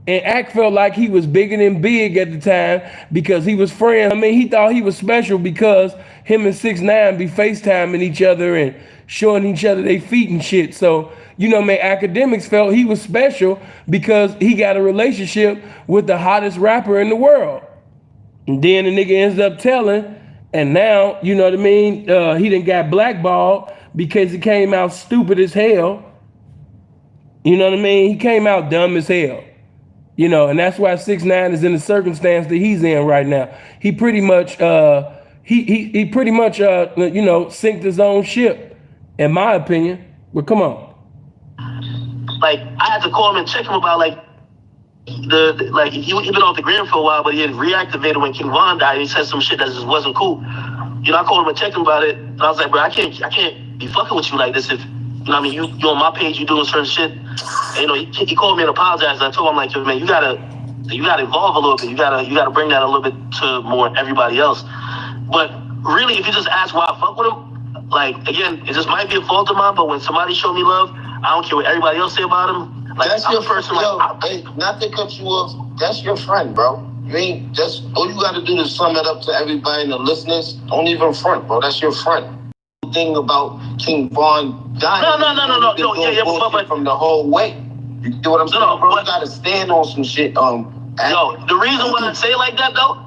And Ak felt like he was bigger than big at the time because he was friends. I mean, he thought he was special because him and 6ix9ine be FaceTiming each other and showing each other their feet and shit. So, you know, man, Akademiks felt he was special because he got a relationship with the hottest rapper in the world. And then the nigga ends up telling, and now, you know what I mean, he done got blackballed because he came out stupid as hell. You know what I mean? He came out dumb as hell. You know, and that's why 6ix9ine is in the circumstance that he's in right now. He pretty much, he pretty much, you know, sinked his own ship, in my opinion. But come on. Like, I had to call him and check him about, like, he been off the gram for a while, but he had reactivated when King Von died. He said some shit that just wasn't cool. You know, I called him and checked him about it, and I was like, bro, I can't be fucking with you like this if, you know what I mean, you on my page, you doing certain shit. And, you know, he called me and apologized. And I told him, like, yo, man, you gotta evolve a little bit. You gotta bring that a little bit to more everybody else. But really, if you just ask why I fuck with him, like, again, it just might be a fault of mine, but when somebody show me love, I don't care what everybody else say about him. Like, that's your person. Hey, not to cut you off, that's your friend, bro. You ain't just, all you gotta do is sum it up to everybody and the listeners. Don't even front, bro. That's your friend. The thing about King Von dying. No. Yeah, but from the whole way. You get what I'm saying, bro? You gotta stand on some shit. No, the reason why I say it like that, though,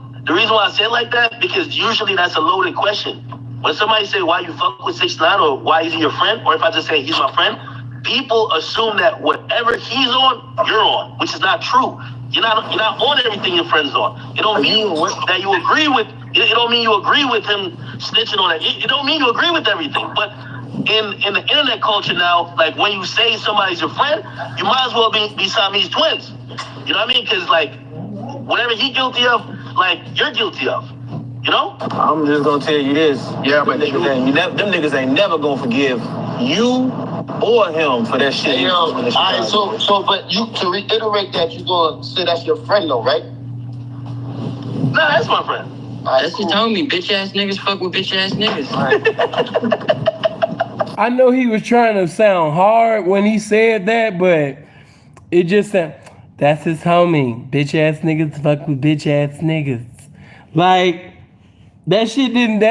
because usually that's a loaded question. When somebody say, why you fuck with 6ix9ine, or why is he your friend, or if I just say he's my friend, people assume that whatever he's on, you're on, which is not true. You're not on everything your friend's on. It don't mean that you agree with. It don't mean you agree with him snitching on it. It don't mean you agree with everything. But in the internet culture now, like when you say somebody's your friend, you might as well be Siamese twins. You know what I mean? Because like whatever he's guilty of, like you're guilty of. You know? I'm just gonna tell you this. Yeah, but them niggas ain't never gonna forgive you or him for that shit. Hey, yo, all right, so, but you, to reiterate that, you gonna say that's your friend though, right? Nah, that's my friend. Right, that's just homie. Bitch ass niggas fuck with bitch ass niggas. Right. I know he was trying to sound hard when he said that, but it just sound, that's his homie. Bitch ass niggas fuck with bitch ass niggas. Like, that shit didn't,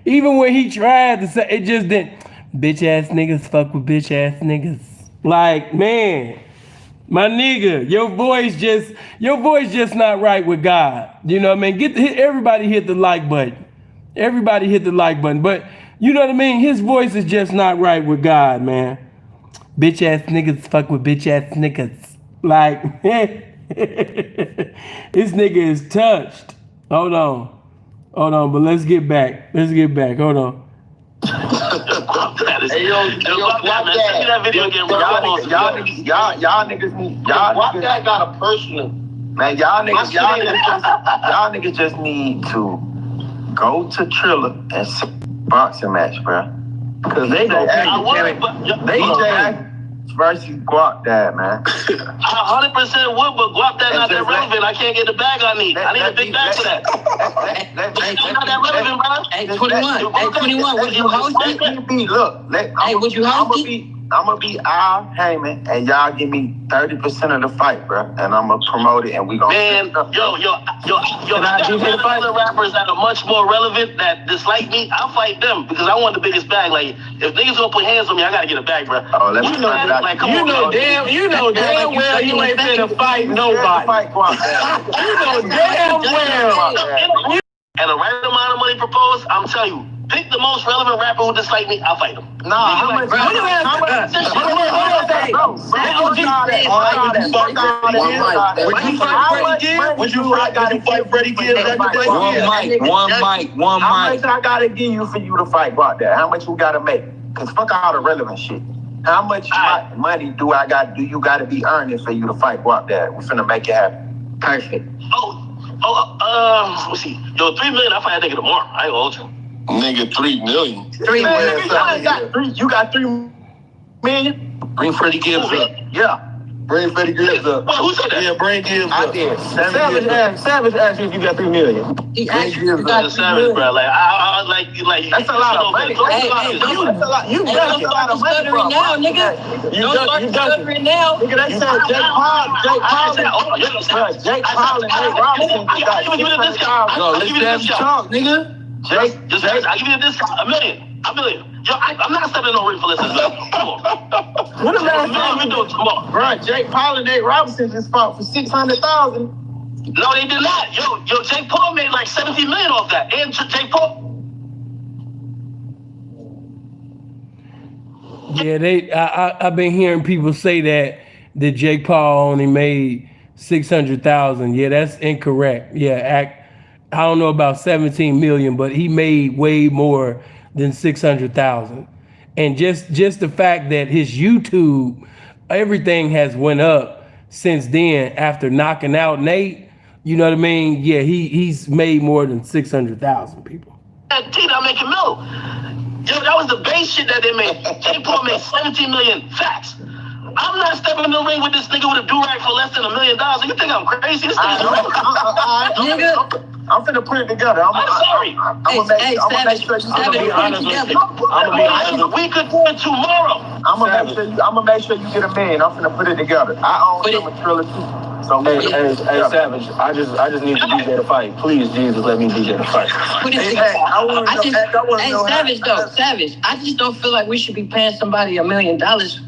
even when he tried to say, it just didn't. Bitch ass niggas fuck with bitch ass niggas. Like, man, my nigga, your voice just not right with God. You know what I mean? Everybody hit the like button. Everybody hit the like button. But you know what I mean? His voice is just not right with God, man. Bitch ass niggas fuck with bitch ass niggas. Like, this nigga is touched. Hold on, but let's get back. Hold on. Hey, yo, send me that video again. Y'all niggas got a personal. Man, y'all niggas just need to go to Triller and see boxing match, bro. Because they go versus Guap Dad, man. I 100% would, but Guap Dad not that relevant. I can't get the bag I need. I need a big bag for that. Not that relevant, bro. Hey, 21. Hey, 21, would you host it? Look, hey, would you host it? I'ma be Al Heyman, and y'all give me 30% of the fight, bro, and I'ma promote it, and we gonna. Man, yo, I got other rappers that are much more relevant that dislike me. I'll fight them because I want the biggest bag. Like, if niggas gonna put hands on me, I gotta get a bag, bro. Oh, let me find out. Like, You know damn well you ain't finna fight nobody. You know damn well. And the right amount of money proposed, I'm telling you, pick the most relevant rapper who dislike me, I'll fight him. Nah, how much? Would you fight Freddie Gibbs? One mic. How much I gotta give you for you to fight Brock there? How much you gotta make? Cause fuck all the relevant shit. How much money do you gotta be earning for you to fight Brock there? We're finna make it happen. Perfect. Let's see. Yo, $3 million, I'll fight that nigga tomorrow. I ain't gonna hold you. Nigga, $3 million. You got $3 million? Bring Freddie Gibbs up. Yeah. Bring Freddie Gibbs up. Who said that? Yeah, bring Gibbs I up. did. Savage asked you if you got $3 million. He actually Gibbs got up. Savage, bro. Like, I like. That's a lot of money. That's a lot of money, bro. now, nigga. Don't start stuttering now. Nigga, they said Jake Paul and Nate Robinson I'll give you the discount. No, let's have you talk, nigga. I'll give you the discount. $1 million. Yo, I'm not stepping no ring for this. Come on. What the last time we do tomorrow? Bro, Jake Paul and Nate Robinson just fought for $600,000. No, they did not. Yo, Jake Paul made like $17 million off that. And Jake Paul. Yeah, I've been hearing people say that Jake Paul only made 600,000. Yeah, that's incorrect. Yeah, I don't know about 17 million, but he made way more than 600,000. And just the fact that his YouTube, everything has went up since then after knocking out Nate. You know what I mean? Yeah, he's made more than 600,000 people. That T, I'm making mill. Yo, that was the base shit that they made. Jake Paul made 17 million. Facts. I'm not stepping in the ring with this nigga with a do-rag for less than $1 million. You think I'm crazy? This Nigga. I'm finna put it together. I'm sorry. I'm gonna make sure you be honest with you. We could do it tomorrow. I'm gonna make sure you get $1 million. I'm finna put it together. I own some Triller too. So hey, Savage, I just need to DJ the fight. Please, Jesus, let me DJ the fight. Savage, I just don't feel like we should be paying somebody $1 million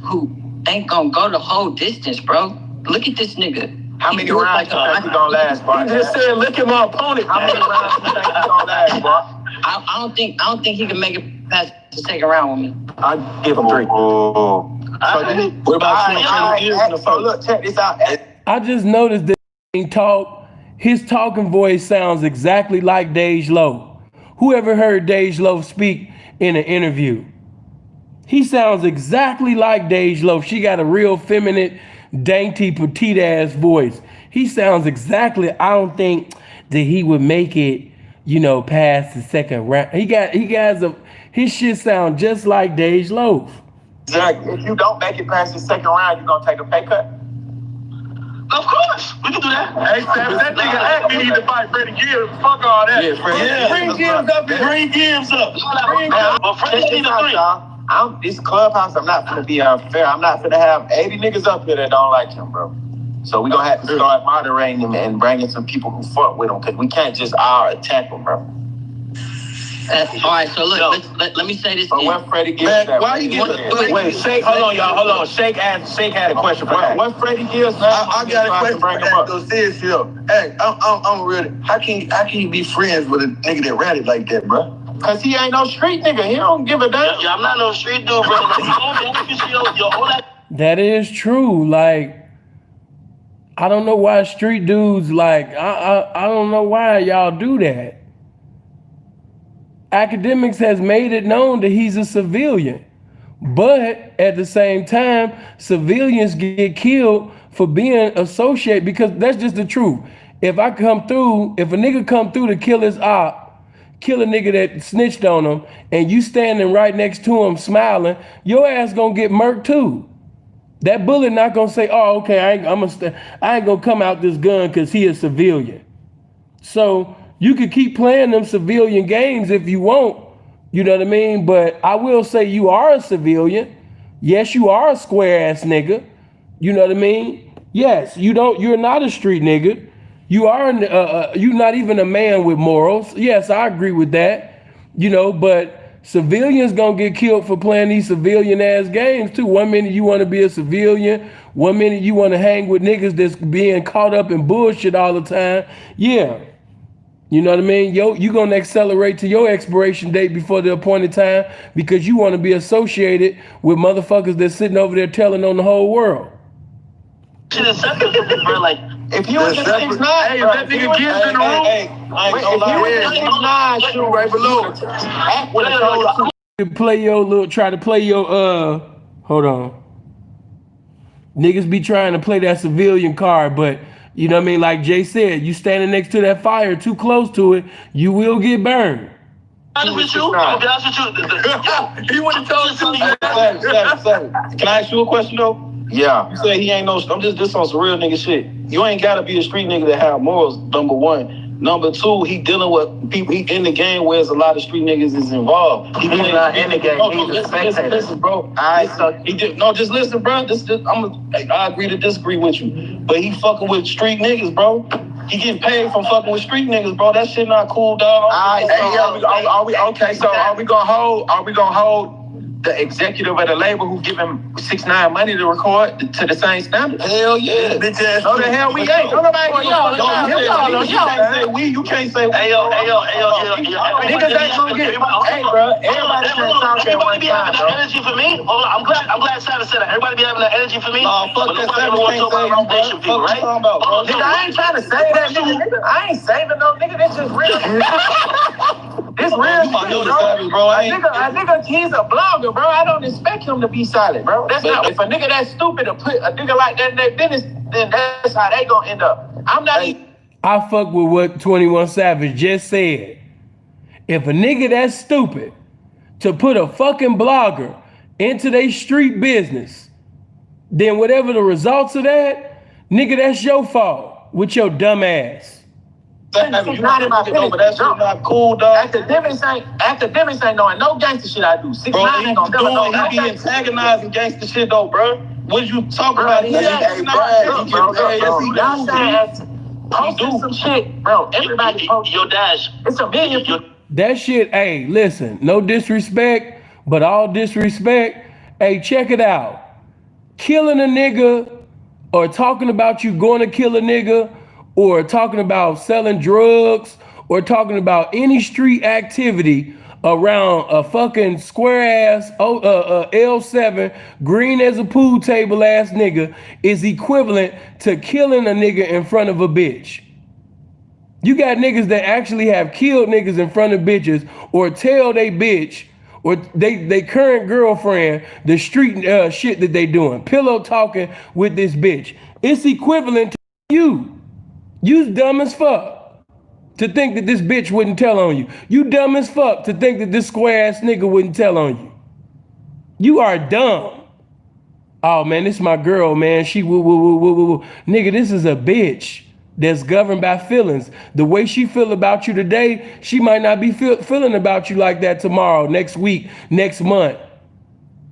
who ain't gonna go the whole distance, bro. Look at this nigga. How many rounds you think you gonna last, bro? He just said, look at my opponent. How many rounds you think you gonna last, bro? I don't think he can make it past the second round with me. I give him 3. What about you? So look, check this out. I just noticed that his talking voice sounds exactly like Dej Loaf. Whoever heard Dej Loaf speak in an interview? He sounds exactly like Dej Loaf. She got a real feminine, dainty, petite ass voice. He sounds exactly. I don't think that he would make it, past the second round. His shit sound just like Dej Loaf. Exactly. If you don't make it past the second round, you gonna take a pay cut? Of course, we can do that. Hey, Sam, that nigga Acme need to fight Freddie Gibbs. Fuck all that. Bring Gibbs up. Bring Gibbs up. But Freddie needs a 3. This clubhouse, I'm not gonna be unfair. I'm not gonna have 80 niggas up here that don't like him, bro. So we gonna have to start moderating him and bringing some people who fuck with him, because we can't just all attack him, bro. All right, so look, let me say this. But when Freddie Gibbs, why you get wait, Shake, hold on, y'all, hold on. Shake had a question for that. When Freddie Gibbs, I got a question for that, though, serious here. Hey, I'm really, how can you be friends with a nigga that ratted like that, bro? Cause he ain't no street nigga. He don't give a damn. Yeah, I'm not no street dude, bro. That is true. Like, I don't know why street dudes I don't know why y'all do that. Akademiks has made it known that he's a civilian, but at the same time, civilians get killed for being associated, because that's just the truth. If a nigga come through to kill his op, kill a nigga that snitched on him, and you standing right next to him smiling, your ass gonna get murked too. That bullet not gonna say, oh, okay, I ain't gonna come out this gun because he a civilian. So you can keep playing them civilian games if you want, you know what I mean? But I will say you are a civilian. Yes, you are a square ass nigga. You know what I mean? Yes, you're not a street nigga. You are you're not even a man with morals. Yes, I agree with that. You know, but civilians gonna get killed for playing these civilian ass games too. One minute you want to be a civilian, one minute you want to hang with niggas that's being caught up in bullshit all the time. Yeah. You know what I mean? You gonna accelerate to your expiration date before the appointed time because you want to be associated with motherfuckers that's sitting over there telling on the whole world. Shit is separate, bro. Like, If you was in 6'9", Hey, if that nigga Gibbs in the room, I ain't gonna lie. If you was in 6'9", shoot right below. Act with a Try to play your hold on. Niggas be trying to play that civilian card, but you know what I mean? Like Jay said, you standing next to that fire too close to it, you will get burned. I'm with you. I'll be honest with you. he would have told us. Seven. Can I ask you a question though? Yeah. You say he ain't no. I'm just this on some real nigga shit. You ain't gotta be a street nigga to have morals. Number one. Number two, he dealing with people. He in the game where there's a lot of street niggas is involved. He's not in the game. He's a spectator. Listen, bro. Just listen, bro. I agree to disagree with you, but he fucking with street niggas, bro. He getting paid from fucking with street niggas, bro. That shit not cool, dog. Are we okay? So are we gonna hold the executive of the label who give him 6ix9ine money to record to the same standard? Hell yeah. Bitch ass. No, the hell we ain't. No, nobody. You can't say we. Hey, yo. Niggas ain't gonna get. Hey, bro. Everybody can't talk at one Everybody be time, having bro. that energy for me. Oh, I'm glad Savage said that. Everybody be having that energy for me. Nah, fuck but that nobody Savage want to can't talk say about you, foundation bro. people, Fuck right? you talking about, bro. Nigga, I ain't trying to say that, nigga. I ain't saving no nigga. This is real. This real shit, bro. A nigga, he's a blogger, bro. I don't expect him to be solid, bro. That's not. If a nigga that's stupid to put a nigga like that in their business, then that's how they gonna end up. I'm not even. I fuck with what 21 Savage just said. If a nigga that's stupid to put a fucking blogger into their street business, then whatever the results of that, nigga, that's your fault with your dumb ass. It's not in my business, but that shit not cool, dog. Academics ain't knowing no gangster shit I do. 6ix9ine ain't gonna never know that. He be antagonizing gangster shit though, bro. What you talking about? Posting some shit, bro. Everybody post. Yo, Dash. It's a million people. That shit, hey, listen, no disrespect, but all disrespect. Hey, check it out. Killing a nigga or talking about you going to kill a nigga or talking about selling drugs or talking about any street activity around a fucking square ass L7 green as a pool table ass nigga is equivalent to killing a nigga in front of a bitch. You got niggas that actually have killed niggas in front of bitches or tell they bitch or they current girlfriend the street shit that they doing, pillow talking with this bitch. It's equivalent to you. You's dumb as fuck to think that this bitch wouldn't tell on you. You dumb as fuck to think that this square ass nigga wouldn't tell on you. You are dumb. Oh man, this is my girl, man. She woo. Nigga, this is a bitch that's governed by feelings. The way she feel about you today, she might not be feeling about you like that tomorrow, next week, next month.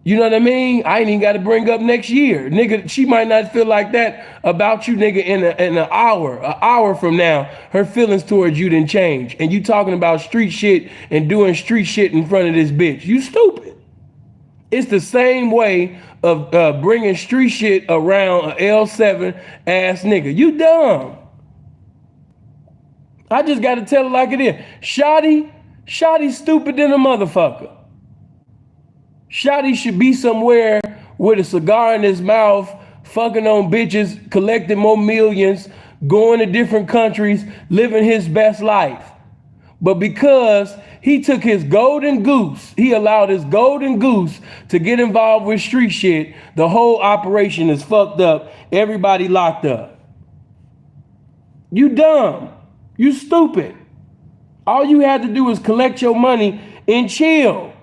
You know what I mean? I ain't even got to bring up next year. Nigga, she might not feel like that about you, nigga, in an hour from now. Her feelings towards you didn't change. And you talking about street shit and doing street shit in front of this bitch. You stupid. It's the same way of bringing street shit around an L7 ass nigga. You dumb. I just got to tell it like it is. Shotty stupid than a motherfucker. Shotty should be somewhere with a cigar in his mouth, fucking on bitches, collecting more millions, going to different countries, living his best life. But because he took his golden goose, he allowed his golden goose to get involved with street shit, the whole operation is fucked up. Everybody locked up. You dumb. You stupid. All you had to do is collect your money and chill.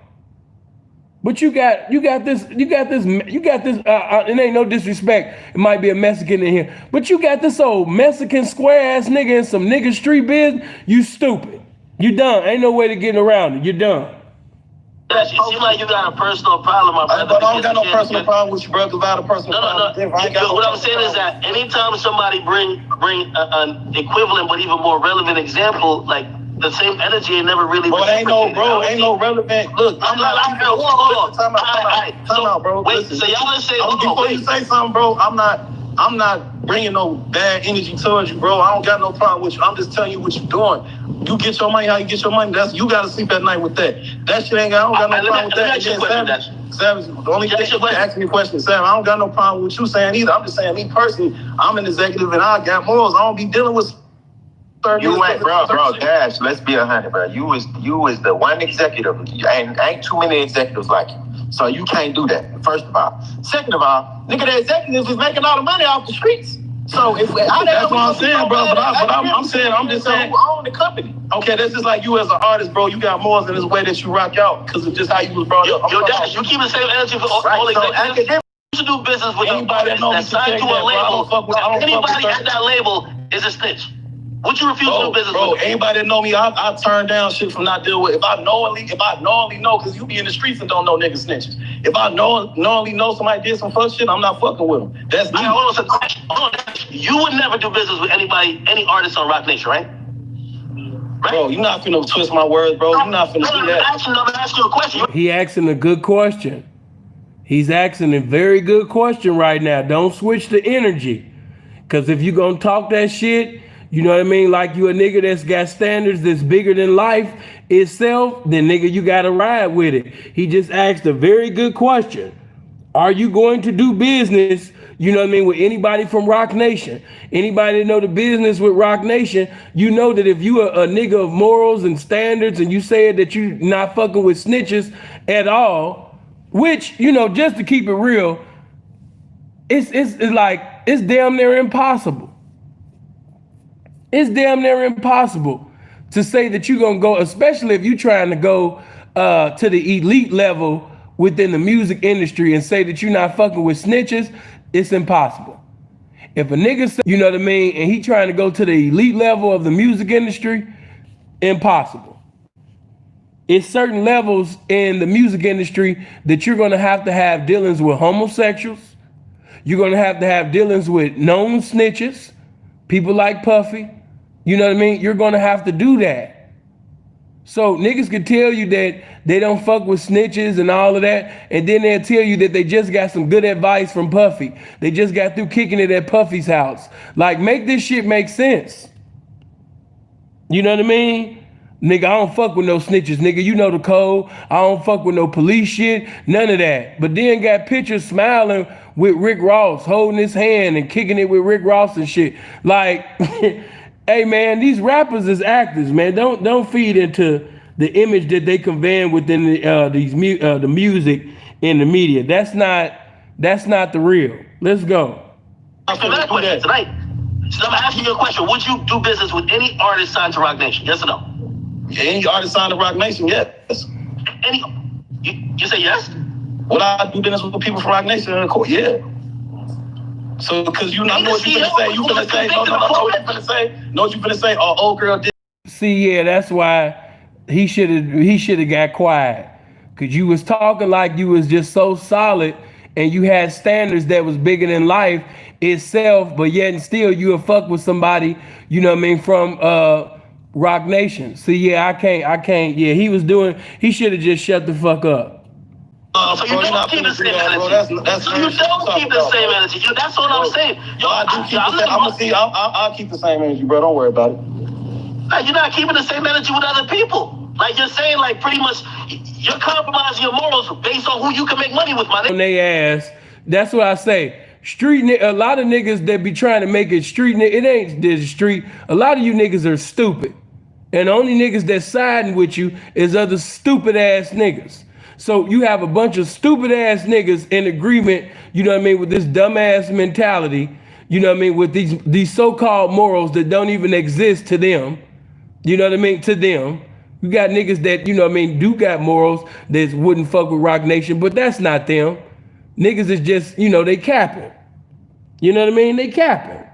But you got this, it ain't no disrespect. It might be a Mexican in here. But you got this old Mexican square ass nigga in some nigga street business. You stupid. You dumb. Ain't no way to get around it. You're dumb. It seems like you got a personal problem, my brother. But I don't got no personal problem with you, bro, because I had a personal problem. What I'm saying is that anytime somebody bring an equivalent but even more relevant example, like the same energy ain't never really. Bro, ain't no relevant. Look, I'm not. Time out, bro. Wait, so y'all say before you say something, bro. I'm not bringing no bad energy towards you, bro. I don't got no problem with you. I'm just telling you what you're doing. You get your money how you get your money. That's you got to sleep at night with that. That shit ain't. I don't got no problem with that. Savage, the only thing you ask me a question, Sam. I don't got no problem with you saying either. I'm just saying, me personally, I'm an executive and I got morals. I don't be dealing with. You ain't, bro, Dash, let's be 100, bro. You was the one executive. Ain't too many executives like you. So you can't do that, first of all. Second of all, nigga, the executives is making all the money off the streets. So if that's what I'm saying, bro. But I'm just saying, who own the company? Okay, that's just like you as an artist, bro. You got morals in this way that you rock out because of just how you was brought up. Yo, Dash, you keep the same energy for all executives. You should do business with anybody that's signed to a label. Anybody at that label is a snitch. Would you refuse to do business with? Anybody that know me, I turn down shit from not dealing with. If I knowingly know, because you be in the streets and don't know niggas snitches. If I knowingly know somebody did some fuck shit, I'm not fucking with them. That's me. Hold on. You would never do business with anybody, any artist on Rock Nation, right? Bro, you're not finna twist my words, bro. You're not finna do that. I'm asking you a question. He asking a good question. He's asking a very good question right now. Don't switch the energy. Because if you gonna talk that shit, you know what I mean? Like you a nigga that's got standards that's bigger than life itself, then nigga, you gotta ride with it. He just asked a very good question. Are you going to do business, you know what I mean, with anybody from Rock Nation? Anybody that know the business with Rock Nation, you know that if you a nigga of morals and standards and you said that you not fucking with snitches at all, which, you know, just to keep it real, it's damn near impossible. It's damn near impossible to say that you're gonna go, especially if you're trying to go to the elite level within the music industry and say that you're not fucking with snitches. It's impossible. If a nigga say, you know what I mean, and he trying to go to the elite level of the music industry, impossible. It's certain levels in the music industry that you're gonna have dealings with homosexuals. You're gonna have dealings with known snitches, people like Puffy. You know what I mean? You're gonna have to do that. So niggas can tell you that they don't fuck with snitches and all of that, and then they'll tell you that they just got some good advice from Puffy. They just got through kicking it at Puffy's house. Like, make this shit make sense. You know what I mean? Nigga, I don't fuck with no snitches. Nigga, you know the code. I don't fuck with no police shit. None of that. But then got pictures smiling with Rick Ross, holding his hand and kicking it with Rick Ross and shit. Like, hey man, these rappers is actors, man. Don't feed into the image that they conveying within the music and the media. That's not the real. Let's go. Tonight. So I'm asking you a question. Would you do business with any artist signed to Rock Nation? Yes or no? Any artist signed to Rock Nation, yes. You say yes? Would I do business with people from Rock Nation? Of course, yeah. So, because you know what you finna say. You finna say, no, what you finna say? Know what you finna say? Oh, old girl did. See, yeah, that's why he should have got quiet. Because you was talking like you was just so solid and you had standards that was bigger than life itself, but yet and still you would fuck with somebody, you know what I mean, from Rock Nation. See, yeah, I can't. Yeah, he should have just shut the fuck up. So you don't keep the same energy. So you don't keep the same energy. That's what I'm saying. I'll keep the same energy, bro. Don't worry about it. You're not keeping the same energy with other people. Like you're saying, like pretty much, you're compromising your morals based on who you can make money with, my nigga. On they ass. That's what I say. A lot of niggas that be trying to make it street, it ain't this street. A lot of you niggas are stupid. And the only niggas that siding with you is other stupid ass niggas. So you have a bunch of stupid ass niggas in agreement, you know what I mean, with this dumbass mentality, you know what I mean, with these so-called morals that don't even exist to them. You know what I mean? To them. You got niggas that, you know what I mean, do got morals that wouldn't fuck with Rock Nation, but that's not them. Niggas is just, you know, they capping. You know what I mean? They capping.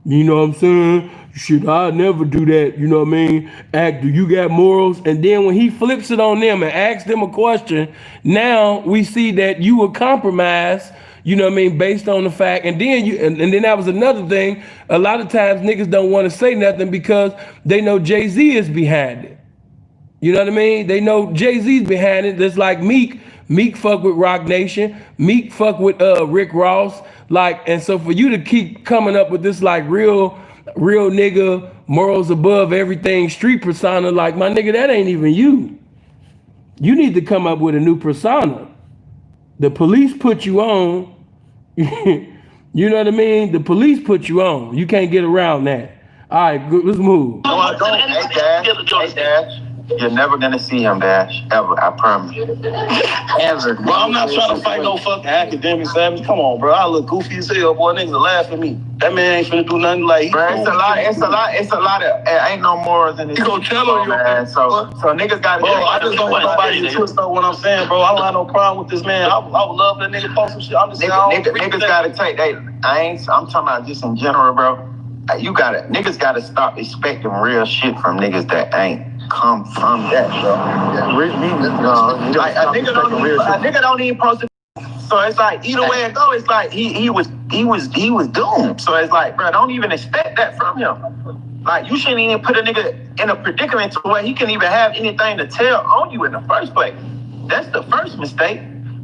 You know what I'm saying? shit, I'll never do that. You know what I mean? Do you got morals? And then when he flips it on them and asks them a question, now we see that you were compromised. You know what I mean? Based on the fact, and then and then that was another thing. A lot of times niggas don't want to say nothing because they know Jay-Z is behind it. You know what I mean? They know Jay-Z's behind it. Just like Meek. Meek fuck with Rock Nation. Meek fuck with Rick Ross. Like, and so for you to keep coming up with this like real nigga, morals above everything, street persona, like my nigga, that ain't even you. You need to come up with a new persona. The police put you on. You know what I mean? The police put you on. You can't get around that. All right, good, let's move. No, I don't. Hey, Dash. You're never gonna see him, Dash. Ever, I promise. Ever. Bro, I'm not trying to fight no fucking academic savage. Come on, bro. I look goofy as hell, boy. Niggas laugh at me. That man ain't finna do nothing like. Bro, it's a lot of. Ain't no morals in this. He gonna tell on you, man. So niggas gotta. Bro, I just don't want nobody to twist up what I'm saying, bro. I don't have no problem with this man. I would love that nigga post some shit. I'm just saying. Niggas gotta take that. I'm talking about just in general, bro. Niggas gotta stop expecting real shit from niggas that ain't come from that, bro. Yeah, like a nigga don't even post it. So it's like either way it go, it's like he was doomed. So it's like, bro, don't even expect that from him. Like you shouldn't even put a nigga in a predicament to where he can even have anything to tell on you in the first place. That's the first mistake.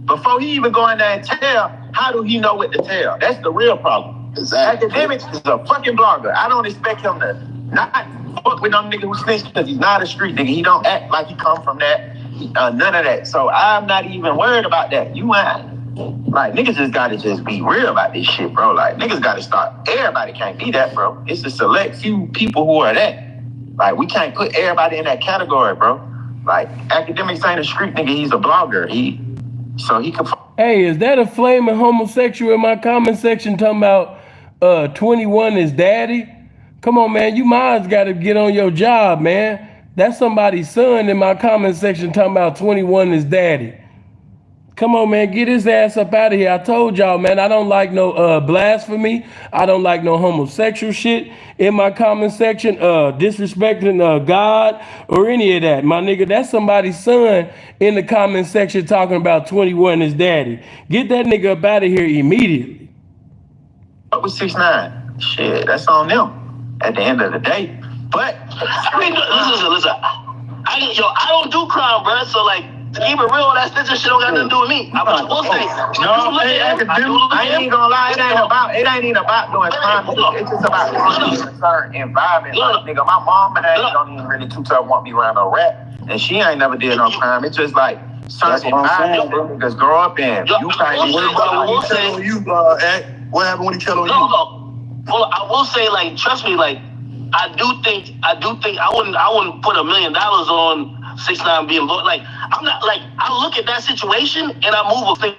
Before he even go in there and tell, how do he know what to tell? That's the real problem. Exactly. Akademiks is a fucking blogger. I don't expect him to not fuck with no nigga who snitch because he's not a street nigga. He don't act like he come from that. None of that. So I'm not even worried about that. You ain't. Like, niggas just gotta just be real about this shit, bro. Like, niggas gotta start. Everybody can't be that, bro. It's a select few people who are that. Like, we can't put everybody in that category, bro. Like, Akademiks ain't a street nigga. He's a blogger. So he can. Hey, is that a flaming homosexual in my comment section talking about 21 is daddy? Come on, man. You might got to get on your job, man. That's somebody's son in my comment section talking about 21 is daddy. Come on, man. Get his ass up out of here. I told y'all, man, I don't like no blasphemy. I don't like no homosexual shit in my comment section, disrespecting God or any of that. My nigga, that's somebody's son in the comment section talking about 21 is daddy. Get that nigga up out of here immediately. What was 6ix9ine? Shit, that's on them at the end of the day. But I mean, listen. I don't do crime, bro. So like, to keep it real, that snitching shit don't got nothing to do with me. I will say, I ain't gonna lie, it ain't even about doing crime. It's just about a certain environment. Like, nigga, my mom and dad don't even really too tough want me around no rap, and she ain't never did no crime. It's just like certain environment niggas grow up in. You can't. What happened when he tell on you? Well, I will say, like, trust me, like, I do think I wouldn't put $1 million on 6ix9ine being like, I'm not like, I look at that situation and I move a thing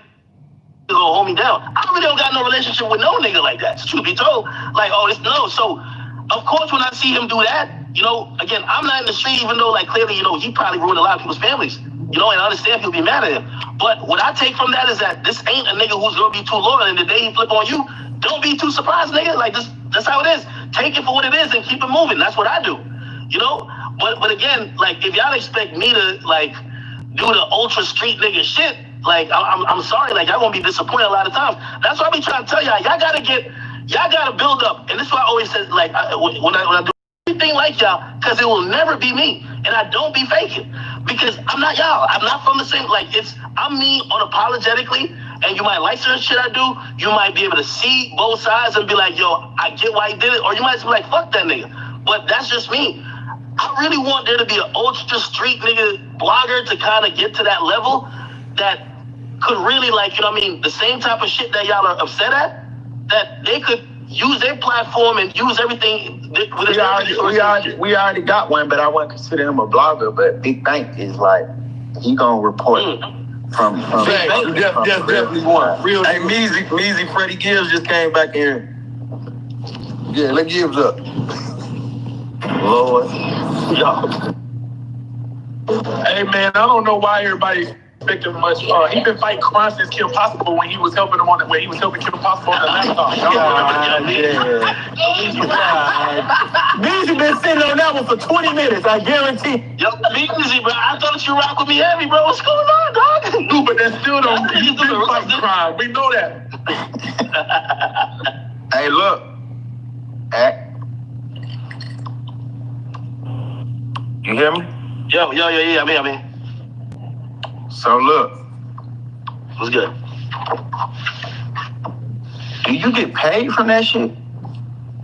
to go hold me down. I really don't got no relationship with no nigga like that. Truth be told, like, no. So of course when I see him do that, you know, again, I'm not in the street, even though like clearly, you know, he probably ruined a lot of people's families. You know, and I understand people be mad at him. But what I take from that is that this ain't a nigga who's gonna be too loyal, and the day he flip on you, don't be too surprised, nigga. Like that's how it is. Take it for what it is and keep it moving. That's what I do. You know? But again, like if y'all expect me to like do the ultra street nigga shit, like I'm sorry, like y'all gonna be disappointed a lot of times. That's why I be trying to tell y'all gotta build up. And this is why I always say, like when I do anything like y'all, because it will never be me. And I don't be faking. Because I'm not y'all. I'm not from the same, like I'm me unapologetically. And you might like certain shit I do. You might be able to see both sides and be like, yo, I get why he did it. Or you might just be like, fuck that nigga. But that's just me. I really want there to be an ultra street nigga blogger to kind of get to that level that could really, like, you know what I mean, the same type of shit that y'all are upset at, that they could use their platform and use everything. We already got one, but I wouldn't consider him a blogger. But Big Bank is like, he gonna report from definitely one. Real. Hey, Meezy, Freddie Gibbs just came back here. Yeah, let Gibbs up. Lord. Hey man, I don't know why everybody expecting much. He been fighting crime since Kim Possible when he was helping him when he was helping Kim Possible on the laptop. Meezy been sitting on that one for 20 minutes, I guarantee. Yo, Meezy, bro, I thought you rock with me heavy, bro. What's going on, dog? Dude, but that still don't. He's been fighting crime. We know that. Hey, look. You hear me? Yeah, I mean. So look. What's good? Do you get paid from that shit?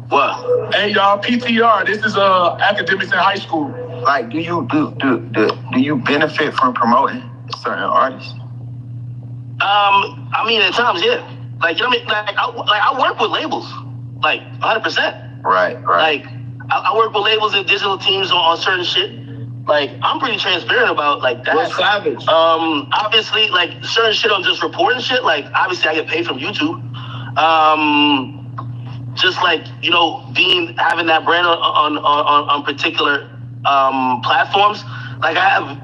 What? Hey, y'all, PTR. This is academics in high school. Like, do you benefit from promoting certain artists? I mean, at times, yeah. Like, you know what I mean? Like, I work with labels, like 100%. Right. Like, I work with labels and digital teams on certain shit. Like, I'm pretty transparent about like that. What's savage? Obviously, like certain shit on just reporting shit. Like, obviously, I get paid from YouTube. Just like, you know, having that brand on particular platforms. Like, I have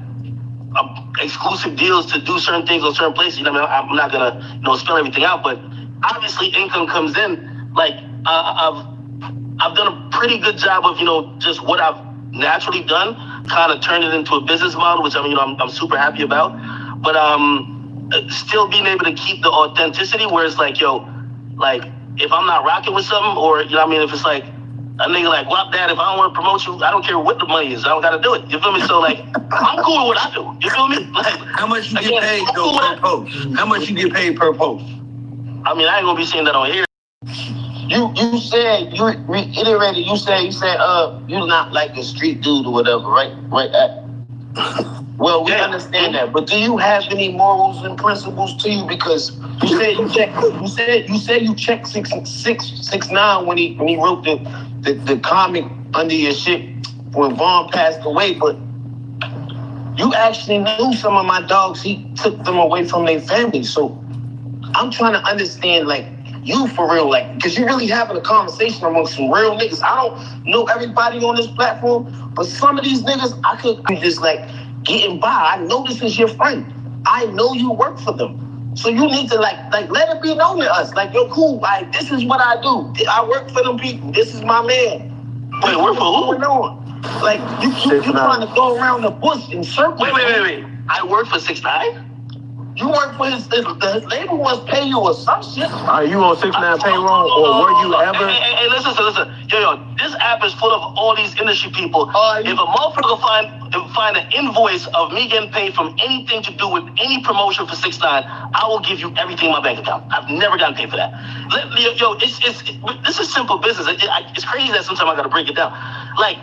exclusive deals to do certain things on certain places. You know what I mean? I'm not gonna, you know, spell everything out, but obviously income comes in. Like, I've done a pretty good job of, you know, just what I've naturally done, kind of turned it into a business model, which I'm super happy about. But still being able to keep the authenticity where it's like, yo, like if I'm not rocking with something, or you know what I mean, if it's like a nigga like, well, Dad, if I don't want to promote you, I don't care what the money is, I don't gotta do it. You feel me? So like, I'm cool with what I do. You feel me? Like, how much you get paid though per post? How much you get paid per post? I mean, I ain't gonna be saying that on here. You said, you reiterated, you said you're not like a street dude or whatever, right? Well, we understand that, but do you have any morals and principles to you? Because you said you checked 6ix9ine when he wrote the comic under your shit when Vaughn passed away, but you actually knew some of my dogs. He took them away from their families, so I'm trying to understand, like, you for real, like, because you're really having a conversation amongst some real niggas. I don't know everybody on this platform, but some of these niggas, I could be just like getting by. I know this is your friend. I know you work for them. So you need to like let it be known to us. Like, yo, cool, like, this is what I do. I work for them people. This is my man. Wait, work for who? Going on? Like, you trying to go around the bush in circles. Wait. I work for 6ix9ine? You work for his label must pay you or some shit. Are you on 6ix9ine payroll, or were you ever? Hey, listen. Yo, this app is full of all these industry people. If a motherfucker find an invoice of me getting paid from anything to do with any promotion for 6ix9ine, I will give you everything in my bank account. I've never gotten paid for that. Yo, this is simple business. It's crazy that sometimes I gotta break it down. Like,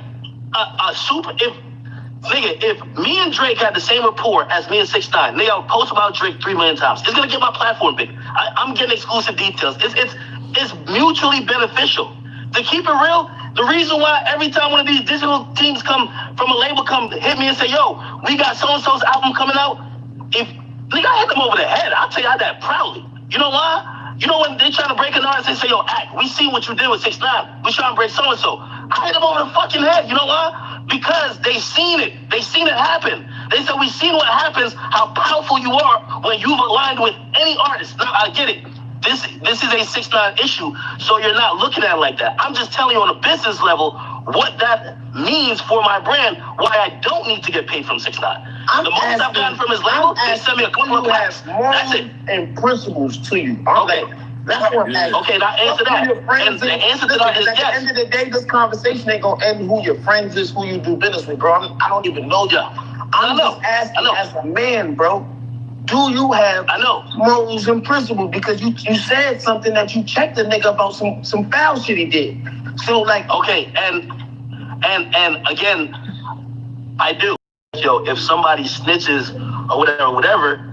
if me and Drake had the same rapport as me and 6ix9ine, nigga, I'll post about Drake 3 million times. It's gonna get my platform big. I'm getting exclusive details. It's mutually beneficial. To keep it real, the reason why every time one of these digital teams come from a label come hit me and say, yo, we got so-and-so's album coming out, if nigga, I hit them over the head. I'll tell you that proudly. You know why? You know when they trying to break an artist and say, yo, Act, we see what you did with 6ix9ine. We trying to break so-and-so. I hit them over the fucking head. You know why? Because they seen it. They seen it happen. They said, we seen what happens, how powerful you are when you've aligned with any artist. Now, I get it. This is a 6ix9ine issue, so you're not looking at it like that. I'm just telling you on a business level what that means for my brand, why I don't need to get paid from 6ix9ine. The most I've gotten from his label, they send me a couple of packs. That's it. And principles to you. Okay. That's what I'm asking. Okay, now answer that. And the answer to that is yes. At the end of the day, this conversation ain't gonna end who your friends is, who you do business with, bro. I don't even know you. I'm just asking as a man, bro. Do you have morals and principles? Because you said something that you checked the nigga about some foul shit he did. So like, okay, and again, I do. Yo, if somebody snitches or whatever,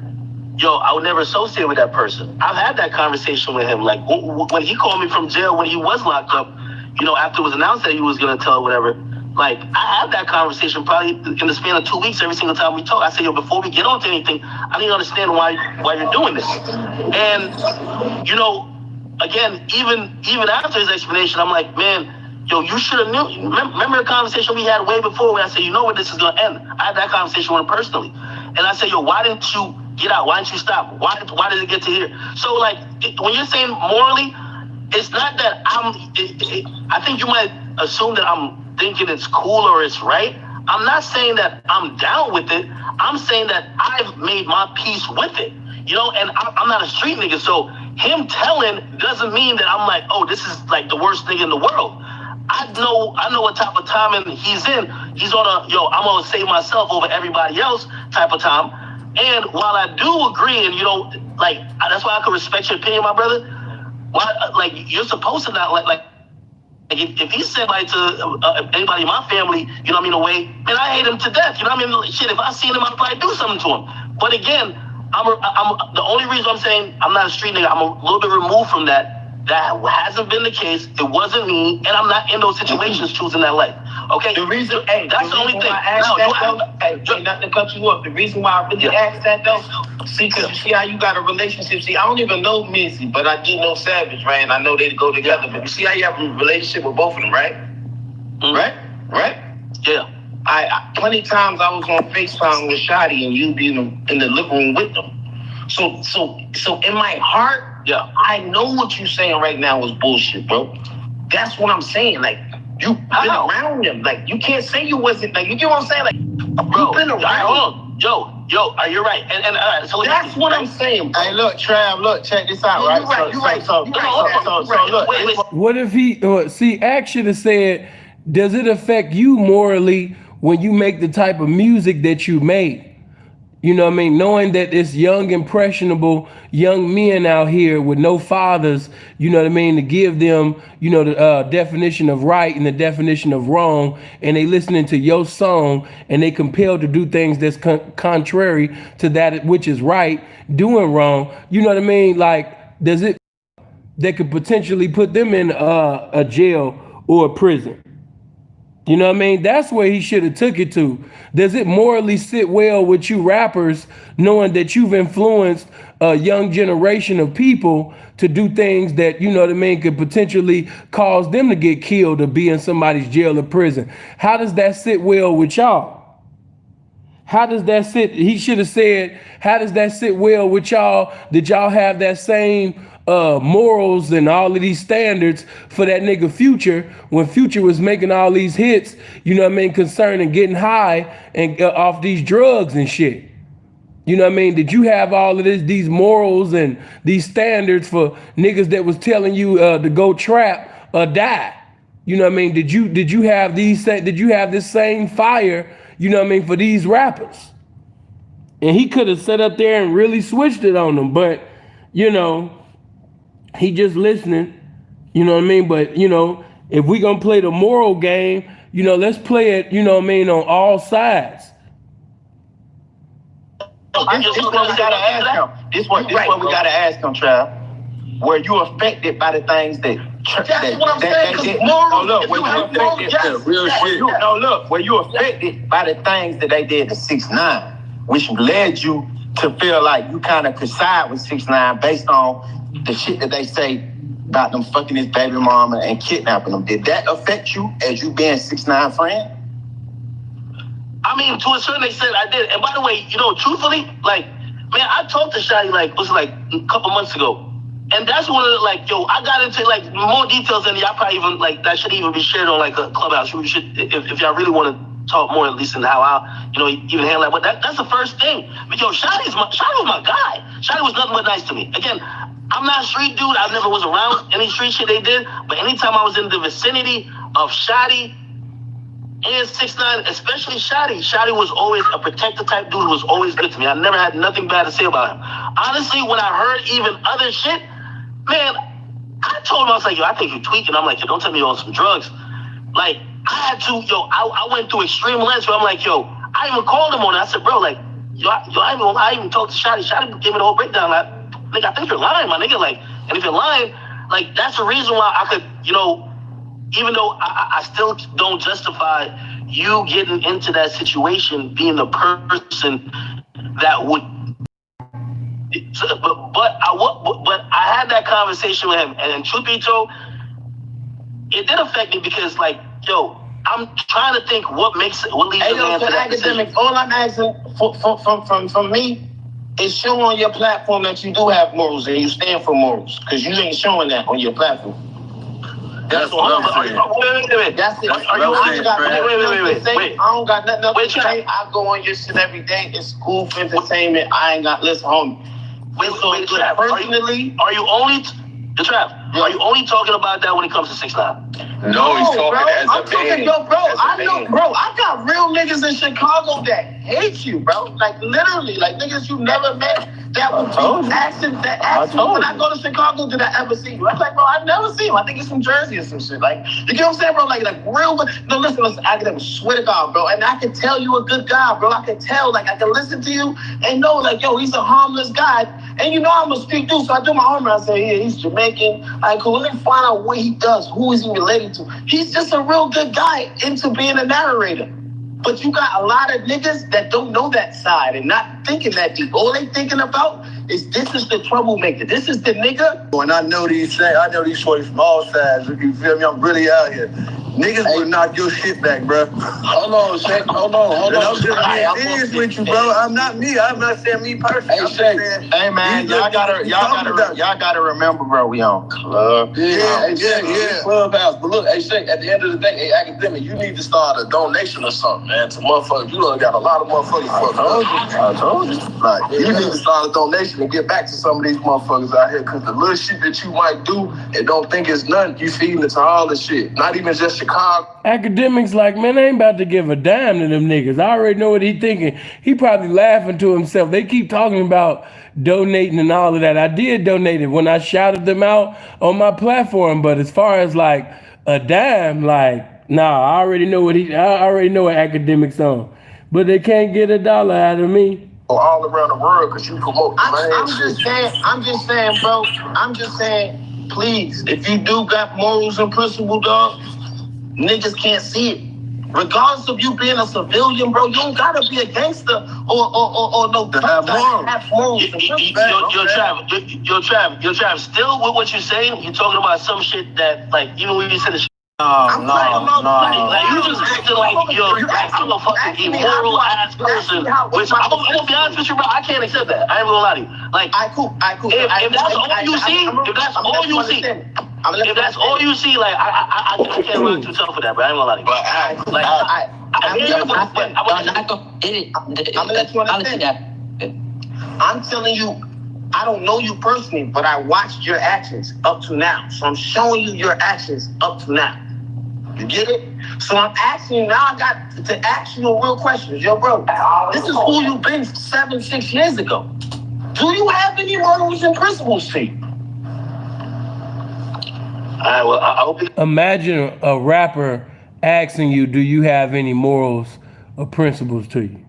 yo, I would never associate with that person. I've had that conversation with him. Like when he called me from jail when he was locked up, you know, after it was announced that he was gonna tell whatever. Like, I had that conversation probably in the span of 2 weeks every single time we talk. I said, yo, before we get on to anything, I need to understand why you're doing this. And, you know, again, even after his explanation, I'm like, man, yo, you should have knew. Remember the conversation we had way before where I said, you know where this is going to end? I had that conversation with him personally. And I said, yo, why didn't you get out. Why didn't you stop? Why did it get to here? So like, when you're saying morally, it's not that I think you might assume that I'm thinking it's cool or it's right. I'm not saying that I'm down with it. I'm saying that I've made my peace with it. You know, and I'm not a street nigga, so him telling doesn't mean that I'm like, oh, this is like the worst nigga in the world. I know what type of time he's in. He's on a, I'm gonna save myself over everybody else type of time. And while I do agree, and like, that's why I can respect your opinion, my brother. Why, like, you're supposed to not like if he said like to anybody in my family, away, man, I hate him to death. Shit, if I seen him, I'd probably do something to him. But again, I'm the only reason I'm saying I'm not a street nigga, I'm a little bit removed from that. That hasn't been the case. It wasn't me, and I'm not in those situations choosing that life. Okay? The reason, that's the only thing. Not to cut you off. The reason why I really asked that though, see, because you see how you got a relationship. See, I don't even know Mizzy, but I do know Savage, right? And I know they go together. But you see how you have a relationship with both of them, right? Mm-hmm. Right? Yeah. I plenty times I was on FaceTime with Shotty and you be in the living room with them. So in my heart, yeah, I know what you're saying right now is bullshit, bro. That's what I'm saying. Like, you've been around them. Like, you can't say you wasn't, like, you get what I'm saying? Like, bro, you've been around. Yo, you're right. And so that's what I'm saying, bro. Hey, look, Trav, look, check this out, right? You're right. So look. Wait. What if he, see, Ax should have said, does it affect you morally when you make the type of music that you make? You know what I mean? Knowing that it's young, impressionable young men out here with no fathers, you know what I mean, to give them, the definition of right and the definition of wrong, and they listening to your song and they compelled to do things that's contrary to that which is right, doing wrong. You know what I mean? Like, does it, that could potentially put them in a jail or a prison? You know what I mean? That's where he should have took it to. Does it morally sit well with you rappers knowing that you've influenced a young generation of people to do things that, could potentially cause them to get killed or be in somebody's jail or prison? How does that sit well with y'all? How does that sit? He should have said, how does that sit well with y'all? Did y'all have that same morals and all of these standards for that nigga Future when Future was making all these hits, concerning getting high and off these drugs and shit? Did you have all of these morals and these standards for niggas that was telling you to go trap or die? Did you have this same fire, for these rappers? And he could have sat up there and really switched it on them, but he just listening, But, if we gonna play the moral game, let's play it, on all sides. This what we gotta ask him. This what we gotta ask him, Trav. Were you affected by the things that? That's what I'm saying. Were you affected by the things that they did to 6ix9ine, which led you to feel like you kind of could side with 6ix9ine based on the shit that they say about them fucking his baby mama and kidnapping them? Did that affect you as you being 6ix9ine friend? I mean, to a certain extent, I did. And by the way, truthfully, like, man, I talked to Shotty a couple months ago. And that's one of the, I got into more details than y'all probably even that should even be shared on a Clubhouse. We should, if y'all really want to talk more, at least in how I, even handle that. But that's the first thing. But Shotty was my guy. Shotty was nothing but nice to me. Again, I'm not a street dude. I never was around any street shit they did. But anytime I was in the vicinity of Shotty and 6ix9ine, especially Shotty was always a protector type dude who was always good to me. I never had nothing bad to say about him. Honestly, when I heard even other shit, man, I told him, I was like, I think you're tweaking. I'm like, don't tell me you're on some drugs. I had to, I went through extreme lengths where I'm like, I even called him on it. I said, bro, I even talked to Shotty. Shotty gave me the whole breakdown. I think you're lying, my nigga. And if you're lying, that's the reason why I could, even though I still don't justify you getting into that situation, being the person that would. But I had that conversation with him, and truth be told, it did affect me because, I'm trying to think what leads a man to that decision. All I'm asking from me It show on your platform that you do have morals and you stand for morals, because you ain't showing that on your platform. That's what I'm saying. Wait. That's it. Wait. I don't got nothing else to say. I go on your shit every day. It's cool for entertainment. I ain't got, listen, homie. Personally, are you only Are you only talking about that when it comes to 6ix9ine? No, he's talking as a man. I got real niggas in Chicago that hate you, bro. Like literally, like niggas you never met that would be asking when I go to Chicago, did I ever see you? I'm like, bro, I've never seen him. I think he's from Jersey or some shit. Like, you get what I'm saying, bro? Like real. No, listen, Akademiks, swear to God, bro. And I can tell you a good guy, bro. I can tell, like, I can listen to you and know, like, yo, he's a harmless guy. And you know I'm a street dude, so I do my homework. I say, yeah, he's Jamaican. All right, cool. Let me find out what he does. Who is he related to? He's just a real good guy into being a narrator. But you got a lot of niggas that don't know that side and not thinking that deep. All they thinking about is this is the troublemaker. This is the nigga. And I know these shorties from all sides. You feel me? I'm really out here. Niggas will knock your shit back, bro. Hold on, Shaq. Hold on. I'm just being serious with you, bro. I'm not me. I'm not saying me personally. Hey, Shaq. Hey, man, y'all gotta remember, bro. We on club. Yeah. Clubhouse. But look, hey, Shaq. At the end of the day, hey, Akademiks, you need to start a donation or something, man, to motherfuckers. You done got a lot of motherfuckers. I told you. Like, you need to start a donation and get back to some of these motherfuckers out here, because the little shit that you might do and don't think it's nothing, you feeding it to all the shit. Not even just Chicago. Akademiks like, man, I ain't about to give a dime to them niggas. I already know what he thinking. He probably laughing to himself. They keep talking about donating and all of that. I did donate it when I shouted them out on my platform, but as far as like a dime, like, nah, I already know what Akademiks on. But they can't get $1 out of me. All around the world, because you promote I'm just saying, bro. I'm just saying, please, if you do got morals and principle, dog, niggas can't see it. Regardless of you being a civilian, bro, you don't gotta be a gangster or no have morals. Yo, Trav, still with what you're saying, you're talking about some shit that, like, even when you said the shit. No. Like, you just acting like, yo, I'm a fucking immoral ass person. Which I'm gonna be honest with you, bro, I can't accept that. I ain't gonna lie to you. Like, cool. If that's all you see, like, I can't run too tough for that, bro. I ain't gonna lie to you. I'm gonna let you understand. I'm telling you, I don't know you personally, but I watched your actions up to now. So I'm showing you your actions up to now. You get it? So I'm asking you, now I got to ask you a real question. Yo, bro, this is who you've been 7-6 years ago. Do you have any morals and principles to you? Well, I hope Imagine a rapper asking you, do you have any morals or principles to you?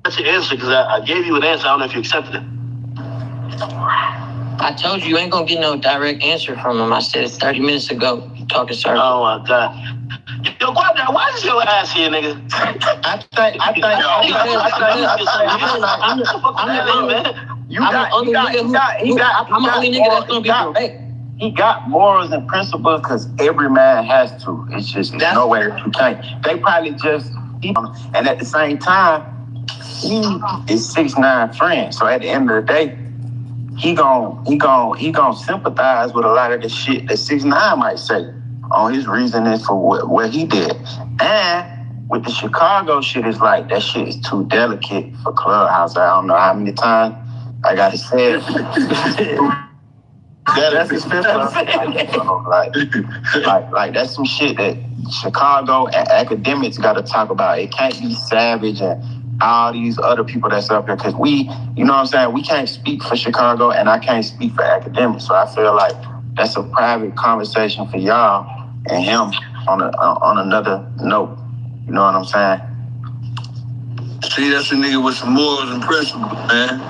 that's your answer, because I gave you an answer. I don't know if you accepted it. I told you ain't gonna get no direct answer from him. I said it 30 minutes ago. You talking circle. Oh my God. Yo, why is your ass here, nigga? I'm the only nigga that's gonna be correct. He got morals and principles because every man has to. It's just no way that you can't. They probably just, and at the same time, he is 6ix9ine friend. So at the end of the day, he gon' sympathize with a lot of the shit that 6ix9ine might say on his reasoning for what he did. And with the Chicago shit, it's like that shit is too delicate for Clubhouse. I don't know how many times I gotta say it. That's expensive. Like that's some shit that Chicago and Akademiks got to talk about. It can't be Savage and all these other people that's up here, because we, you know what I'm saying, we can't speak for Chicago and I can't speak for Akademiks. So I feel like that's a private conversation for y'all and him on another note. You know what I'm saying? See, that's a nigga with some morals and principles, man.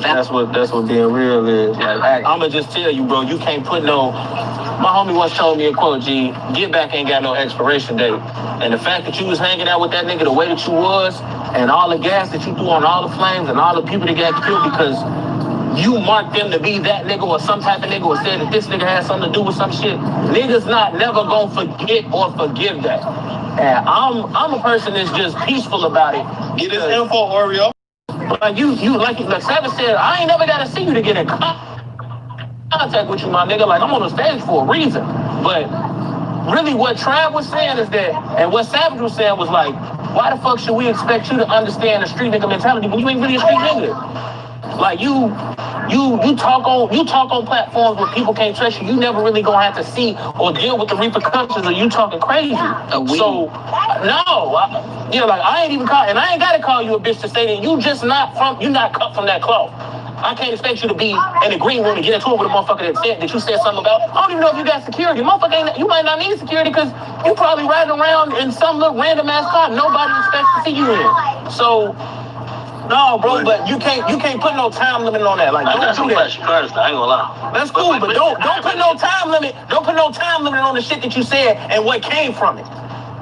That's what being real is. Like, I'ma just tell you, bro, you can't put no. My homie once told me a quote, G, get back ain't got no expiration date. And the fact that you was hanging out with that nigga the way that you was, and all the gas that you threw on all the flames and all the people that got killed because you marked them to be that nigga or some type of nigga or said that this nigga had something to do with some shit. Niggas never gonna forget or forgive that. And I'm a person that's just peaceful about it. Get his info, Oreo. Like you like Savage said, I ain't never gotta see you to get in contact with you, my nigga. Like, I'm on the stage for a reason. But really what Trav was saying is that, and what Savage was saying was like, why the fuck should we expect you to understand the street nigga mentality when you ain't really a street nigga? Like you talk on platforms where people can't trust you. You never really gonna have to see or deal with the repercussions of you talking crazy. So like I ain't even call, and I ain't gotta call you a bitch to say that you not cut from that cloth. I can't expect you to be in the green room and get into it with a motherfucker that you said something about. I don't even know if you got security. Motherfucker, you might not need security because you probably riding around in some little random ass car nobody expects to see you in. So, no, bro, but you can't put no time limit on that. Like, don't do that. I ain't gonna lie. That's cool, but don't put no time limit. Don't put no time limit on the shit that you said and what came from it.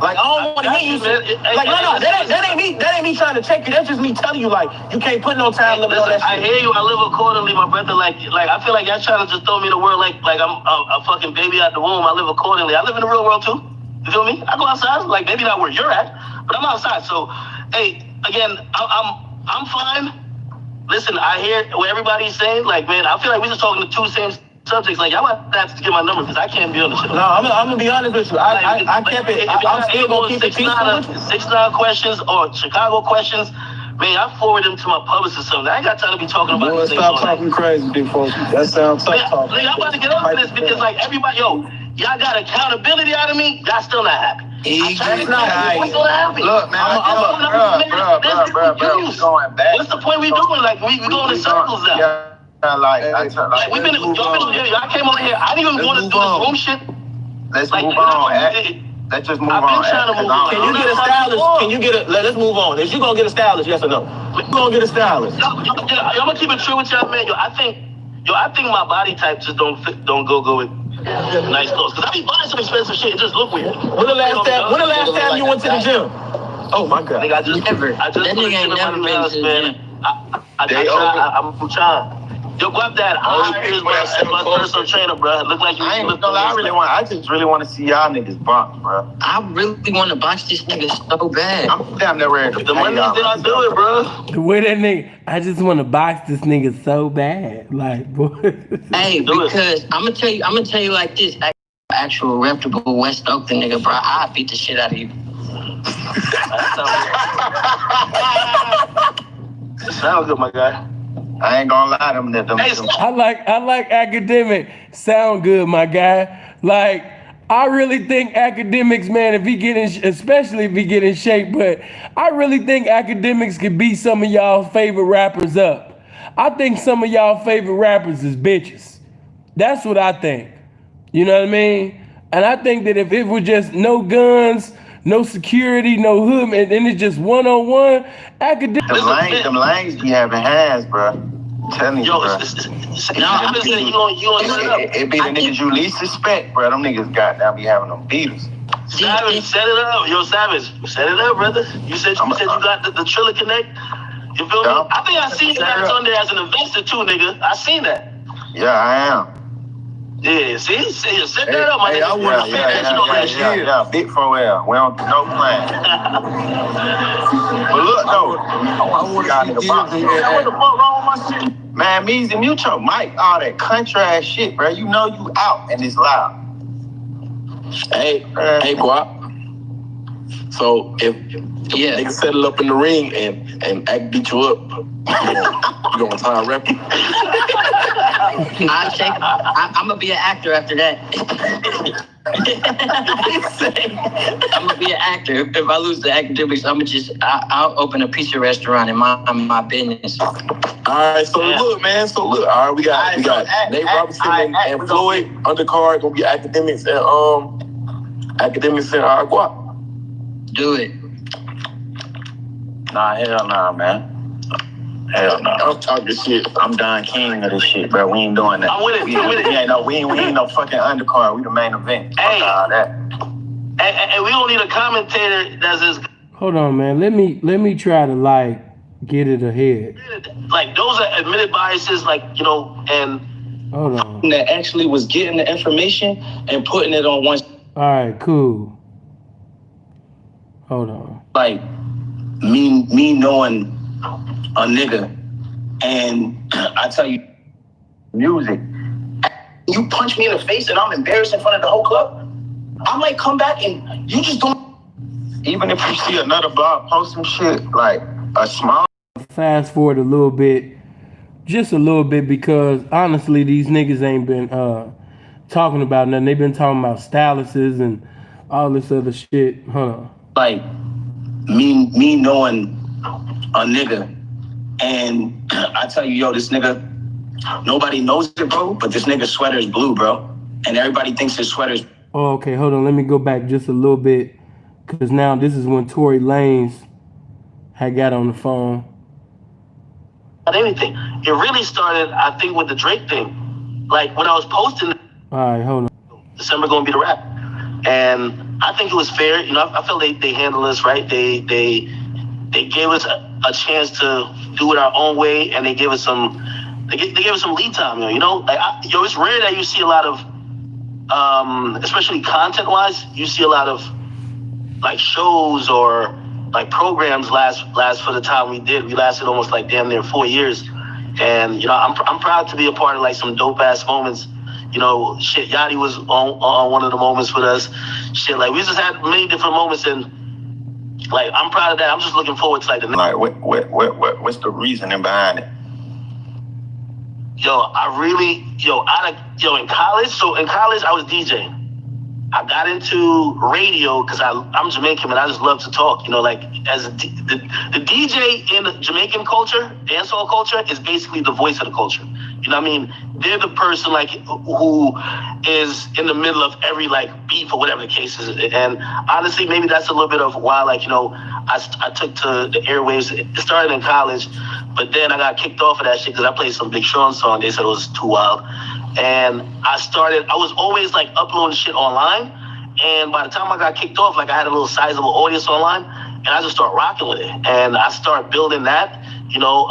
Like, I don't want to hear you say, like, no, that ain't me trying to check you. That's just me telling you, like, you can't put no time limit on that shit. I hear you. I live accordingly, my brother. Like I feel like y'all trying to just throw me in the world like I'm a fucking baby out the womb. I live accordingly. I live in the real world too. You feel me? I go outside, like maybe not where you're at, but I'm outside. So, hey, again, I'm fine. Listen, I hear what everybody's saying. Like, man, I feel like we just talking to two same subjects. Like, y'all might have to get my number because I can't be on the show. No, I'm gonna be honest with you. I kept it. I'm still gonna keep it peaceful. 6ix9ine questions or Chicago questions. Man, I forward them to my publicist or something. I ain't got time to be talking about this. Stop talking crazy, big folks. That sounds tough talking. I'm about to get off this because, like, everybody, y'all got accountability out of me. Y'all still not happy. Exactly. Still happy. Look, man, bro, we going back. What's the point we doing? Like, we going in circles now. Yeah. Like we've been, y'all came over here. I didn't even want to do this room shit. Let's move on. Let's just move on. I've been trying to move on. Can you get a stylist? Let's move on. Is you gonna get a stylist? Yes or no? You gonna get a stylist? I'm gonna keep it true with y'all, man. I think my body type just don't go with nice clothes. Cause I be buying some expensive shit. It just look weird. When the last time you went to the gym? Oh my God. I just that nigga ain't never been to the gym. I'm trying. Yo, grab that. Here's my personal trainer, bro. Look like you. I ain't gonna lie. I just really want to see y'all niggas box, bro. I really want to box this nigga so bad. I'm damn near ready to the money that I do it, bro. The way that nigga, I just want to box this nigga so bad, like, boy. Hey, because I'm gonna tell you like this. Actual reputable West Oakland nigga, bro. I beat the shit out of you. Sound good, my guy. I ain't gonna lie, them. I like academic. Sound good, my guy. Like, I really think Akademiks, man, especially if he get in shape, but I really think Akademiks could beat some of y'all favorite rappers up. I think some of y'all favorite rappers is bitches. That's what I think. You know what I mean? And I think that if it was just no guns, no security, no hood, and then it's just one-on-one, Akademiks. Them lanes be having hands, bro. Telling you, bro. I'm just saying, you on it be the niggas you least suspect, bro. Them niggas be having them beaters. Savage, set it up. Yo, Savage, set it up, brother. You said you got the Triller Connect. You feel me? I think I seen that on there as an investor too, nigga. I seen that. Yeah, I am. Yeah, see, set that up, my nigga. I want to yeah, big 4L. We don't no plan. But look, though, I want to get what the fuck wrong with my shit? Man, Meezy, mute your mic, all that country ass shit, bro. You know you out and it's loud. Hey, Guap. So if niggas settle up in the ring and act beat you up, you gonna time rep? I'm gonna be an actor after that. I'm gonna be an actor. If I lose the Akademiks, I'll open a pizza restaurant in my business. All right, so look, man. All right, we got Nate Robinson and Floyd undercard gonna be Akademiks and Guap. Do it. Nah, hell nah, man. Hell no. I'm talking shit. I'm Don King of this shit, bro. We ain't doing that. I'm with it. We ain't no fucking undercard. We the main event. Hey. All that. And we don't need a commentator that's just. Hold on, man. Let me try to like get it ahead. Like those are admitted biases, like, you know, and. Hold on. That actually was getting the information and putting it on one. All right, cool. Hold on. Like me knowing a nigga, and I tell you, music, you punch me in the face and I'm embarrassed in front of the whole club, I might come back and you just don't. Even if you see another blog post some shit, like a small. Fast forward a little bit, just a little bit, because honestly, these niggas ain't been talking about nothing. They've been talking about styluses and all this other shit. Hold on. Like me knowing a nigga, and I tell you, yo, this nigga, nobody knows it, bro, but this nigga's sweater is blue, bro, and everybody thinks his sweater's. Oh, okay, hold on. Let me go back just a little bit, because now this is when Tory Lanez had got on the phone. Not anything. It really started, I think, with the Drake thing. Like when I was posting. All right, hold on. December gonna be the rap, and I think it was fair. You know, I felt they handled us right. They gave us a chance to do it our own way, and they gave us some. They gave us some lead time. You know, like it's rare that you see a lot of. Especially content-wise, you see a lot of like shows or like programs last for the time we did. We lasted almost like damn near 4 years, and you know I'm proud to be a part of like some dope-ass moments. You know, shit, Yachty was on one of the moments with us. Shit, like we just had many different moments, and like I'm proud of that. I'm just looking forward to like the next. Like what's the reasoning behind it? In college, I was DJing. I got into radio because I'm Jamaican and I just love to talk. You know, like as the DJ in the Jamaican culture, dancehall culture, is basically the voice of the culture. You know what I mean? They're the person like who is in the middle of every like beef or whatever the case is. And honestly, maybe that's a little bit of why, like, you know, I took to the airwaves. It started in college, but then I got kicked off of that shit because I played some Big Sean song. They said it was too wild. And I was always like uploading shit online. And by the time I got kicked off, like I had a little sizable audience online, and I just started rocking with it. And I started building that, you know,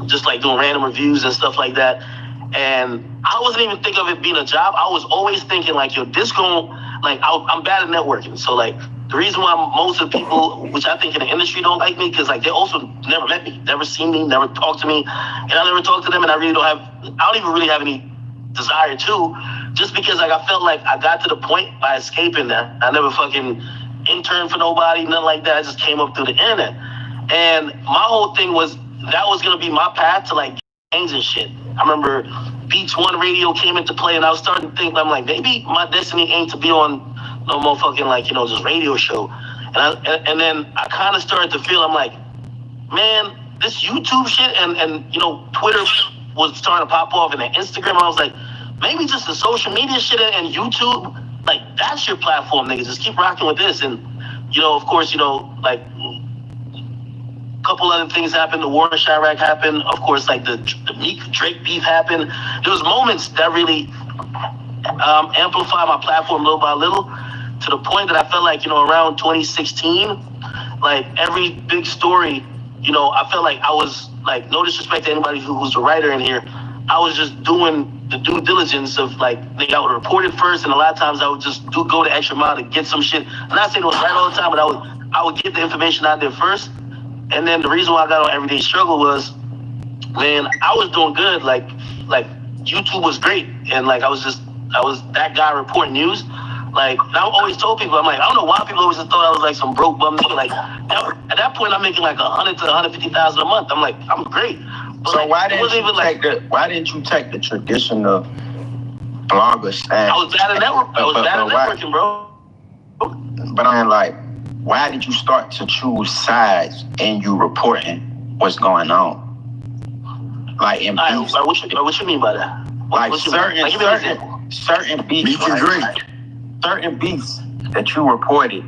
just like doing random reviews and stuff like that. And I wasn't even thinking of it being a job. I was always thinking like, yo, I'm bad at networking. So like the reason why most of the people, which I think in the industry don't like me, because like they also never met me, never seen me, never talked to me. And I never talked to them, and I don't even really have any desire to, just because like I felt like I got to the point by escaping that. I never fucking interned for nobody, nothing like that. I just came up through the internet. And my whole thing was that was gonna be my path to like gangs and shit. I remember Beats One Radio came into play, and I was starting to think, I'm like, maybe my destiny ain't to be on no motherfucking like, you know, just radio show. And then I kind of started to feel, I'm like, man, this YouTube shit and you know, Twitter was starting to pop off, and then Instagram. And I was like, maybe just the social media shit and YouTube, like that's your platform, nigga. Just keep rocking with this. And you know, of course, you know, like a couple other things happened. The war in Chirac happened. Of course, like the Meek Drake beef happened. There was moments that really amplified my platform little by little, to the point that I felt like, you know, around 2016, like every big story, you know, I felt like I was like, no disrespect to anybody who's a writer in here, I was just doing the due diligence of like, I would report it first, and a lot of times I would just go the extra mile to get some shit. I'm not saying it was right all the time, but I would get the information out there first. And then the reason why I got on Everyday Struggle was, man, I was doing good. Like YouTube was great, and like I was that guy reporting news. Like, I always told people, I'm like, I don't know why people always thought I was like some broke bum nigga. Like, at that point, I'm making like 100 to 150,000 a month. I'm like, I'm great. But so like, why didn't you take the traditional blogger style? I was bad at networking, bro. But I'm like, why did you start to choose sides in you reporting what's going on? Like in beefs. What you mean by that? Like certain beefs. Certain beefs that you reported,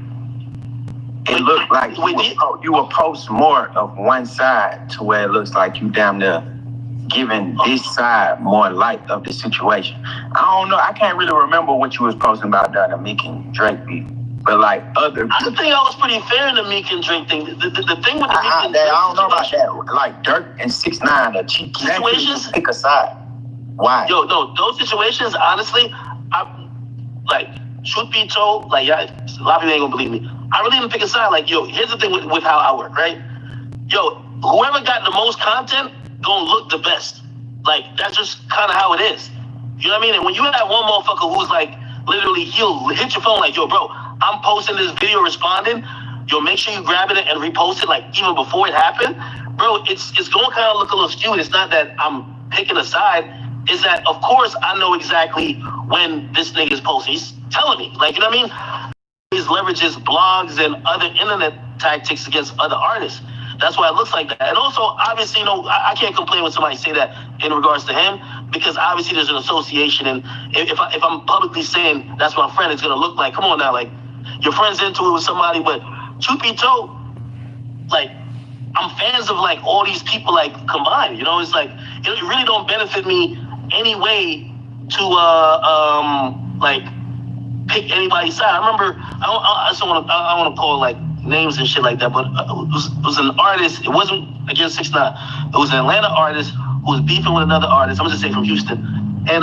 it looked like you will post more of one side to where it looks like you damn near giving this side more light of the situation. I don't know. I can't really remember what you was posting about the Meek and Drake beef. But like other, I think I was pretty fair in the Meek and Drake thing. The thing with the Meek and Drake, I don't know about that. Like Dirk and 6ix9ine, the cheap situations, pick a side. Why? Yo, no, those situations, honestly, like, truth be told, like, a lot of people ain't gonna believe me. I really didn't pick a side. Like, yo, here's the thing with how I work, right? yo, whoever got the most content gonna look the best. Like, that's just kind of how it is. You know what I mean? And when you have one motherfucker who's like, literally, he'll hit your phone like, yo, bro, I'm posting this video responding. Yo, make sure you grab it and repost it, like, even before it happened. Bro, it's going to kind of look a little skewed. It's not that I'm picking a side. It's that, of course, I know exactly when this nigga is posting. He's telling me. Like, you know what I mean? He leverages blogs and other internet tactics against other artists. That's why it looks like that. And also, obviously, you know, I can't complain when somebody say that in regards to him, because obviously there's an association. And if I'm publicly saying that's my friend, it's going to look like, come on now, like, your friend's into it with somebody. But truth be told, like, I'm fans of, like, all these people, like, combined. You know, it's like, it really don't benefit me any way to, like, pick anybody's side. I remember, I don't want to call, like, names and shit like that, but it was an artist. It wasn't against 6ix9ine. It was an Atlanta artist who was beefing with another artist. I'm just saying from Houston. And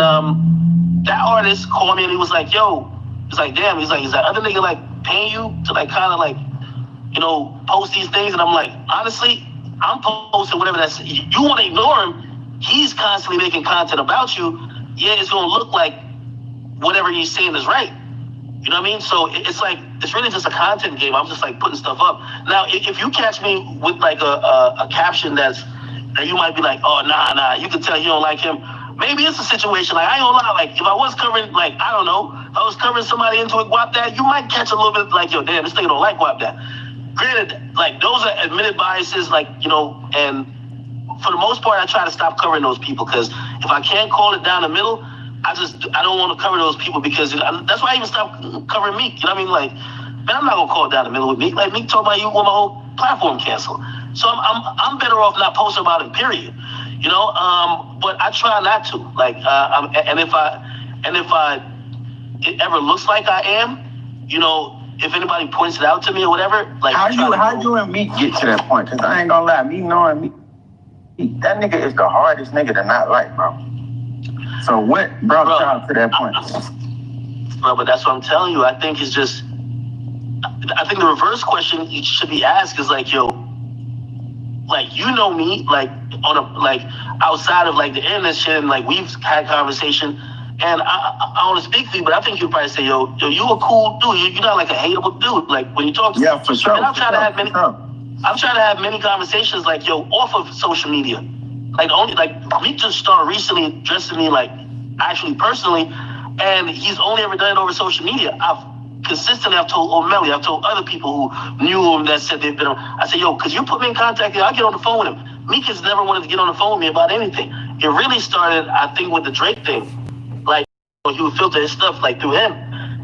that artist called me and he was like, yo, it's like, damn, he's like, is that other nigga like paying you to like kind of like, you know, post these things? And I'm like, honestly, I'm posting whatever that's, you want to ignore him. He's constantly making content about you. Yeah, it's going to look like whatever he's saying is right. You know what I mean? So it's like, it's really just a content game. I'm just like putting stuff up. Now, if you catch me with like a caption that you might be like, oh, nah, you can tell you don't like him. Maybe it's a situation, like, I ain't gonna lie, like, if I was covering, like, I don't know, if I was covering somebody into it, Guap That, you might catch a little bit like, yo, damn, this nigga don't like Guap That. Granted, like, those are admitted biases, like, you know, and for the most part, I try to stop covering those people, because if I can't call it down the middle, I don't want to cover those people, because that's why I even stopped covering Meek. You know what I mean? Like, man, I'm not gonna call it down the middle with Meek. Like, Meek told me you want my whole platform canceled. So I'm better off not posting about it, period. You know, but I try not to. Like, and if it ever looks like I am, you know, if anybody points it out to me or whatever, like, how you and Meek get to that point? Because I ain't gonna lie, me knowing Meek, that nigga is the hardest nigga to not like, bro. So what brought y'all to that point? Bro, but that's what I'm telling you. I think it's just, I think the reverse question you should be asked is like, yo, like, you know me, like, on a, like, outside of like the internet shit, and like we've had conversation, and I don't want to speak for you, but I think you'd probably say, yo, you a cool dude. You're not like a hateable dude. Like, when you talk to me. Yeah, for sure. And I'm trying to have many conversations, like, yo, off of social media. Like, only, like, Meek just started recently addressing me, like, actually personally, and he's only ever done it over social media. I've told O'Malley, I've told other people who knew him that said they've been on. I said, yo, could you put me in contact? I'll get on the phone with him. Meek has never wanted to get on the phone with me about anything. It really started, I think, with the Drake thing. Like, he would filter his stuff, like, through him.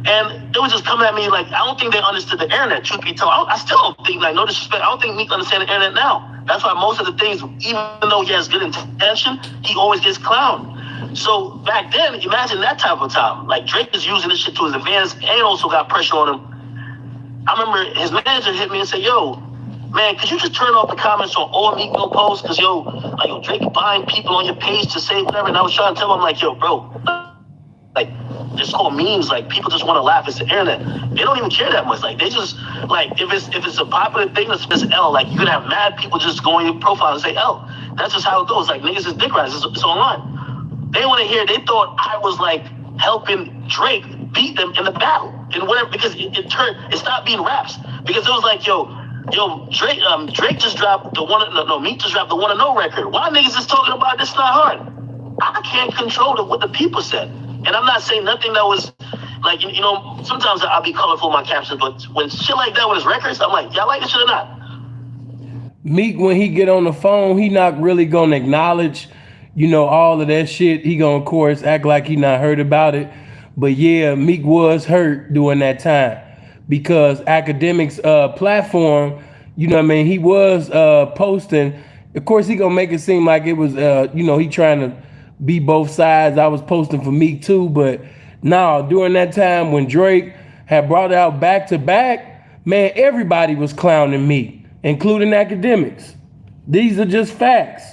And it was just coming at me like, I don't think they understood the internet, truth be told. I still don't think, like, no disrespect, I don't think Meek understands the internet now. That's why most of the things, even though he has good intention, he always gets clowned. So back then, imagine that type of time. Like, Drake is using this shit to his advantage and also got pressure on him. I remember his manager hit me and said, yo, man, could you just turn off the comments on all Meek Mill posts? Because, yo, like, Drake buying people on your page to say whatever. And I was trying to tell him, like, yo, bro, like, it's called memes. Like, people just want to laugh. It's the internet. They don't even care that much. Like, they just, like, if it's a popular thing that's L, like, you're gonna have mad people just go on your profile and say L. That's just how it goes. Like, niggas is dick riders. It's online. They want to hear. They thought I was like helping Drake beat them in the battle and whatever, because it stopped being raps, because it was like, yo, Drake just dropped the one. No, Meek just dropped the Wanna Know record. Why niggas is talking about this? Not hard. I can't control what the people said. And I'm not saying nothing that was, like, you know, sometimes I'll be colorful in my captions, but when shit like that with his records, I'm like, y'all like this shit or not? Meek, when he get on the phone, he not really gonna acknowledge, you know, all of that shit. He gonna, of course, act like he not heard about it. But yeah, Meek was hurt during that time, because Akademiks platform, you know what I mean, he was posting. Of course, he gonna make it seem like it was, you know, he trying to be both sides. I was posting for Meek too, but no, during that time when Drake had brought out back to back, man, everybody was clowning Meek, including Akademiks. These are just facts.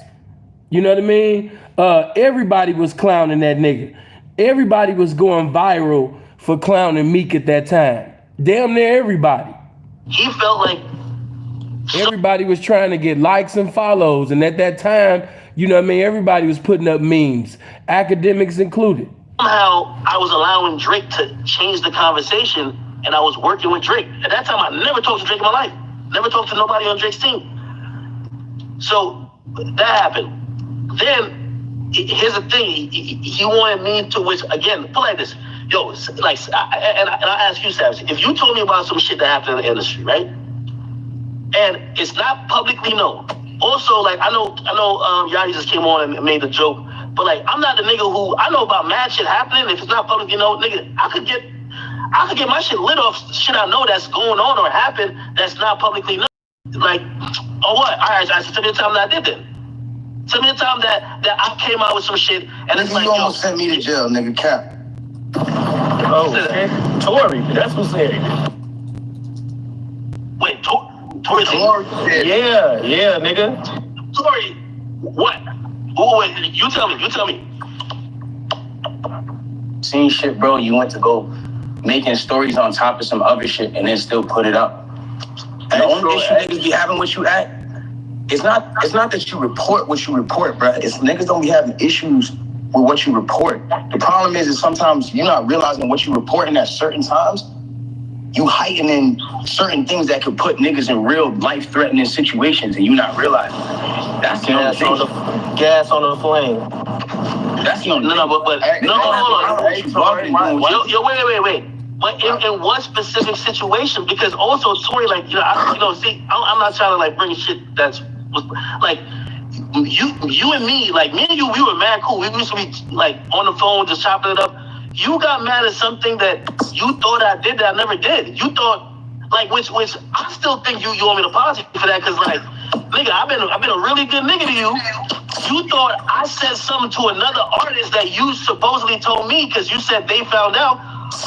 You know what I mean? Everybody was clowning that nigga. Everybody was going viral for clowning Meek at that time. Damn near everybody. He felt like everybody was trying to get likes and follows, and at that time, you know what I mean, everybody was putting up memes, academics included. Somehow, I was allowing Drake to change the conversation, and I was working with Drake. At that time, I never talked to Drake in my life. Never talked to nobody on Drake's team. So that happened. Then here's the thing: he wanted me to, which again, put like this, yo, like, and I ask you, Savage, if you told me about some shit that happened in the industry, right, and it's not publicly known. Also, like, I know, Yachty just came on and made the joke, but like, I'm not the nigga who, I know about mad shit happening. If it's not publicly known, nigga, I could get my shit lit off shit I know that's going on or happened that's not publicly known. Like, oh what? All right, so tell me the time that I did that. Tell me the time that I came out with some shit and nigga, it's like, you almost sent me to jail, nigga, cap. Oh, okay. Tory, that's who said it. Wait, Tory. Yeah, nigga. Tory, what? Oh, wait, you tell me. Same shit, bro. You went to go making stories on top of some other shit and then still put it up. And the only issue niggas be having with you at, it's not that you report what you report, bro. It's niggas don't be having issues with what you report. The problem is sometimes you're not realizing what you're reporting at certain times. You heightening certain things that could put niggas in real life-threatening situations and you not realizing. That's the only thing. Gas on the flame. That's the only thing. No, hold on. Wait. But in what specific situation? Because also, Tory, like, I'm not trying to like bring shit that's like you and me, like me and you, we were mad cool. We used to be like on the phone just chopping it up. You got mad at something that you thought I did that I never did. You thought, like, which I still think you want me to apologize for that, because like, nigga, I've been a really good nigga to you. You thought I said something to another artist that you supposedly told me because you said they found out.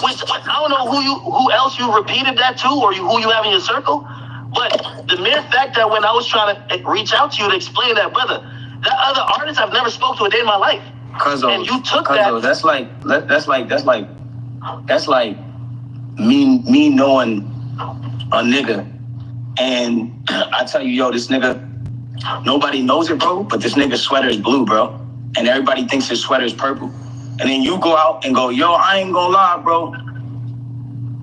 Which I don't know who else you repeated that to or who you have in your circle. But the mere fact that when I was trying to reach out to you to explain that, brother, that other artist I've never spoke to a day in my life. And you took that. That's like me knowing a nigga and I tell you, yo, this nigga, nobody knows it, bro, but this nigga's sweater is blue, bro. And everybody thinks his sweater is purple. And then you go out and go, yo, I ain't gonna lie, bro.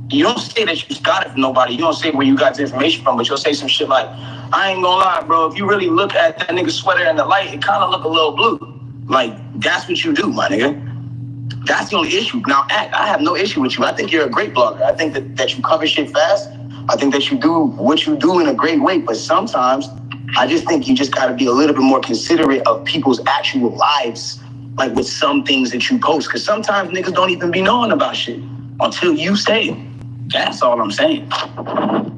You don't say that you got it from nobody. You don't say where you got the information from, but you'll say some shit like, I ain't gonna lie, bro. If you really look at that nigga's sweater in the light, it kind of look a little blue. Like, that's what you do, my nigga. That's the only issue. Now, I have no issue with you. I think you're a great blogger. I think that you cover shit fast. I think that you do what you do in a great way. But sometimes, I just think you just got to be a little bit more considerate of people's actual lives, like with some things that you post. Because sometimes niggas don't even be knowing about shit until you say it. That's all I'm saying. I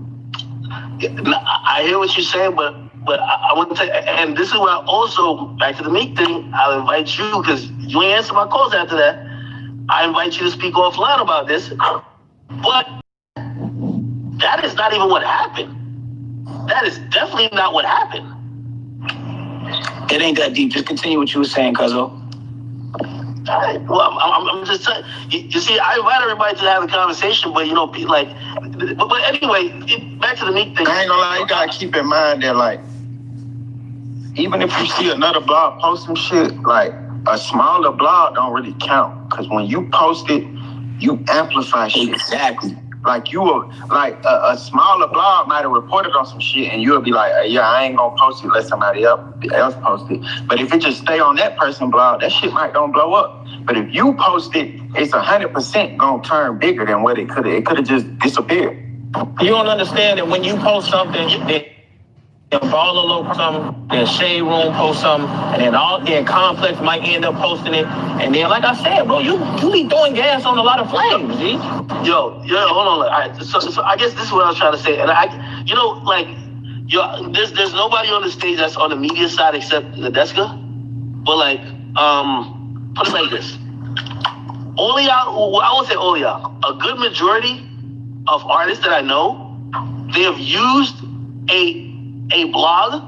hear what you're saying, but I want to tell you, and this is where I also, back to the Meek thing, I'll invite you, because you ain't answer my calls after that. I invite you to speak offline about this. But that is not even what happened. That is definitely not what happened. It ain't that deep. Just continue what you were saying, cuzzo. All right. Well, I'm just saying. You see, I invite everybody to have a conversation, but like, but anyway, back to the Meek thing. I ain't gonna lie, you gotta keep in mind that, like, even if you see another blog post some shit, like, a smaller blog don't really count, because when you post it, you amplify shit. Exactly. Like, you will, like, a smaller blog might have reported on some shit, and you'll be like, yeah, I ain't gonna post it, let somebody else post it. But if it just stay on that person's blog, that shit might don't blow up. But if you post it, it's 100% gonna turn bigger than what it could have. It could have just disappeared. You don't understand that when you post something, then Baller Low post something, then Shade Room post something, and then Complex might end up posting it. And then, like I said, bro, you be throwing gas on a lot of flames, G. Yo, hold on. All right, so I guess this is what I was trying to say. And there's nobody on the stage that's on the media side except Nadeska. But like, put it like this. All of y'all, I won't say all of y'all, a good majority of artists that I know, they have used a blog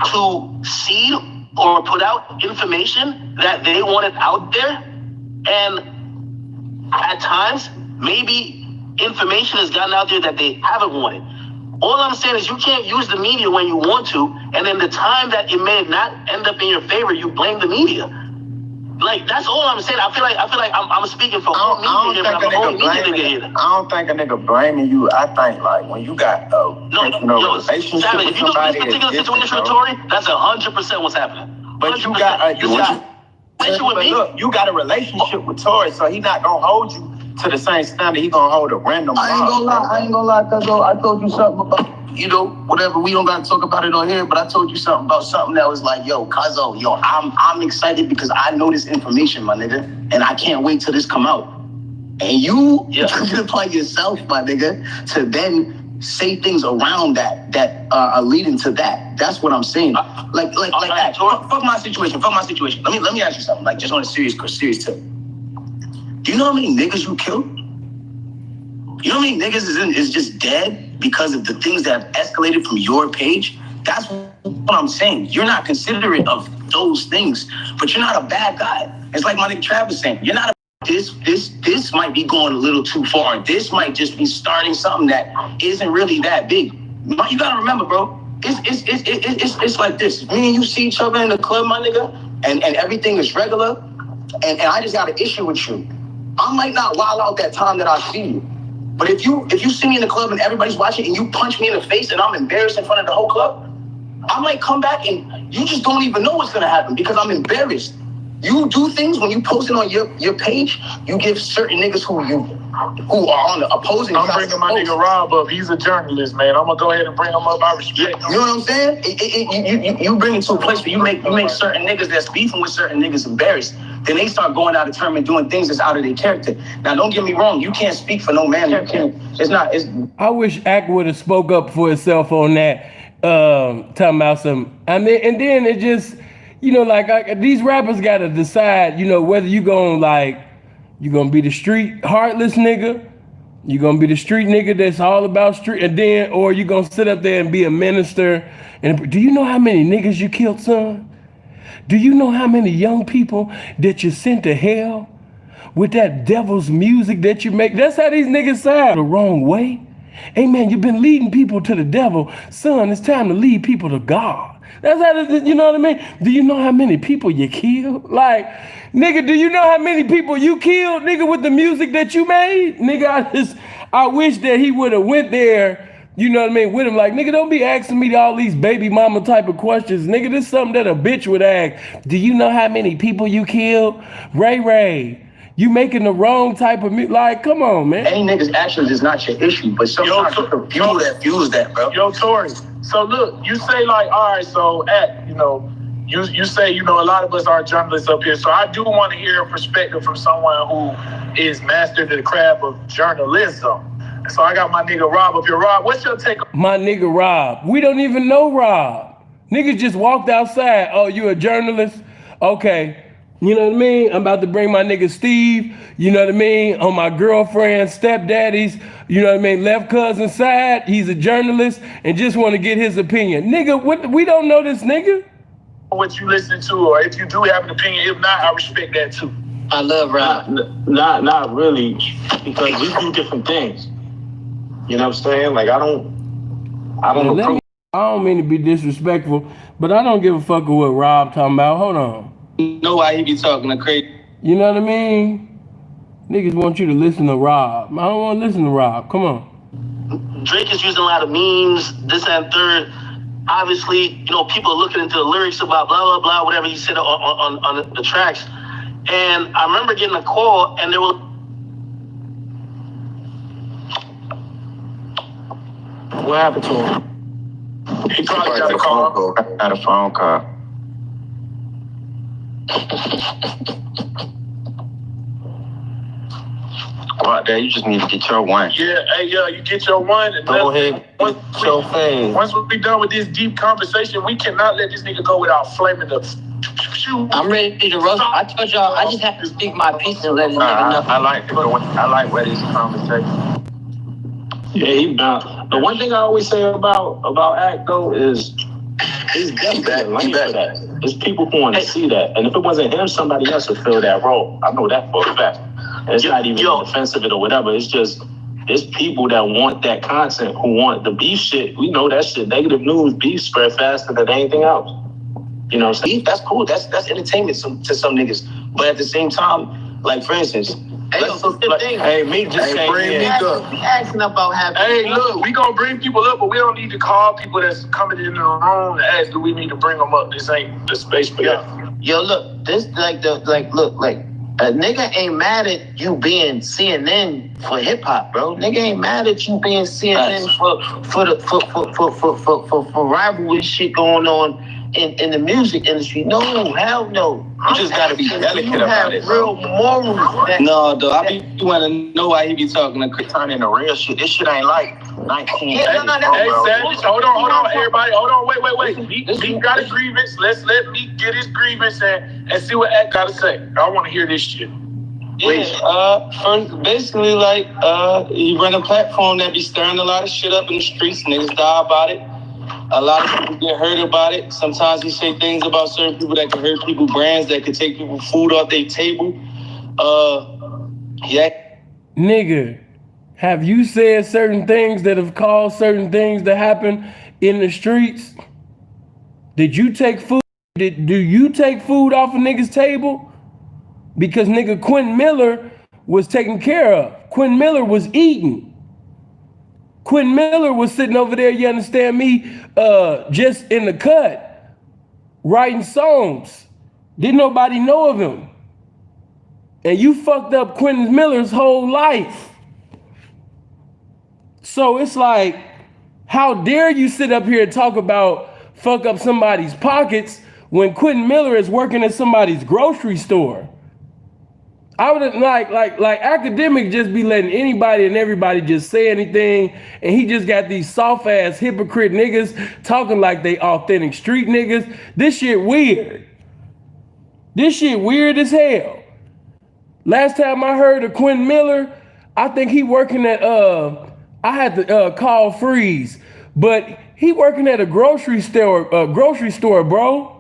to seed or put out information that they wanted out there. And at times, maybe information has gotten out there that they haven't wanted. All I'm saying is you can't use the media when you want to, and then the time that it may not end up in your favor, you blame the media. Like, that's all I'm saying. I feel like I'm speaking for all media, but I'm the only media nigga here. I don't think a nigga blaming you. I think, like, when you got a relationship Savage, with if you know somebody, this particular situation with Tory, that's 100% what's happening. 100%. But you got you got a relationship with Tory, so he not gonna hold you to the same standard he gonna hold a random. I ain't gonna lie, cuz I told you something about, whatever, we don't gotta talk about it on here, but I told you something about something that was like, yo, cuzzo, I'm excited because I know this information, my nigga, and I can't wait till this come out. And you took it upon yourself, my nigga, to then say things around that are leading to that. That's what I'm saying. Fuck my situation. Let me ask you something, like, just on a serious tip. Do you know how many niggas you killed? You know how many niggas is just dead because of the things that have escalated from your page? That's what I'm saying. You're not considerate of those things, but you're not a bad guy. It's like my nigga Travis saying, you're not this might be going a little too far. This might just be starting something that isn't really that big. You gotta remember, bro, it's like this. Me and you see each other in the club, my nigga, and everything is regular, and I just got an issue with you. I might not wild out that time that I see you. But if you see me in the club and everybody's watching and you punch me in the face and I'm embarrassed in front of the whole club, I might come back and you just don't even know what's gonna happen because I'm embarrassed. You do things when you post it on your page, you give certain niggas who are on the opposing side. I'm bringing my nigga Rob up. He's a journalist, man. I'm gonna go ahead and bring him up. I respect him. You know what I'm saying? You bring it to a place where you make certain niggas that's beefing with certain niggas embarrassed. Then they start going out of term and doing things that's out of their character. Now, don't get me wrong. You can't speak for no man. You can't. I wish Ak would have spoke up for himself on that. Talking about some. I mean, and then it just, these rappers got to decide, whether you gonna be the street heartless nigga, you gonna be the street nigga that's all about street, and then, or you gonna sit up there and be a minister. And do you know how many niggas you killed, son? Do you know how many young people that you sent to hell with that devil's music that you make? That's how these niggas sound. The wrong way. Hey man, you've been leading people to the devil. Son, it's time to lead people to God. That's how, you know what I mean? Do you know how many people you killed? Like, nigga, do you know how many people you killed, nigga, with the music that you made? Nigga, I wish that he would have went there, you know what I mean, with him. Like, nigga, don't be asking me all these baby mama type of questions. Nigga, this is something that a bitch would ask. Do you know how many people you killed? Ray, you making the wrong type of music. Like, come on, man. Any nigga's actions is not your issue, but sometimes the people that fuse that, bro. Yo, Tory, so look, you say like, all right, so you say, a lot of us are journalists up here, so I do want to hear a perspective from someone who is mastered the craft of journalism. So I got my nigga Rob up here. Rob, what's your take? My nigga Rob. We don't even know Rob. Niggas just walked outside. Oh, you a journalist? Okay. You know what I mean? I'm about to bring my nigga Steve, you know what I mean, on my girlfriend's stepdaddy's, you know what I mean, left cousin's side. He's a journalist and just want to get his opinion. Nigga, we don't know this nigga. What you listen to, or if you do have an opinion, if not, I respect that too. I love Rob. Not really, because we do different things. You know what I'm saying? Like, I don't approve. I don't mean to be disrespectful, but I don't give a fuck with what Rob talking about. Hold on. You know why he be talking to crazy? You know what I mean? Niggas want you to listen to Rob. I don't want to listen to Rob. Come on. Drake is using a lot of memes, this and third. Obviously, people are looking into the lyrics about blah, blah, blah, whatever he said on the tracks. And I remember getting a call, and there was... What happened to him? He probably got a call. Got a phone call. Go out there, you just need to get your one. Yeah, you get your one. And go ahead, get your thing. Once we done with this deep conversation, we cannot let this nigga go without flaming the shoe. I'm ready to roast. I told y'all, I just have to speak my piece and let it nigga know. I like where this conversation. Yeah, he bound. The one thing I always say about Ak though is he's definitely lame for that. There's people who want to see that, and if it wasn't him, somebody else would fill that role. I know that for a fact. And it's not even defensive or whatever. It's just there's people that want that content, who want the beef shit. We know that shit. Negative news, beef spread faster than anything else. You know what I'm saying? That's cool. That's entertainment to some niggas. But at the same time, like for instance, Meek just came bring in. Meek up. Asking about having. Hey, look, we gonna bring people up, but we don't need to call people that's coming in the room and ask, do we need to bring them up? This ain't the space for that. Yo, look, this a nigga ain't mad at you being CNN for hip hop, bro. Nigga ain't mad at you being CNN for rivalry shit going on in the music industry. No, hell no. You just gotta be delicate about it. Real morals. No, though. I be wanting to know why he be talking to turning the real shit. This shit ain't like 19. Hey, Savage, hold on, everybody. Hold on, wait. Meek got a grievance. Let's let Meek get his grievance and see what Act gotta say. I wanna hear this shit. Yeah, first, basically, like, you run a platform that be stirring a lot of shit up in the streets. Niggas die about it. A lot of people get hurt about it. Sometimes you say things about certain people that can hurt people's brands, that could take people food off their table. Yeah. Nigga, have you said certain things that have caused certain things to happen in the streets? Did you take food? Do you take food off a nigga's table? Because nigga Quentin Miller was taken care of. Quentin Miller was eating. Quentin Miller was sitting over there, you understand me, just in the cut, writing songs. Didn't nobody know of him. And you fucked up Quentin Miller's whole life. So it's like, how dare you sit up here and talk about fuck up somebody's pockets when Quentin Miller is working at somebody's grocery store? I would like Akademiks just be letting anybody and everybody just say anything, and he just got these soft ass hypocrite niggas talking like they authentic street niggas. This shit weird. This shit weird as hell. Last time I heard of Quentin Miller, I think he working at I had to call Freeze, but he working at a grocery store, bro.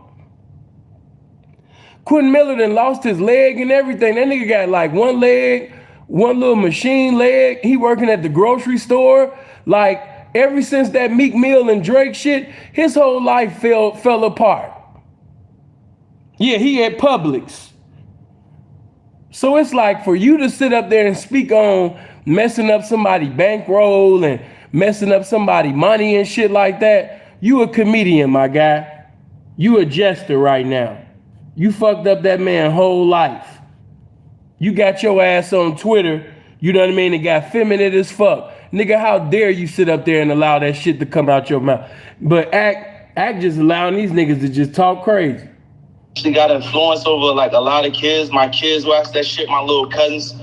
Quentin Miller done lost his leg and everything. That nigga got like one leg, one little machine leg. He working at the grocery store. Like, ever since that Meek Mill and Drake shit, his whole life fell apart. Yeah, he at Publix. So it's like, for you to sit up there and speak on messing up somebody's bankroll and messing up somebody's money and shit like that, you a comedian, my guy. You a jester right now. You fucked up that man's whole life. You got your ass on Twitter, you know what I mean, and got feminine as fuck. Nigga, how dare you sit up there and allow that shit to come out your mouth? But Act just allowing these niggas to just talk crazy. She got influence over like a lot of kids. My kids watch that shit, my little cousins.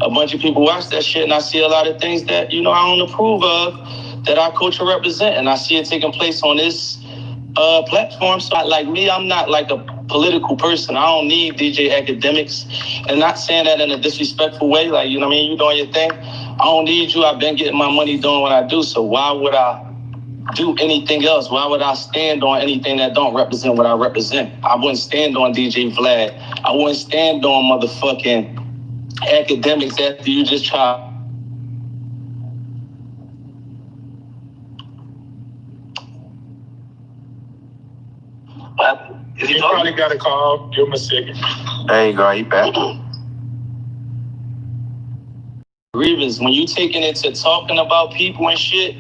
A bunch of people watch that shit, and I see a lot of things that, you know, I don't approve of, that our culture represent, and I see it taking place on this platform. So like me, I'm not like a political person. I don't need DJ Akademiks, and not saying that in a disrespectful way. Like, you know what I mean? You doing your thing. I don't need you. I've been getting my money doing what I do. So why would I do anything else? Why would I stand on anything that don't represent what I represent? I wouldn't stand on DJ Vlad. I wouldn't stand on motherfucking Akademiks after you just try. He probably got a call. Give him a second. There you go. He back. Grievance, when you taking it to talking about people and shit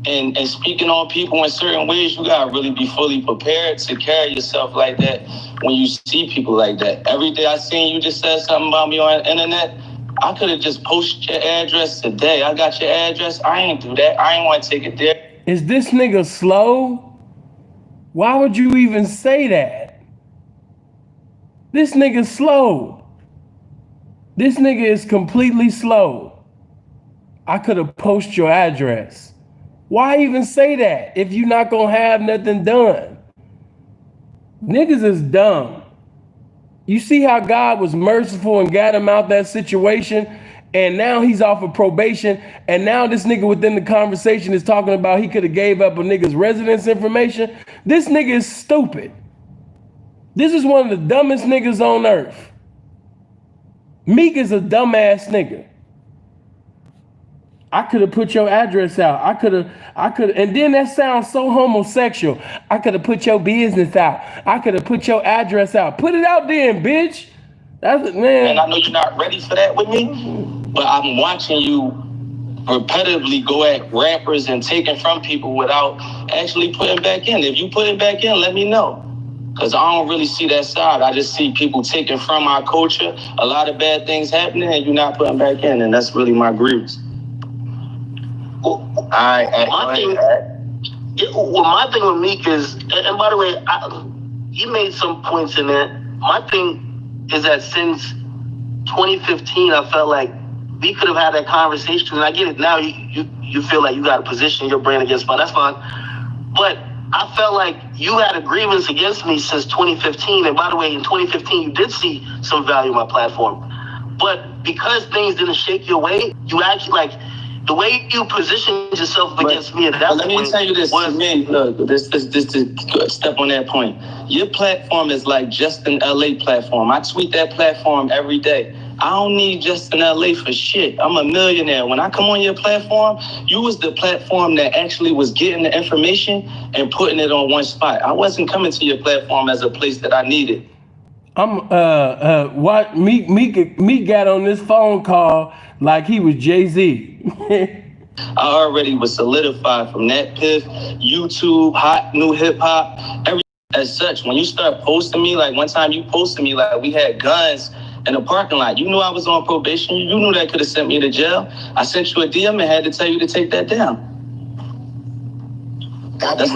and speaking on people in certain ways, you gotta really be fully prepared to carry yourself like that when you see people like that. Every day I seen you just said something about me on the internet, I could have just posted your address today. I got your address. I ain't do that. I ain't want to take it there. Is this nigga slow? Why would you even say that? This nigga slow. This nigga is completely slow. I could have posted your address. Why even say that if you're not gonna have nothing done? Niggas is dumb. You see how God was merciful and got him out that situation, and now he's off of probation, and now this nigga within the conversation is talking about he could have gave up a nigga's residence information. This nigga is stupid. This is one of the dumbest niggas on earth. Meek is a dumbass nigga. I could have put your address out. I could have, and then that sounds so homosexual. I could have put your business out. I could have put your address out. Put it out then, bitch. That's it, man. And I know you're not ready for that with me, but I'm watching you repetitively go at rappers and taking from people without actually putting back in. If you put it back in, let me know. Because I don't really see that side. I just see people taking from our culture, a lot of bad things happening, and you're not putting back in, and that's really my grievance. My thing with Meek is, and by the way, he made some points in there. My thing is that since 2015, I felt like we could have had that conversation. And I get it now. You feel like you got to position your brand against mine. That's fine. But I felt like you had a grievance against me since 2015. And by the way, in 2015, you did see some value in my platform. But because things didn't shake your way, you actually like. The way you positioned yourself against me at that point. Let me tell you this, man. Look, this to step on that point. Your platform is like Justin LA platform. I tweet that platform every day. I don't need Justin LA for shit. I'm a millionaire. When I come on your platform, you was the platform that actually was getting the information and putting it on one spot. I wasn't coming to your platform as a place that I needed. What Meek got on this phone call like he was Jay-Z. I already was solidified from that piff, YouTube, hot new hip hop, everything as such. When you start posting me, like one time you posted me like we had guns in the parking lot. You knew I was on probation. You knew that could have sent me to jail. I sent you a DM and had to tell you to take that down. That's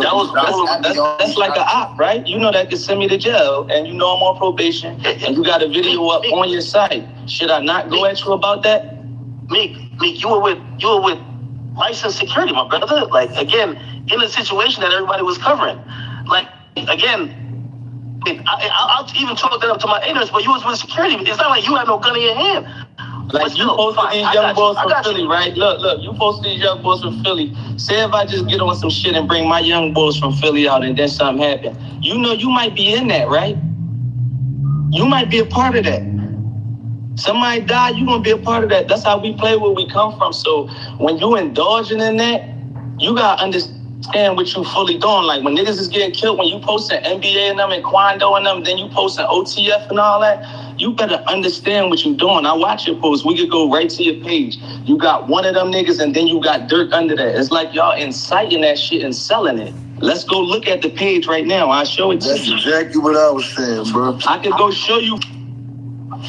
like an op, right? You know that could send me to jail, and you know I'm on probation, and you got a video up on your site. Should I not go at you about that? Meek, you were with licensed security, my brother. Like again, in a situation that everybody was covering. Like again, I'll even chalk that up to my ignorance. But you was with security. It's not like you had no gun in your hand. Like you posted these young boys from Philly, right? Look, you posted these young boys from Philly. Say if I just get on some shit and bring my young boys from Philly out and then something happen. You know you might be in that, right? You might be a part of that. Somebody die, you gonna be a part of that. That's how we play where we come from. So when you indulging in that, you gotta understand what you fully doing. Like when niggas is getting killed, when you posting NBA and them and Quando and them, then you posting OTF and all that, you better understand what you doing. I watch your posts. We could go right to your page. You got one of them niggas and then you got Dirk under that. It's like y'all inciting that shit and selling it. Let's go look at the page right now. I'll show it to you. That's exactly what I was saying, bro. I could go show you.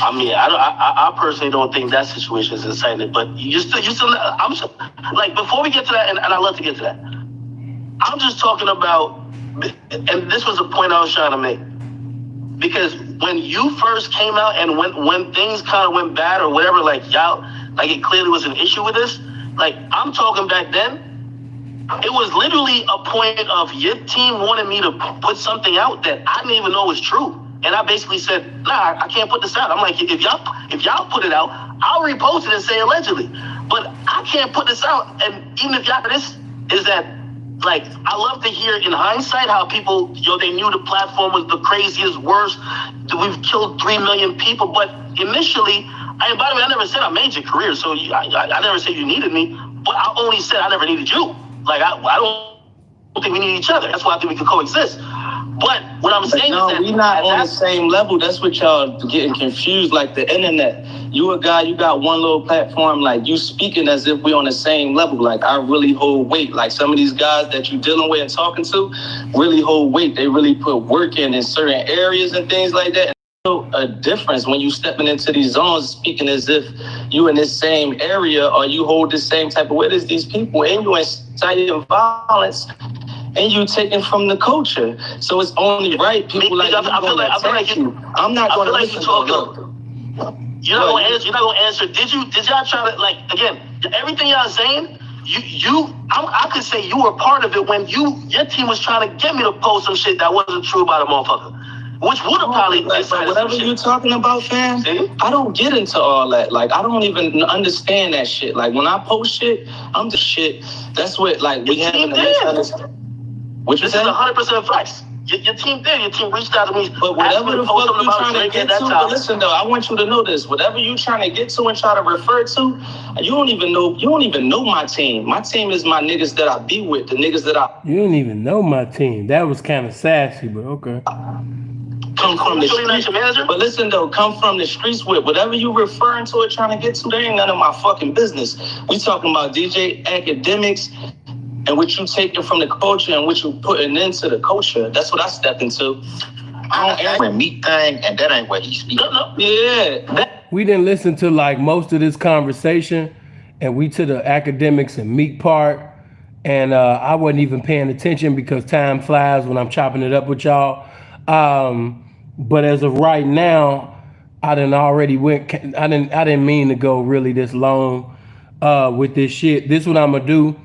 I mean, I personally don't think that situation is inciting, but you still, I'm like, before we get to that, and I'd love to get to that, I'm just talking about, and this was a point I was trying to make, because when you first came out and when things kind of went bad or whatever, like y'all, like it clearly was an issue with this, like I'm talking back then, it was literally a point of your team wanted me to put something out that I didn't even know was true. And I basically said, nah, I can't put this out. I'm like, if y'all put it out, I'll repost it and say allegedly. But I can't put this out. And even if y'all, this is that, like, I love to hear in hindsight how people, they knew the platform was the craziest, worst. We've killed 3 million people. But initially, and by the way, I never said I made your career. So I never said you needed me. But I only said I never needed you. Like, I don't think we need each other. That's why I think we can coexist. But what I'm saying is that we're not on the same level. That's what y'all getting confused. Like the internet, you a guy, you got one little platform. Like you speaking as if we're on the same level. Like I really hold weight. Like some of these guys that you dealing with and talking to really hold weight. They really put work in certain areas and things like that. And a difference when you stepping into these zones, speaking as if you in this same area or you hold the same type of weight as these people, and you inciting violence. And you taking from the culture, so it's only right. People like you. I feel like you. I'm not going to listen to you. You're not going to answer. Did y'all try to, like, again, everything y'all saying? I could say you were part of it when your team was trying to get me to post some shit that wasn't true about a motherfucker, which would have probably decided whatever you're talking about, fam. See? I don't get into all that. Like I don't even understand that shit. Like when I post shit, I'm the shit. That's what like we have in the misunderstanding. This is 100% facts. Your team did. Your team reached out to me. But whatever the fuck you trying to get to, but listen though, I want you to know this. Whatever you trying to get to and try to refer to, you don't even know my team. My team is my niggas that I be with, the niggas that I. You don't even know my team. That was kind of sassy, but okay. Come from the streets. But listen though, come from the streets with whatever you referring to or trying to get to, they ain't none of my fucking business. We talking about DJ Akademiks and what you taking from the culture and what you putting into the culture. That's what I stepped into. I don't Meek thing, and that ain't what he's speaking. Yeah. We didn't listen to like most of this conversation, and we to the Akademiks and Meek part, and I wasn't even paying attention because time flies when I'm chopping it up with y'all. But as of right now, I didn't mean to go really this long with this shit. This is what I'm gonna do.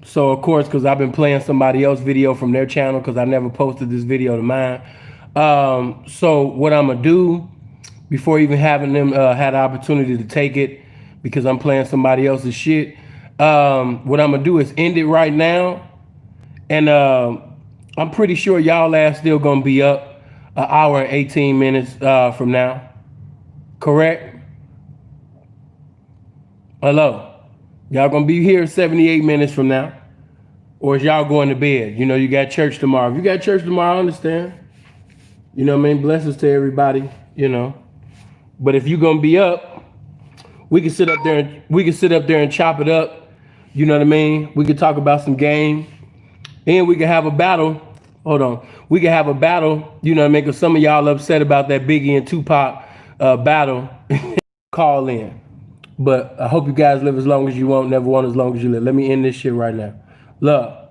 So of course, because I've been playing somebody else's video from their channel because I never posted this video to mine. So what I'm gonna do before even having them had the opportunity to take it, because I'm playing somebody else's shit, what I'm gonna do is end it right now. And I'm pretty sure y'all ass still gonna be up an hour and 18 minutes from now. Correct? Hello? Y'all gonna be here 78 minutes from now? Or is y'all going to bed? You know, you got church tomorrow. If you got church tomorrow, I understand. You know what I mean? Blessings to everybody, you know. But if you're gonna be up, we can sit up there and chop it up. You know what I mean? We can talk about some game. And we can have a battle. Hold on. We can have a battle, you know what I mean? Because some of y'all upset about that Biggie and Tupac battle. Call in. But I hope you guys live as long as you want, never want as long as you live. Let me end this shit right now. Love.